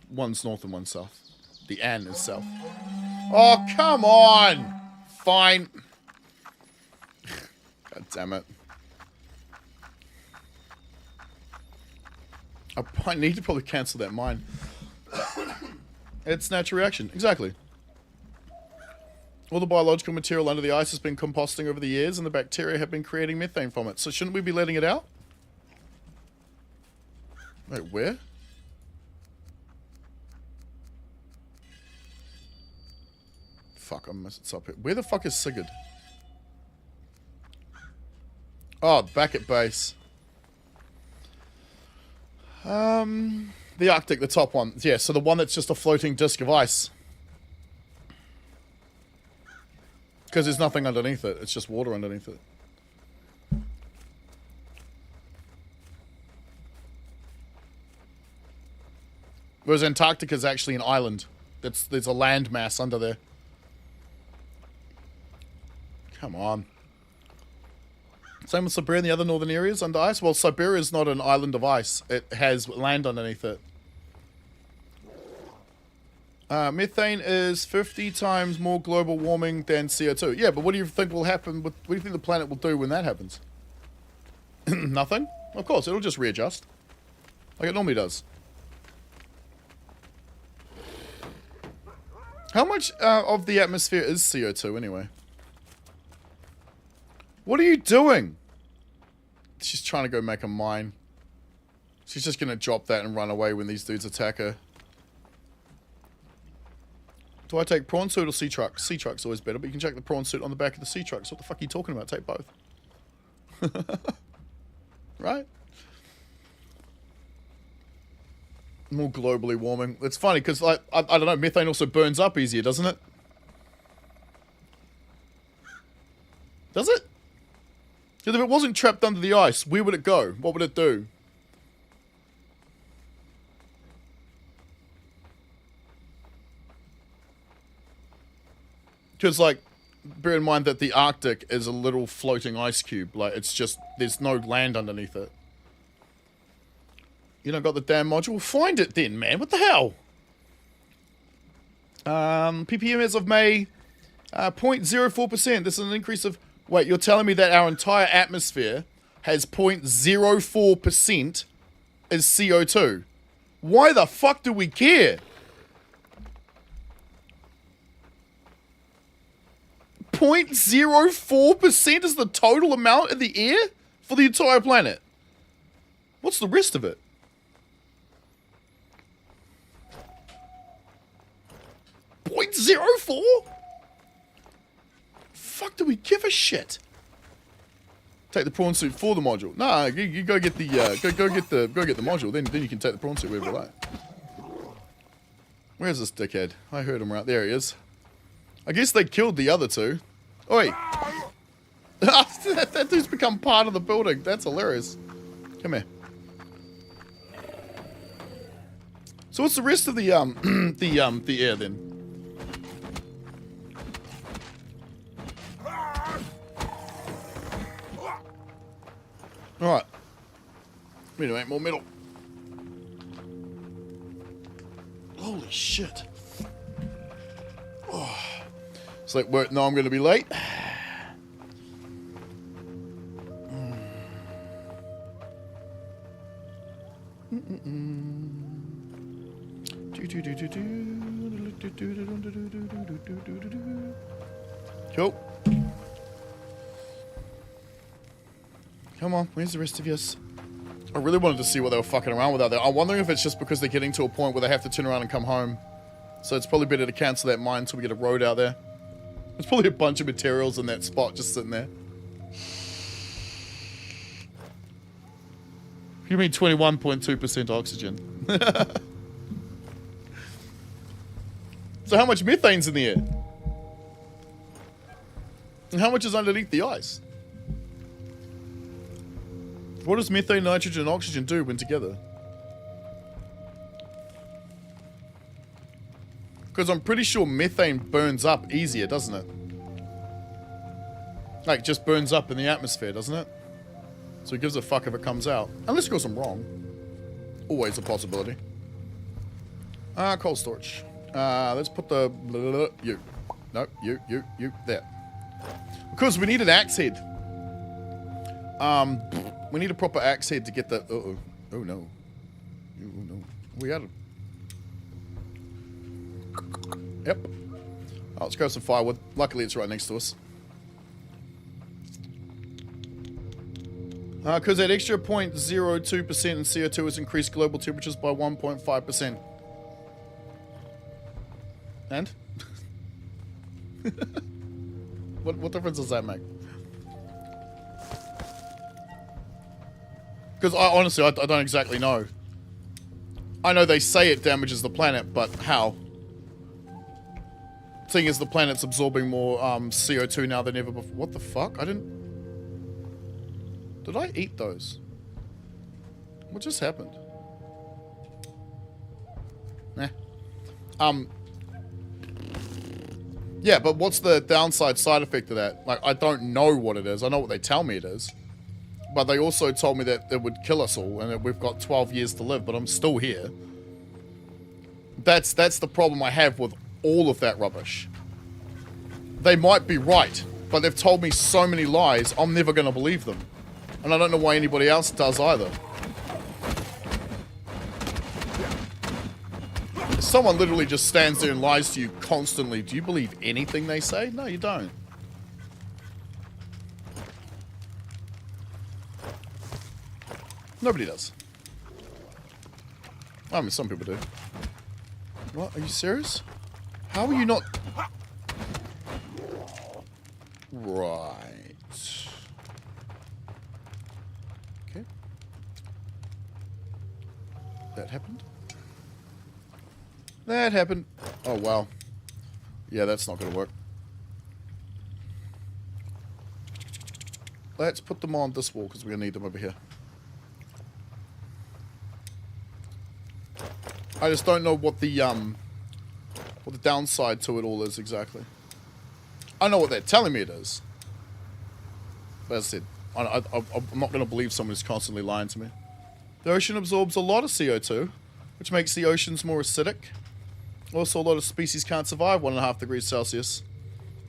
[SPEAKER 1] one's north and one's south. The N is south. Oh, come on! Fine. God damn it. I need to probably cancel that mine. It's natural reaction. Exactly. All the biological material under the ice has been composting over the years, and the bacteria have been creating methane from it. So shouldn't we be letting it out? Wait, where? Fuck, I messed it up here. Where the fuck is Sigurd? Oh, back at base. The Arctic, the top one. Yeah, so the one that's just a floating disc of ice. Because there's nothing underneath it. It's just water underneath it. Whereas Antarctica is actually an island. There's a land mass under there. Come on. Same with Siberia and the other northern areas under ice. Well, Siberia is not an island of ice. It has land underneath it. Methane is 50 times more global warming than CO2. Yeah, but what do you think will happen? What do you think the planet will do when that happens? Nothing? Of course, it'll just readjust. Like it normally does. How much of the atmosphere is CO2 anyway? What are you doing? She's trying to go make a mine. She's just going to drop that and run away when these dudes attack her. Do I take prawn suit or sea truck? Sea truck's always better, but you can check the prawn suit on the back of the sea truck. So what the fuck are you talking about? Take both. Right? More globally warming. It's funny because, like, I don't know, methane also burns up easier, doesn't it? Does it? Because if it wasn't trapped under the ice, where would it go? What would it do? Because, like, bear in mind that the Arctic is a little floating ice cube. Like, it's just, there's no land underneath it. You don't got the damn module? Find it then, man. What the hell? ppm as of May, 0.04%. This is an increase of... Wait, you're telling me that our entire atmosphere has 0.04% as CO2? Why the fuck do we care? 0.04% is the total amount in the air for the entire planet. What's the rest of it? .04? Fuck, do we give a shit? Take the prawn suit for the module. Nah, you go get the go get the module. Then you can take the prawn suit wherever you like. Where's this dickhead? I heard him right there. He is. I guess they killed the other two. Oi! that dude's become part of the building. That's hilarious. Come here. So what's the rest of the the air then? Alright. We need to make more metal. Holy shit. Oh. It's like, no, I'm going to be late. Cool. Come on, where's the rest of yours? I really wanted to see what they were fucking around with out there. I'm wondering if it's just because they're getting to a point where they have to turn around and come home. So it's probably better to cancel that mine until we get a road out there. There's probably a bunch of materials in that spot just sitting there. You mean 21.2% oxygen? So how much methane's in the air? And how much is underneath the ice? What does methane, nitrogen, and oxygen do when together? Because I'm pretty sure methane burns up easier, doesn't it? Like, just burns up in the atmosphere, doesn't it? So it gives a fuck if it comes out. Unless of course I'm wrong. Always a possibility. Cold storage. Let's put the... you. No, you. There. Because we need an axe head. We need a proper axe head to get the... Uh-oh. Oh, no. Oh, no. We got it. Yep. Oh, let's grab some firewood. Luckily, it's right next to us. Because that extra 0.02% in CO2 has increased global temperatures by 1.5%. And? What difference does that make? Because honestly, I don't exactly know. I know they say it damages the planet, but how? Seeing as the planet's absorbing more CO2 now than ever before. What the fuck? I didn't... Did I eat those? What just happened? Nah. Yeah, but what's the downside side effect of that? Like, I don't know what it is. I know what they tell me it is. But they also told me that it would kill us all and that we've got 12 years to live, but I'm still here. That's the problem I have with all of that rubbish. They might be right, but they've told me so many lies, I'm never going to believe them. And I don't know why anybody else does either. If someone literally just stands there and lies to you constantly, do you believe anything they say? No, you don't. Nobody does. I mean, some people do. What? Are you serious? How are you not... Right. Okay. That happened. That happened. Oh, wow. Yeah, that's not going to work. Let's put them on this wall because we're going to need them over here. I just don't know what the downside to it all is exactly. I know what they're telling me it is. But as I said, I'm not going to believe someone who's constantly lying to me. The ocean absorbs a lot of CO2, which makes the oceans more acidic. Also, a lot of species can't survive 1.5 degrees Celsius.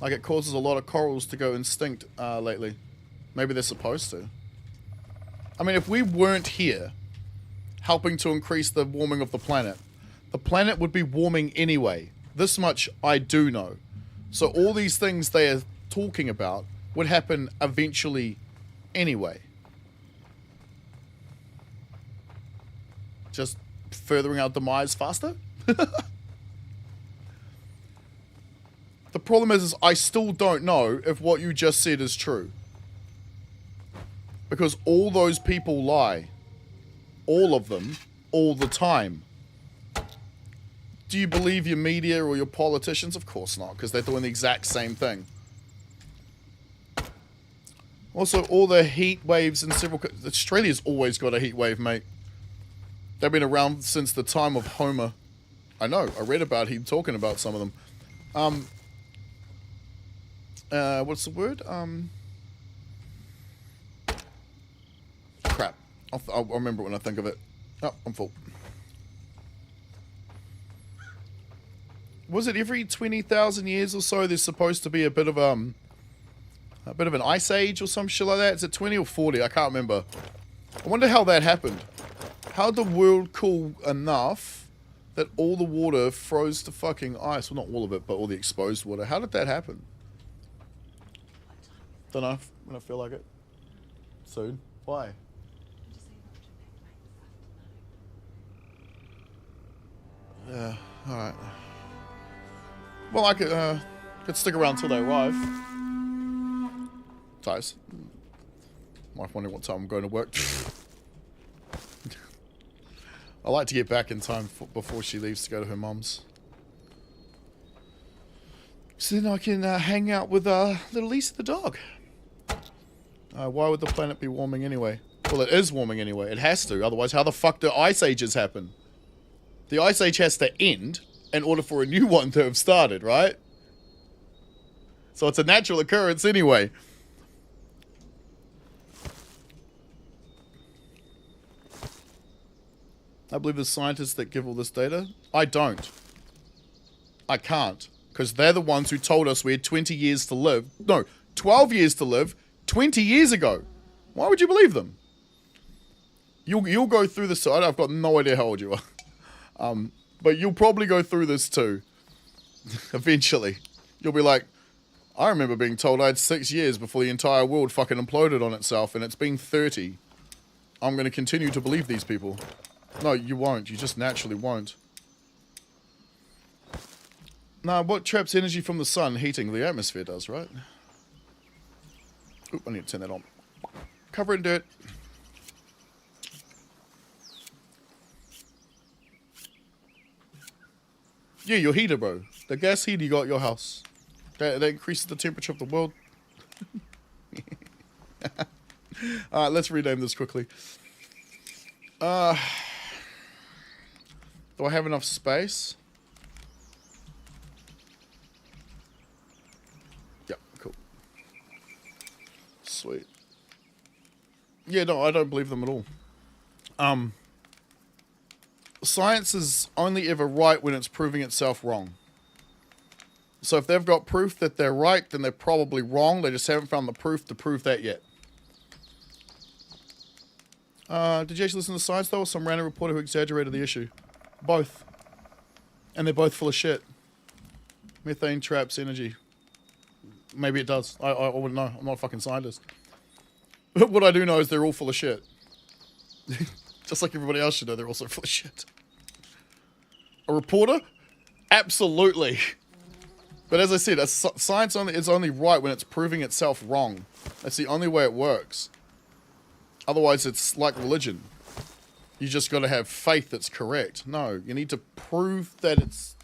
[SPEAKER 1] Like, it causes a lot of corals to go extinct lately. Maybe they're supposed to. I mean, if we weren't here helping to increase the warming of the planet would be warming anyway. This much I do know. So all these things they are talking about would happen eventually anyway. Just furthering our demise faster? The problem is I still don't know if what you just said is true. Because all those people lie. All of them. All the time. Do you believe your media or your politicians? Of course not, because they're doing the exact same thing. Also, all the heat waves in several... Australia's always got a heat wave, mate. They've been around since the time of Homer. I know, I read about him talking about some of them. What's the word? Crap. I'll remember it when I think of it. Oh, I'm full. Was it every 20,000 years or so there's supposed to be a bit of an ice age or some shit like that? Is it 20 or 40? I can't remember. I wonder how that happened. How did the world cool enough that all the water froze to fucking ice? Well, not all of it, but all the exposed water. How did that happen? Don't know when I feel like it. Soon. Why? Yeah, alright. Well, I could stick around until they arrive. Ties. Wife wondering what time I'm going to work. I like to get back in time before she leaves to go to her mum's. So then I can hang out with little Lisa the dog. Why would the planet be warming anyway? Well, it is warming anyway. It has to. Otherwise, how the fuck do ice ages happen? The ice age has to end in order for a new one to have started, right? So it's a natural occurrence anyway. I believe the scientists that give all this data. I don't. I can't. Because they're the ones who told us we had 20 years to live. No, 12 years to live 20 years ago. Why would you believe them? You'll go through this. I've got no idea how old you are. But you'll probably go through this too. Eventually. You'll be like, I remember being told I had 6 years before the entire world fucking imploded on itself, and it's been 30. I'm going to continue to believe these people. No, you won't. You just naturally won't. Nah, what traps energy from the sun? Heating the atmosphere does, right? Oop, I need to turn that on. Cover it in dirt. Yeah, your heater, bro. The gas heater you got at your house. That increases the temperature of the world. Alright, let's rename this quickly. Do I have enough space? Yep, cool. Sweet. Yeah, no, I don't believe them at all. Science is only ever right when it's proving itself wrong. So if they've got proof that they're right, then they're probably wrong. They just haven't found the proof to prove that yet. Did you actually listen to science, though, or some random reporter who exaggerated the issue? Both. And they're both full of shit. Methane traps energy. Maybe it does. I wouldn't know. I'm not a fucking scientist. But what I do know is they're all full of shit. Just like everybody else should know, they're also full of shit. A reporter? Absolutely. But as I said, science is only right when it's proving itself wrong. That's the only way it works. Otherwise, it's like religion. You just got to have faith that's correct. No, you need to prove that it's...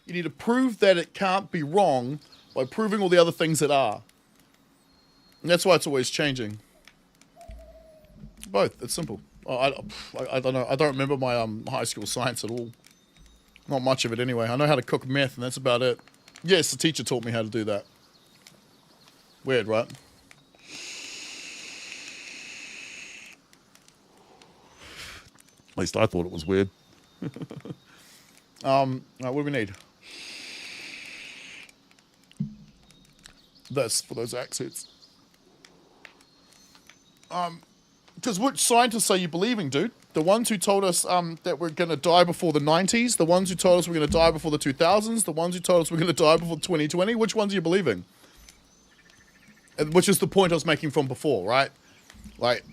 [SPEAKER 1] You need to prove that it can't be wrong by proving all the other things that are. And that's why it's always changing. Both. It's simple. I don't know. I don't remember my high school science at all. Not much of it anyway. I know how to cook meth, and that's about it. Yes, the teacher taught me how to do that. Weird, right? At least I thought it was weird. Right, what do we need? This for those accents. Because which scientists are you believing, dude? The ones who told us that we're going to die before the 90s? The ones who told us we're going to die before the 2000s? The ones who told us we're going to die before 2020? Which ones are you believing? Which is the point I was making from before, right? Like,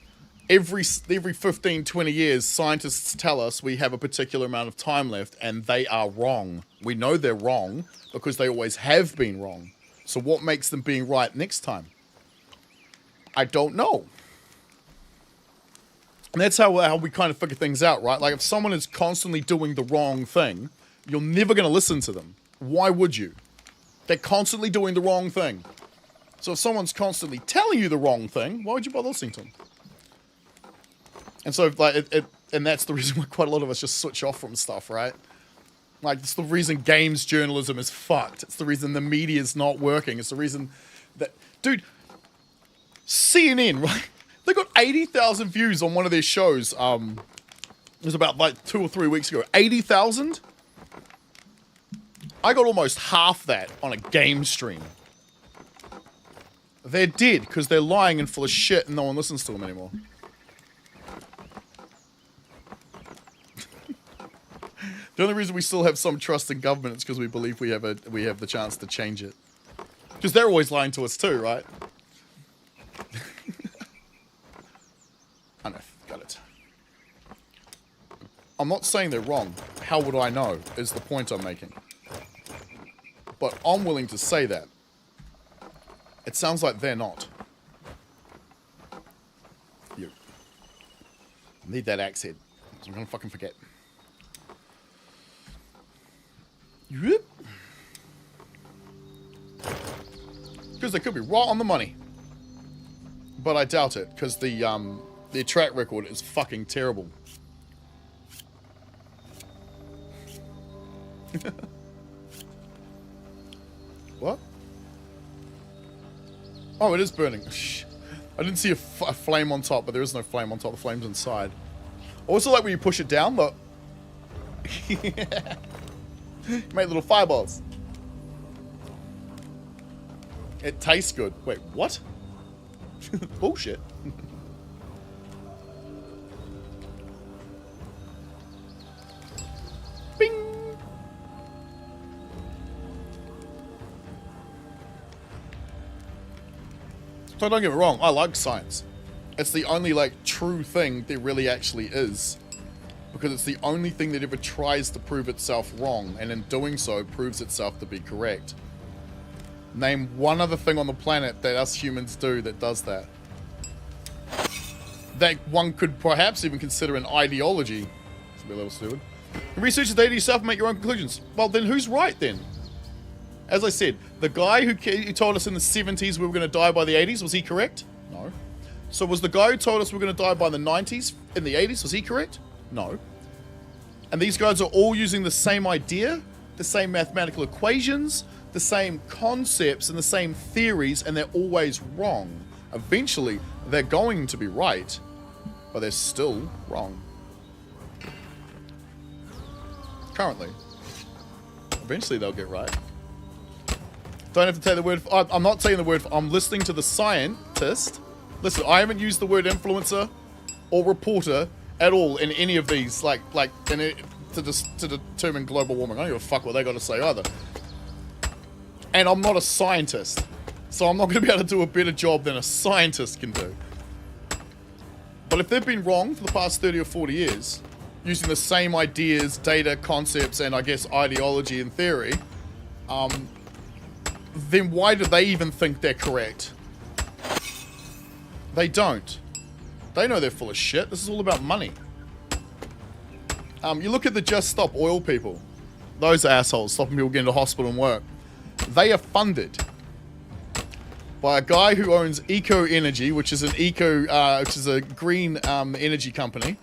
[SPEAKER 1] every 15, 20 years, scientists tell us we have a particular amount of time left, and they are wrong. We know they're wrong because they always have been wrong. So what makes them being right next time? I don't know. And that's how we kind of figure things out, right? Like, if someone is constantly doing the wrong thing, you're never going to listen to them. Why would you? They're constantly doing the wrong thing. So if someone's constantly telling you the wrong thing, why would you bother listening to them? And so, like, and that's the reason why quite a lot of us just switch off from stuff, right? Like, it's the reason games journalism is fucked. It's the reason the media's not working. It's the reason that... Dude, CNN, right? They got 80,000 views on one of their shows. It was about like 2 or 3 weeks ago. 80,000? I got almost half that on a game stream. They're dead because they're lying and full of shit and no one listens to them anymore. The only reason we still have some trust in government is because we believe we have the chance to change it. Because they're always lying to us too, right? I know, got it. I'm not saying they're wrong. How would I know, is the point I'm making. But I'm willing to say that. It sounds like they're not. You. Need that axe head. I'm gonna fucking forget. Yep. Because they could be right on the money. But I doubt it, because their track record is fucking terrible. What? Oh, it is burning. I didn't see a flame on top, but there is no flame on top. The flame's inside. Also, like when you push it down, look. Make little fireballs. It tastes good. Wait, what? Bullshit. Bing. So don't get me wrong, I like science. It's the only, like, true thing there really actually is. Because it's the only thing that ever tries to prove itself wrong, and in doing so, proves itself to be correct. Name one other thing on the planet that us humans do that does that. That one could perhaps even consider an ideology. It's a bit a little stupid. Research the data yourself and make your own conclusions. Well, then who's right then? As I said, the guy who told us in the 70s we were going to die by the 80s, was he correct? No. So was the guy who told us we were going to die by the 90s, in the 80s, was he correct? No. And these guys are all using the same idea, the same mathematical equations, the same concepts and the same theories, and they're always wrong. Eventually, they're going to be right, but they're still wrong. Currently. Eventually, they'll get right. Don't have to take the word for, I'm not saying the word for, I'm listening to the scientist. Listen, I haven't used the word influencer or reporter at all in any of these, to determine global warming. I don't give a fuck what they got to say either. And I'm not a scientist, so I'm not going to be able to do a better job than a scientist can do. But if they've been wrong for the past 30 or 40 years, using the same ideas, data, concepts, and I guess ideology and theory, then why do they even think they're correct? They don't. They know they're full of shit. This is all about money. You look at the Just Stop Oil people. Those assholes stopping people getting to hospital and work. They are funded by a guy who owns Eco Energy, which is a green energy company.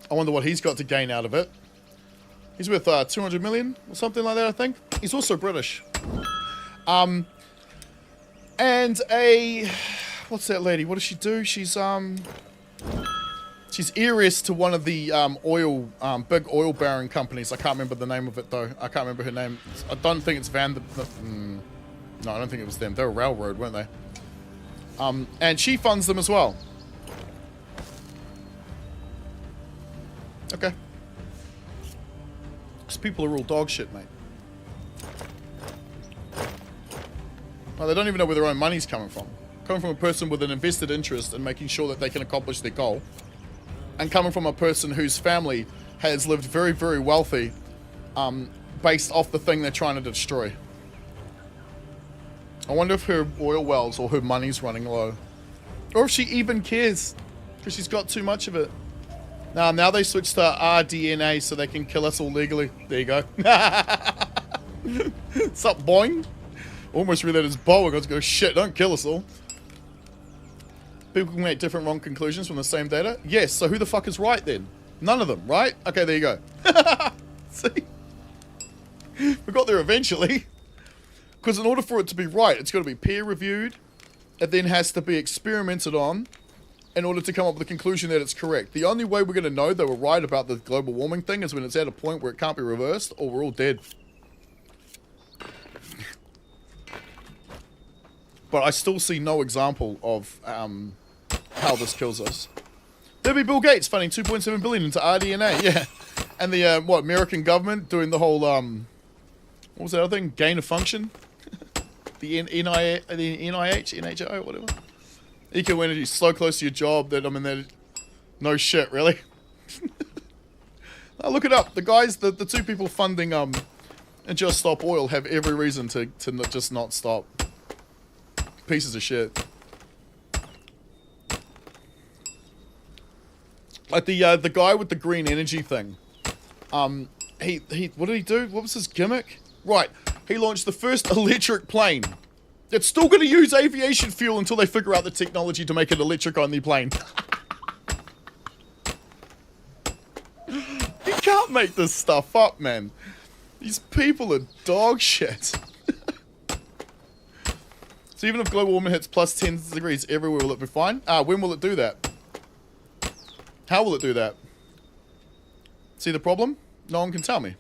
[SPEAKER 1] I wonder what he's got to gain out of it. He's worth 200 million or something like that, I think. He's also British. And what's that lady? What does she do? She's heiress to one of the big oil baron companies. I can't remember the name of it though. I can't remember her name. I don't think it's no, I don't think it was them. They were railroad, weren't they? And she funds them as well. Okay. These people are all dog shit, mate. Well, they don't even know where their own money's coming from. Coming from a person with an invested interest in making sure that they can accomplish their goal. And coming from a person whose family has lived very, very wealthy, based off the thing they're trying to destroy. I wonder if her oil wells or her money's running low. Or if she even cares, because she's got too much of it. Now they switched to RDNA so they can kill us all legally. There you go. Sup, boing? Almost read that as bow. I got to go, shit, don't kill us all. People can make different wrong conclusions from the same data? Yes, so who the fuck is right then? None of them, right? Okay, there you go. See? We got there eventually. Because in order for it to be right, it's got to be peer-reviewed. It then has to be experimented on in order to come up with a conclusion that it's correct. The only way we're going to know that we're right about the global warming thing is when it's at a point where it can't be reversed or we're all dead. But I still see no example of how this kills us. There'll be Bill Gates funding 2.7 billion into RDNA, yeah. And the, American government doing the whole, what was that other thing? Gain of function? the NIH, whatever. Eco energy, so close to your job that, no shit, really? Now look it up. The guys, the two people funding, and Just Stop Oil have every reason to just not stop. Pieces of shit. Like the guy with the green energy thing. He what did he do? What was his gimmick? Right, he launched the first electric plane. It's still going to use aviation fuel until they figure out the technology to make an electric-only plane. You can't make this stuff up, man. These people are dog shit. So even if global warming hits plus 10 degrees everywhere, will it be fine? When will it do that? How will it do that? See the problem? No one can tell me.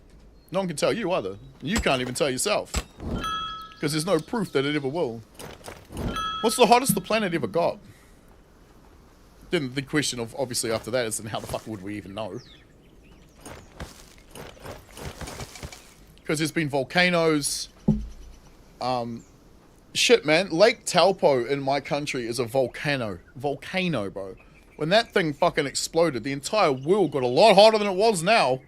[SPEAKER 1] No one can tell you either. You can't even tell yourself. Because there's no proof that it ever will. What's the hottest the planet ever got? Then the question of, obviously after that is, then how the fuck would we even know? Because there's been volcanoes. Shit, man. Lake Taupo in my country is a volcano. Volcano, bro. When that thing fucking exploded, the entire world got a lot hotter than it was now.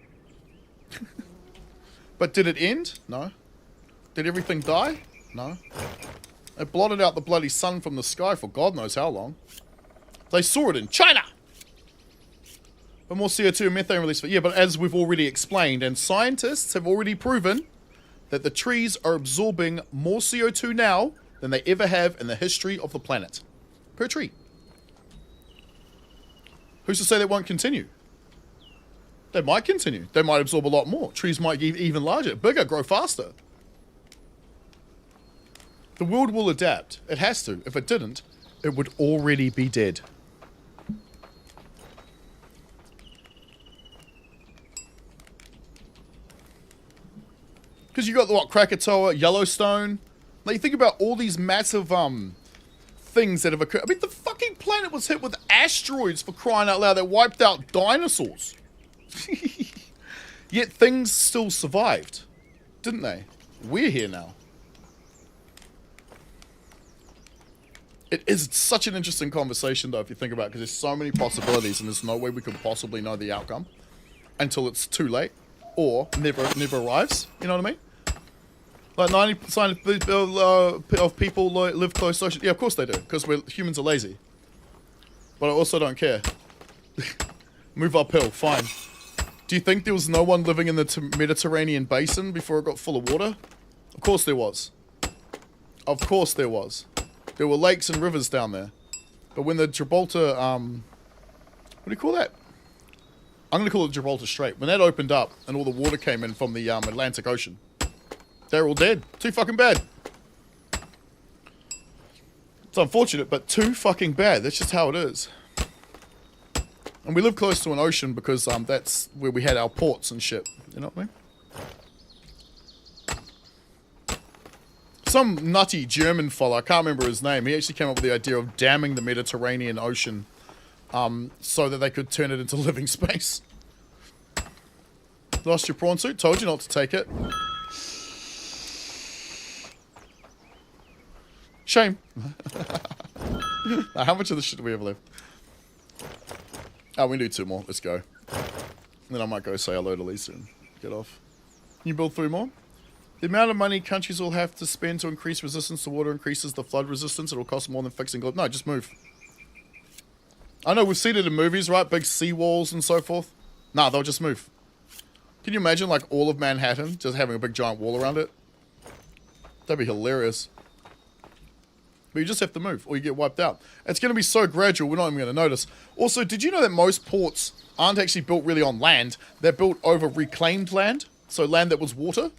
[SPEAKER 1] But did it end? No. Did everything die? No. It blotted out the bloody sun from the sky for God knows how long. They saw it in China! But more CO2 and methane release. Yeah, but as we've already explained, and scientists have already proven that the trees are absorbing more CO2 now than they ever have in the history of the planet. Per tree. Who's to say that won't continue? They might continue. They might absorb a lot more. Trees might get even larger, bigger, grow faster. The world will adapt. It has to. If it didn't, it would already be dead. Because you got, what, Krakatoa, Yellowstone. Like, you think about all these massive, things that have occurred. I mean, the fucking planet was hit with asteroids, for crying out loud, that wiped out dinosaurs. Yet things still survived, didn't they? We're here now. It is such an interesting conversation, though, if you think about it, because there's so many possibilities, and there's no way we could possibly know the outcome until it's too late, or never arrives. You know what I mean? Like 90% of people live close to ocean. Yeah, of course they do, because humans are lazy. But I also don't care. Move uphill, fine. Do you think there was no one living in the Mediterranean basin before it got full of water? Of course there was. Of course there was. There were lakes and rivers down there. But when the Gibraltar, what do you call that? I'm going to call it Gibraltar Strait. When that opened up and all the water came in from the Atlantic Ocean, they're all dead. Too fucking bad. It's unfortunate, but too fucking bad. That's just how it is. And we live close to an ocean because that's where we had our ports and shit. You know what I mean? Some nutty German fella, I can't remember his name, he actually came up with the idea of damming the Mediterranean Ocean so that they could turn it into living space. Lost your prawn suit? Told you not to take it. Shame. How much of this shit do we have left? Oh, we can do 2 more. Let's go. And then I might go say hello to Lisa and get off. Can you build 3 more? The amount of money countries will have to spend to increase resistance to water increases the flood resistance. It'll cost more than fixing global. No, just move. I know we've seen it in movies, right? Big seawalls and so forth. Nah, they'll just move. Can you imagine, like, all of Manhattan just having a big giant wall around it? That'd be hilarious. But you just have to move, or you get wiped out. It's going to be so gradual, we're not even going to notice. Also, did you know that most ports aren't actually built really on land? They're built over reclaimed land, so land that was water.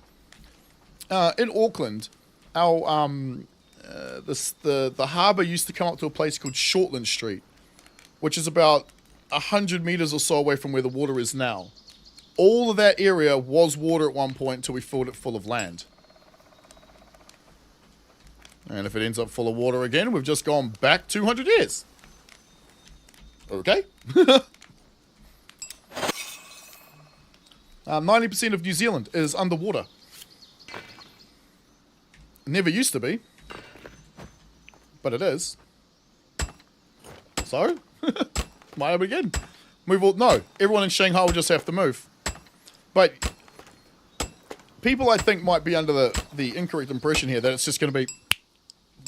[SPEAKER 1] In Auckland, our the harbour used to come up to a place called Shortland Street, which is about 100 meters or so away from where the water is now. All of that area was water at one point until we filled it full of land. And if it ends up full of water again, we've just gone back 200 years. Okay. 90% of New Zealand is underwater. Never used to be. But it is. So? Might happen again. Move all... No. Everyone in Shanghai will just have to move. But... people, I think, might be under the incorrect impression here that it's just going to be...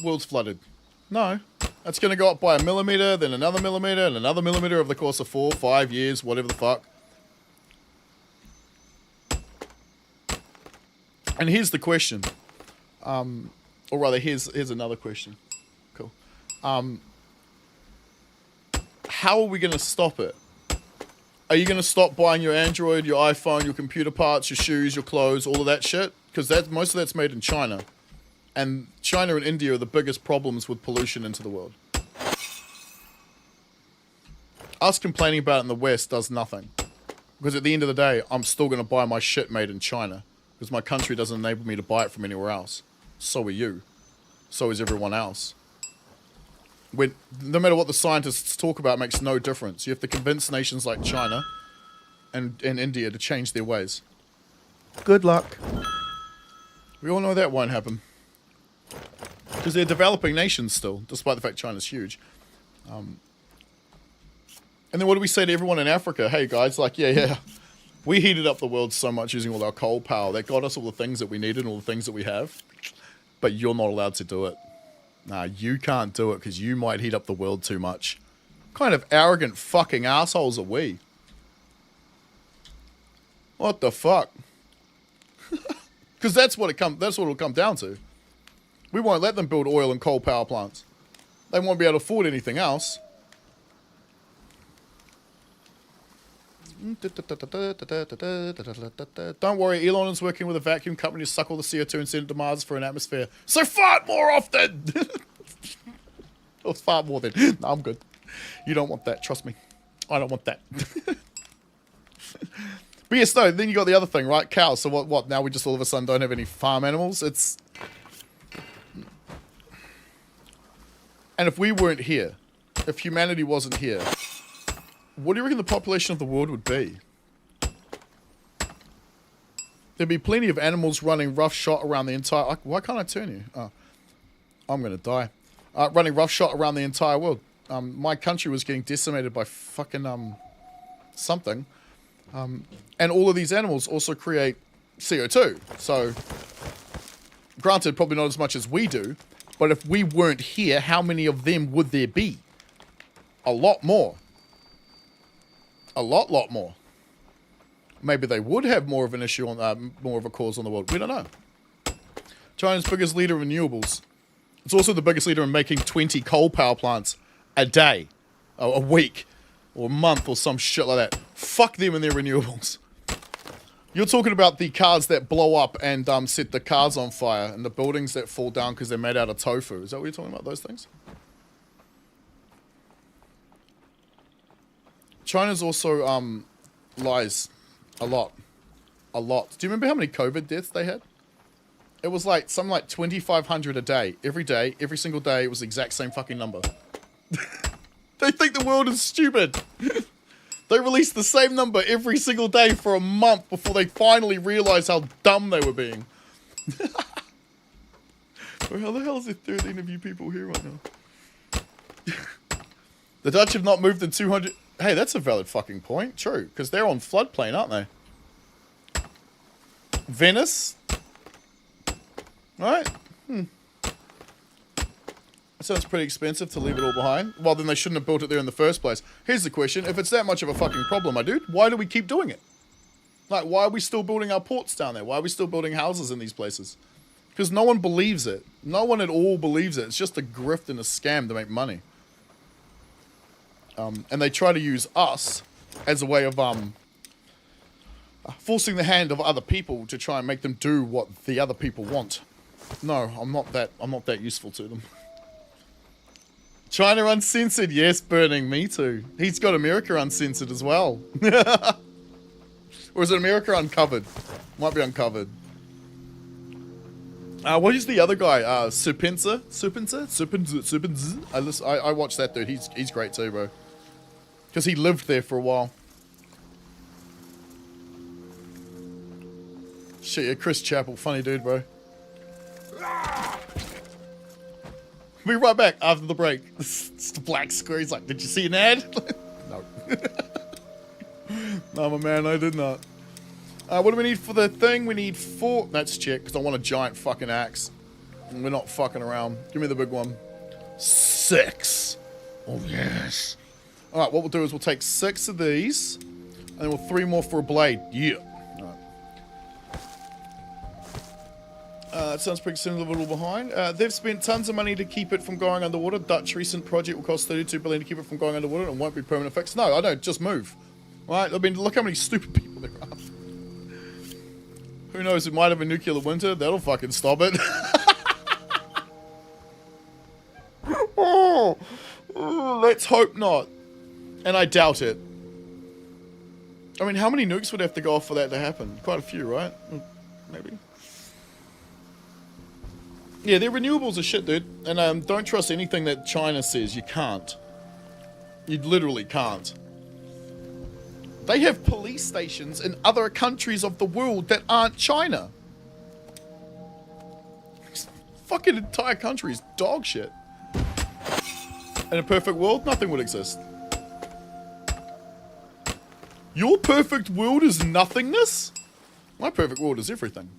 [SPEAKER 1] world's flooded. No. It's going to go up by 1 millimeter, then another millimeter, and another millimeter over the course of 4, 5 years, whatever the fuck. And here's the question. Or rather, here's another question. Cool. How are we going to stop it? Are you going to stop buying your Android, your iPhone, your computer parts, your shoes, your clothes, all of that shit? Because most of that's made in China. And China and India are the biggest problems with pollution into the world. Us complaining about it in the West does nothing. Because at the end of the day, I'm still going to buy my shit made in China. Because my country doesn't enable me to buy it from anywhere else. So are you. So is everyone else. No matter what the scientists talk about, it makes no difference. You have to convince nations like China and India to change their ways. Good luck. We all know that won't happen. Because they're developing nations still, despite the fact China's huge. And then what do we say to everyone in Africa? Hey guys, like, yeah. We heated up the world so much using all our coal power. That got us all the things that we needed and all the things that we have. But you're not allowed to do it. Nah, you can't do it because you might heat up the world too much. What kind of arrogant fucking assholes are we? What the fuck? Because that's what it'll come down to. We won't let them build oil and coal power plants. They won't be able to afford anything else. Don't worry, Elon is working with a vacuum company to suck all the CO2 and send it to Mars for an atmosphere. So fart more often! Or fart more then. No, I'm good. You don't want that, trust me. I don't want that. But yes, no, then you got the other thing, right? Cows. So what? Now we just all of a sudden don't have any farm animals? It's... And if we weren't here, if humanity wasn't here, what do you reckon the population of the world would be? There'd be plenty of animals running roughshod around the entire... Why can't I turn you? Oh, I'm going to die. Running roughshod around the entire world. My country was getting decimated by fucking something. And all of these animals also create CO2. So, granted, probably not as much as we do. But if we weren't here, how many of them would there be? A lot more. A lot more. Maybe they would have more of an issue on, more of a cause on the world. We don't know. China's biggest leader in renewables. It's also the biggest leader in making 20 coal power plants a day, a week, or a month, or some shit like that. Fuck them and their renewables. You're talking about the cars that blow up and set the cars on fire, and the buildings that fall down because they're made out of tofu. Is that what you're talking about, those things? China's also lies a lot. A lot. Do you remember how many COVID deaths they had? It was like something like 2,500 a day. Every single day, it was the exact same fucking number. They think the world is stupid. They released the same number every single day for a month before they finally realized how dumb they were being. Well, how the hell is there 13 of you people here right now? The Dutch have not moved in 200... Hey, that's a valid fucking point. True, because they're on floodplain, aren't they? Venice? Right? That sounds pretty expensive to leave it all behind. Well, then they shouldn't have built it there in the first place. Here's the question. If it's that much of a fucking problem, my dude, why do we keep doing it? Like, why are we still building our ports down there? Why are we still building houses in these places? Because no one believes it. No one at all believes it. It's just a grift and a scam to make money. And they try to use us as a way of forcing the hand of other people to try and make them do what the other people want. No, I'm not that useful to them. China uncensored, yes, Burning, me too. He's got America uncensored as well. Or is it America uncovered? Might be uncovered. What is the other guy? Supinza? I watched that dude. He's great too, bro. Because he lived there for a while. Shit, yeah, Chris Chappell, funny dude, bro. We'll be right back after the break. It's the black square. He's like, did you see an ad? No. No, my man, I did not. What do we need for the thing? We need 4. That's check, because I want a giant fucking axe. And we're not fucking around. Give me the big one. 6. Oh, yes. Alright, what we'll do is we'll take 6 of these. And then we'll 3 more for a blade. Yeah. It sounds pretty similar, a little behind. They've spent tons of money to keep it from going underwater. Dutch recent project will cost 32 billion to keep it from going underwater and won't be permanent fix. No, I don't. Just move. Right? I mean, look how many stupid people there are. Who knows? It might have a nuclear winter. That'll fucking stop it. Let's hope not. And I doubt it. I mean, how many nukes would have to go off for that to happen? Quite a few, right? Maybe. Yeah, their renewables are shit, dude. And don't trust anything that China says. You can't. You literally can't. They have police stations in other countries of the world that aren't China. Fucking entire countries, dog shit. In a perfect world, nothing would exist. Your perfect world is nothingness? My perfect world is everything.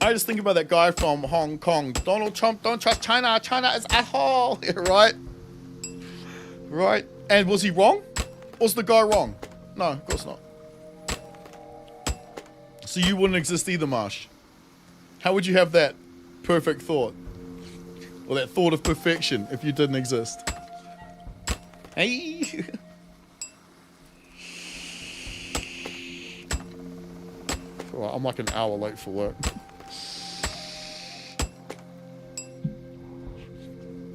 [SPEAKER 1] I just think about that guy from Hong Kong. Donald Trump, don't trust China. China is asshole. Yeah, right? Right. And was he wrong? Was the guy wrong? No, of course not. So you wouldn't exist either, Marsh. How would you have that perfect thought? Or that thought of perfection if you didn't exist? Hey! Well, I'm like an hour late for work.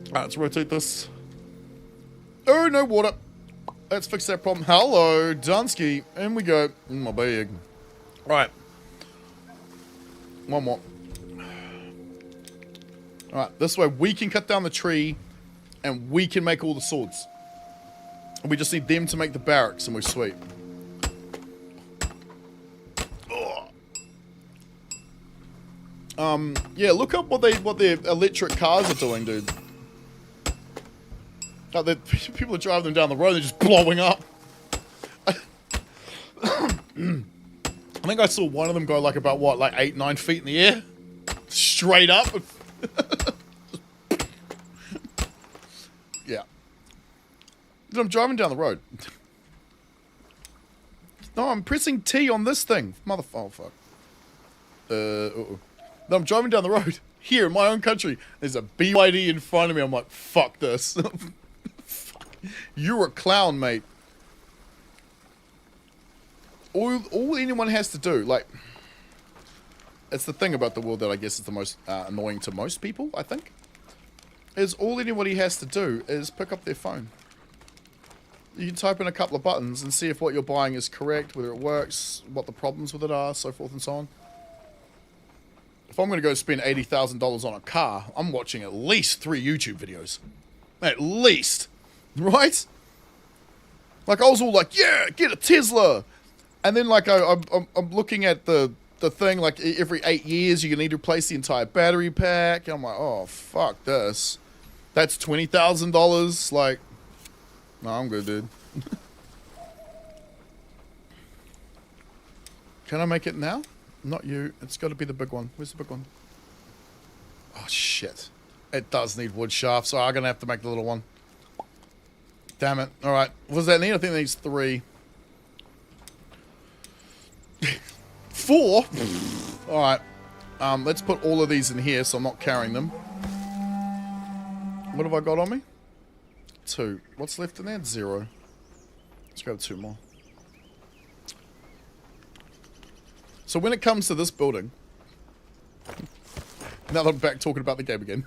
[SPEAKER 1] Alright, let's rotate this. Oh, no water. Let's fix that problem. Hello, Dunsky. In we go. In my bag. Alright. One more. Alright, this way we can cut down the tree and we can make all the swords. We just need them to make the barracks and we're sweet. Yeah, look up what their electric cars are doing, dude. Like, people are driving them down the road, they're just blowing up. I think I saw one of them go like about what, like 8-9 feet in the air? Straight up. Yeah. Dude, I'm driving down the road. No, I'm pressing T on this thing. Motherfucker. Oh, fuck. Uh-oh. No, I'm driving down the road. Here, in my own country. There's a BYD in front of me. I'm like, fuck this. Fuck. You're a clown, mate. All anyone has to do, like... It's the thing about the world that I guess is the most annoying to most people, I think. Is all anybody has to do is pick up their phone. You can type in a couple of buttons and see if what you're buying is correct, whether it works, what the problems with it are, so forth and so on. If I'm going to go spend $80,000 on a car, I'm watching at least 3 YouTube videos. At least. Right? Like, I was all like, yeah, get a Tesla. And then, like, I'm looking at the thing, like, every 8 years you're going to need to replace the entire battery pack. And I'm like, oh, fuck this. That's $20,000. Like, no, I'm good, dude. Can I make it now? Not you. It's got to be the big one. Where's the big one? Oh, shit. It does need wood shafts, so I'm going to have to make the little one. Damn it. Alright. What does that need? I think it needs 3. 4? Alright. Let's put all of these in here so I'm not carrying them. What have I got on me? 2. What's left in there? 0. Let's grab 2 more. So when it comes to this building, now that I'm back talking about the game again,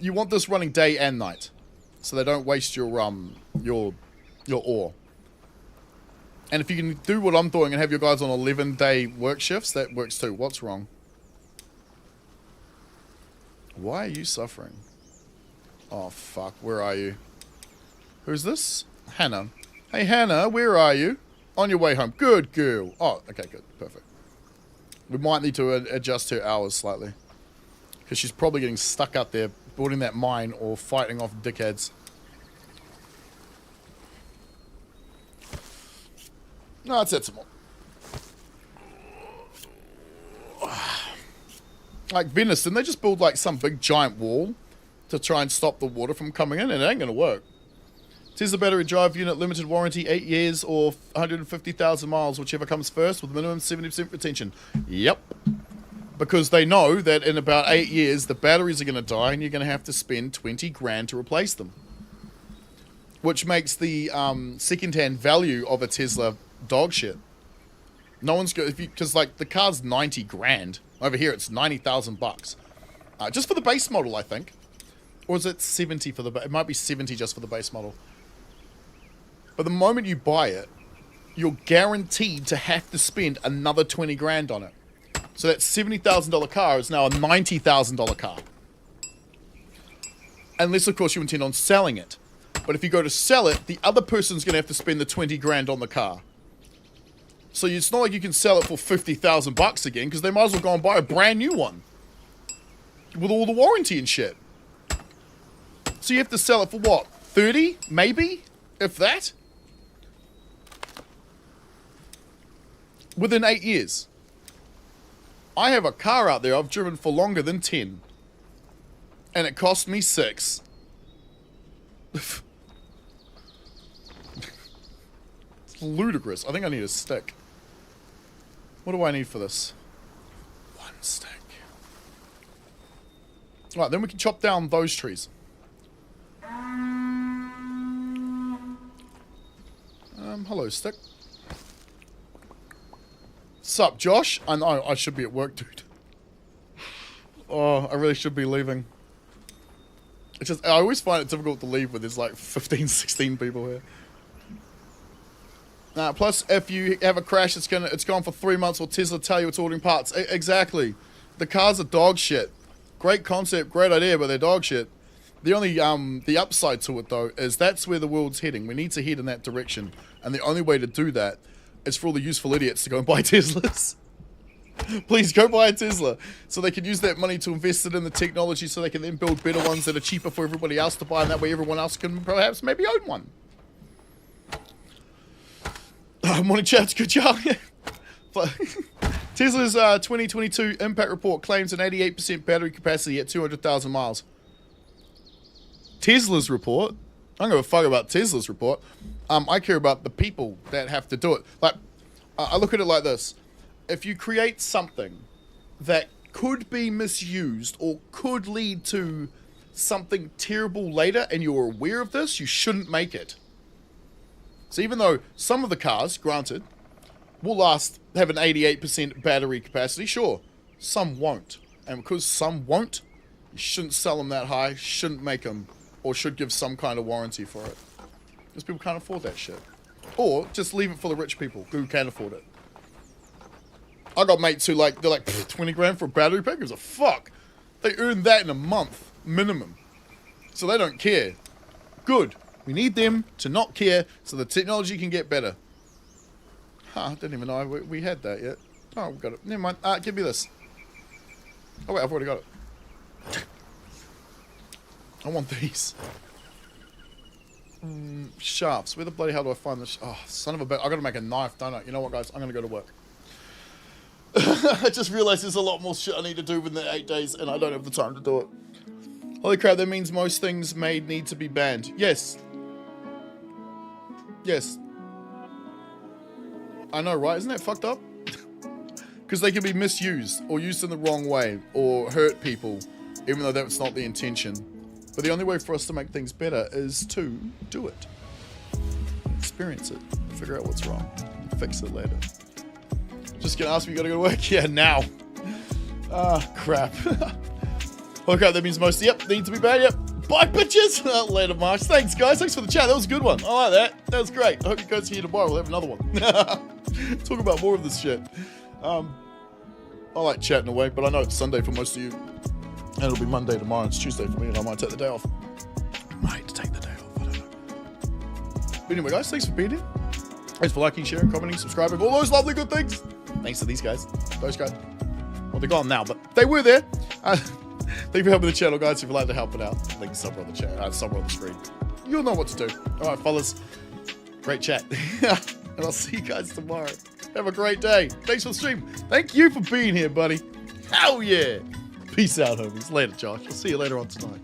[SPEAKER 1] you want this running day and night, so they don't waste your ore. And if you can do what I'm doing and have your guys on 11-day work shifts, that works too. What's wrong? Why are you suffering? Oh fuck, where are you? Who's this? Hannah. Hey Hannah, where are you? On your way home. Good girl. Oh, okay, good. Perfect. We might need to adjust her hours slightly. Because she's probably getting stuck out there building that mine or fighting off dickheads. No, let's add some more. Like Venice, didn't they just build like some big giant wall to try and stop the water from coming in? And it ain't going to work. Tesla battery drive unit, limited warranty, 8 years or 150,000 miles, whichever comes first, with minimum 70% retention. Yep. Because they know that in about 8 years, the batteries are going to die and you're going to have to spend 20 grand to replace them. Which makes the second-hand value of a Tesla dog shit. No one's good, because like the car's 90 grand. Over here, it's 90,000 bucks. Just for the base model, I think. Or is it 70 for the, it might be 70 just for the base model. But the moment you buy it, you're guaranteed to have to spend another 20 grand on it. So that $70,000 car is now a $90,000 car. Unless, of course, you intend on selling it. But if you go to sell it, the other person's going to have to spend the 20 grand on the car. So it's not like you can sell it for 50,000 bucks again, because they might as well go and buy a brand new one. With all the warranty and shit. So you have to sell it for what? 30? Maybe? If that? Within 8 years. I have a car out there I've driven for longer than 10. And it cost me 6. It's ludicrous. I think I need a stick. What do I need for this? 1 stick. Right, then we can chop down those trees. Hello, stick. Sup, Josh? I know, I should be at work, dude. Oh, I really should be leaving. It's just, I always find it difficult to leave when there's like 15, 16 people here. Plus, if you have a crash, it's gone for 3 months, or Tesla tell you it's ordering parts. Exactly. The cars are dog shit. Great concept, great idea, but they're dog shit. The only, the upside to it, though, is that's where the world's heading. We need to head in that direction. And the only way to do that is for all the useful idiots to go and buy Teslas. Please, go buy a Tesla. So they can use that money to invest it in the technology so they can then build better ones that are cheaper for everybody else to buy. And that way everyone else can perhaps maybe own one. Morning, chaps. Good job. Tesla's 2022 impact report claims an 88% battery capacity at 200,000 miles. Tesla's report? I don't give a fuck about Tesla's report. I care about the people that have to do it. Like, I look at it like this. If you create something that could be misused or could lead to something terrible later and you're aware of this, you shouldn't make it. So even though some of the cars, granted, will have an 88% battery capacity, sure, some won't. And because some won't, you shouldn't sell them that high, shouldn't make them, or should give some kind of warranty for it. Because people can't afford that shit. Or just leave it for the rich people who can afford it. I got mates who they're like 20 grand for a battery pack. It was a fuck. They earn that in a month, minimum. So they don't care. Good. We need them to not care so the technology can get better. Huh, I didn't even know we had that yet. Oh, we got it. Never mind. Give me this. Oh wait, I've already got it. I want these. Shafts. Where the bloody hell do I find this? Oh, son of a bitch. I gotta make a knife, don't I? You know what, guys? I'm gonna go to work. I just realized there's a lot more shit I need to do within the 8 days, and I don't have the time to do it. Holy crap, that means most things made need to be banned. Yes. Yes. I know, right? Isn't that fucked up? Because they can be misused, or used in the wrong way, or hurt people, even though that's not the intention. But the only way for us to make things better is to do it. Experience it. Figure out what's wrong. Fix it later. Just gonna ask me, you gotta go to work? Yeah, now. Ah, crap. Okay, that means most, yep, need to be bad, yep. Bye, bitches! Later, Marsh. Thanks, guys. Thanks for the chat. That was a good one. I like that. That was great. I hope you guys see you tomorrow. We'll have another one. Talk about more of this shit. I like chatting away, but I know it's Sunday for most of you. And it'll be Monday tomorrow. It's Tuesday for me, and I might take the day off. I might take the day off. I don't know. But anyway, guys, thanks for being here. Thanks for liking, sharing, commenting, subscribing, all those lovely good things. Thanks to these guys. Those guys. Well, they're gone now, but they were there. Thank you for helping the channel, guys. If you'd like to help it out, link somewhere on the channel, somewhere on the screen. You'll know what to do. All right, fellas. Great chat. And I'll see you guys tomorrow. Have a great day. Thanks for the stream. Thank you for being here, buddy. Hell yeah. Peace out, homies. Later, Josh. I'll see you later on tonight.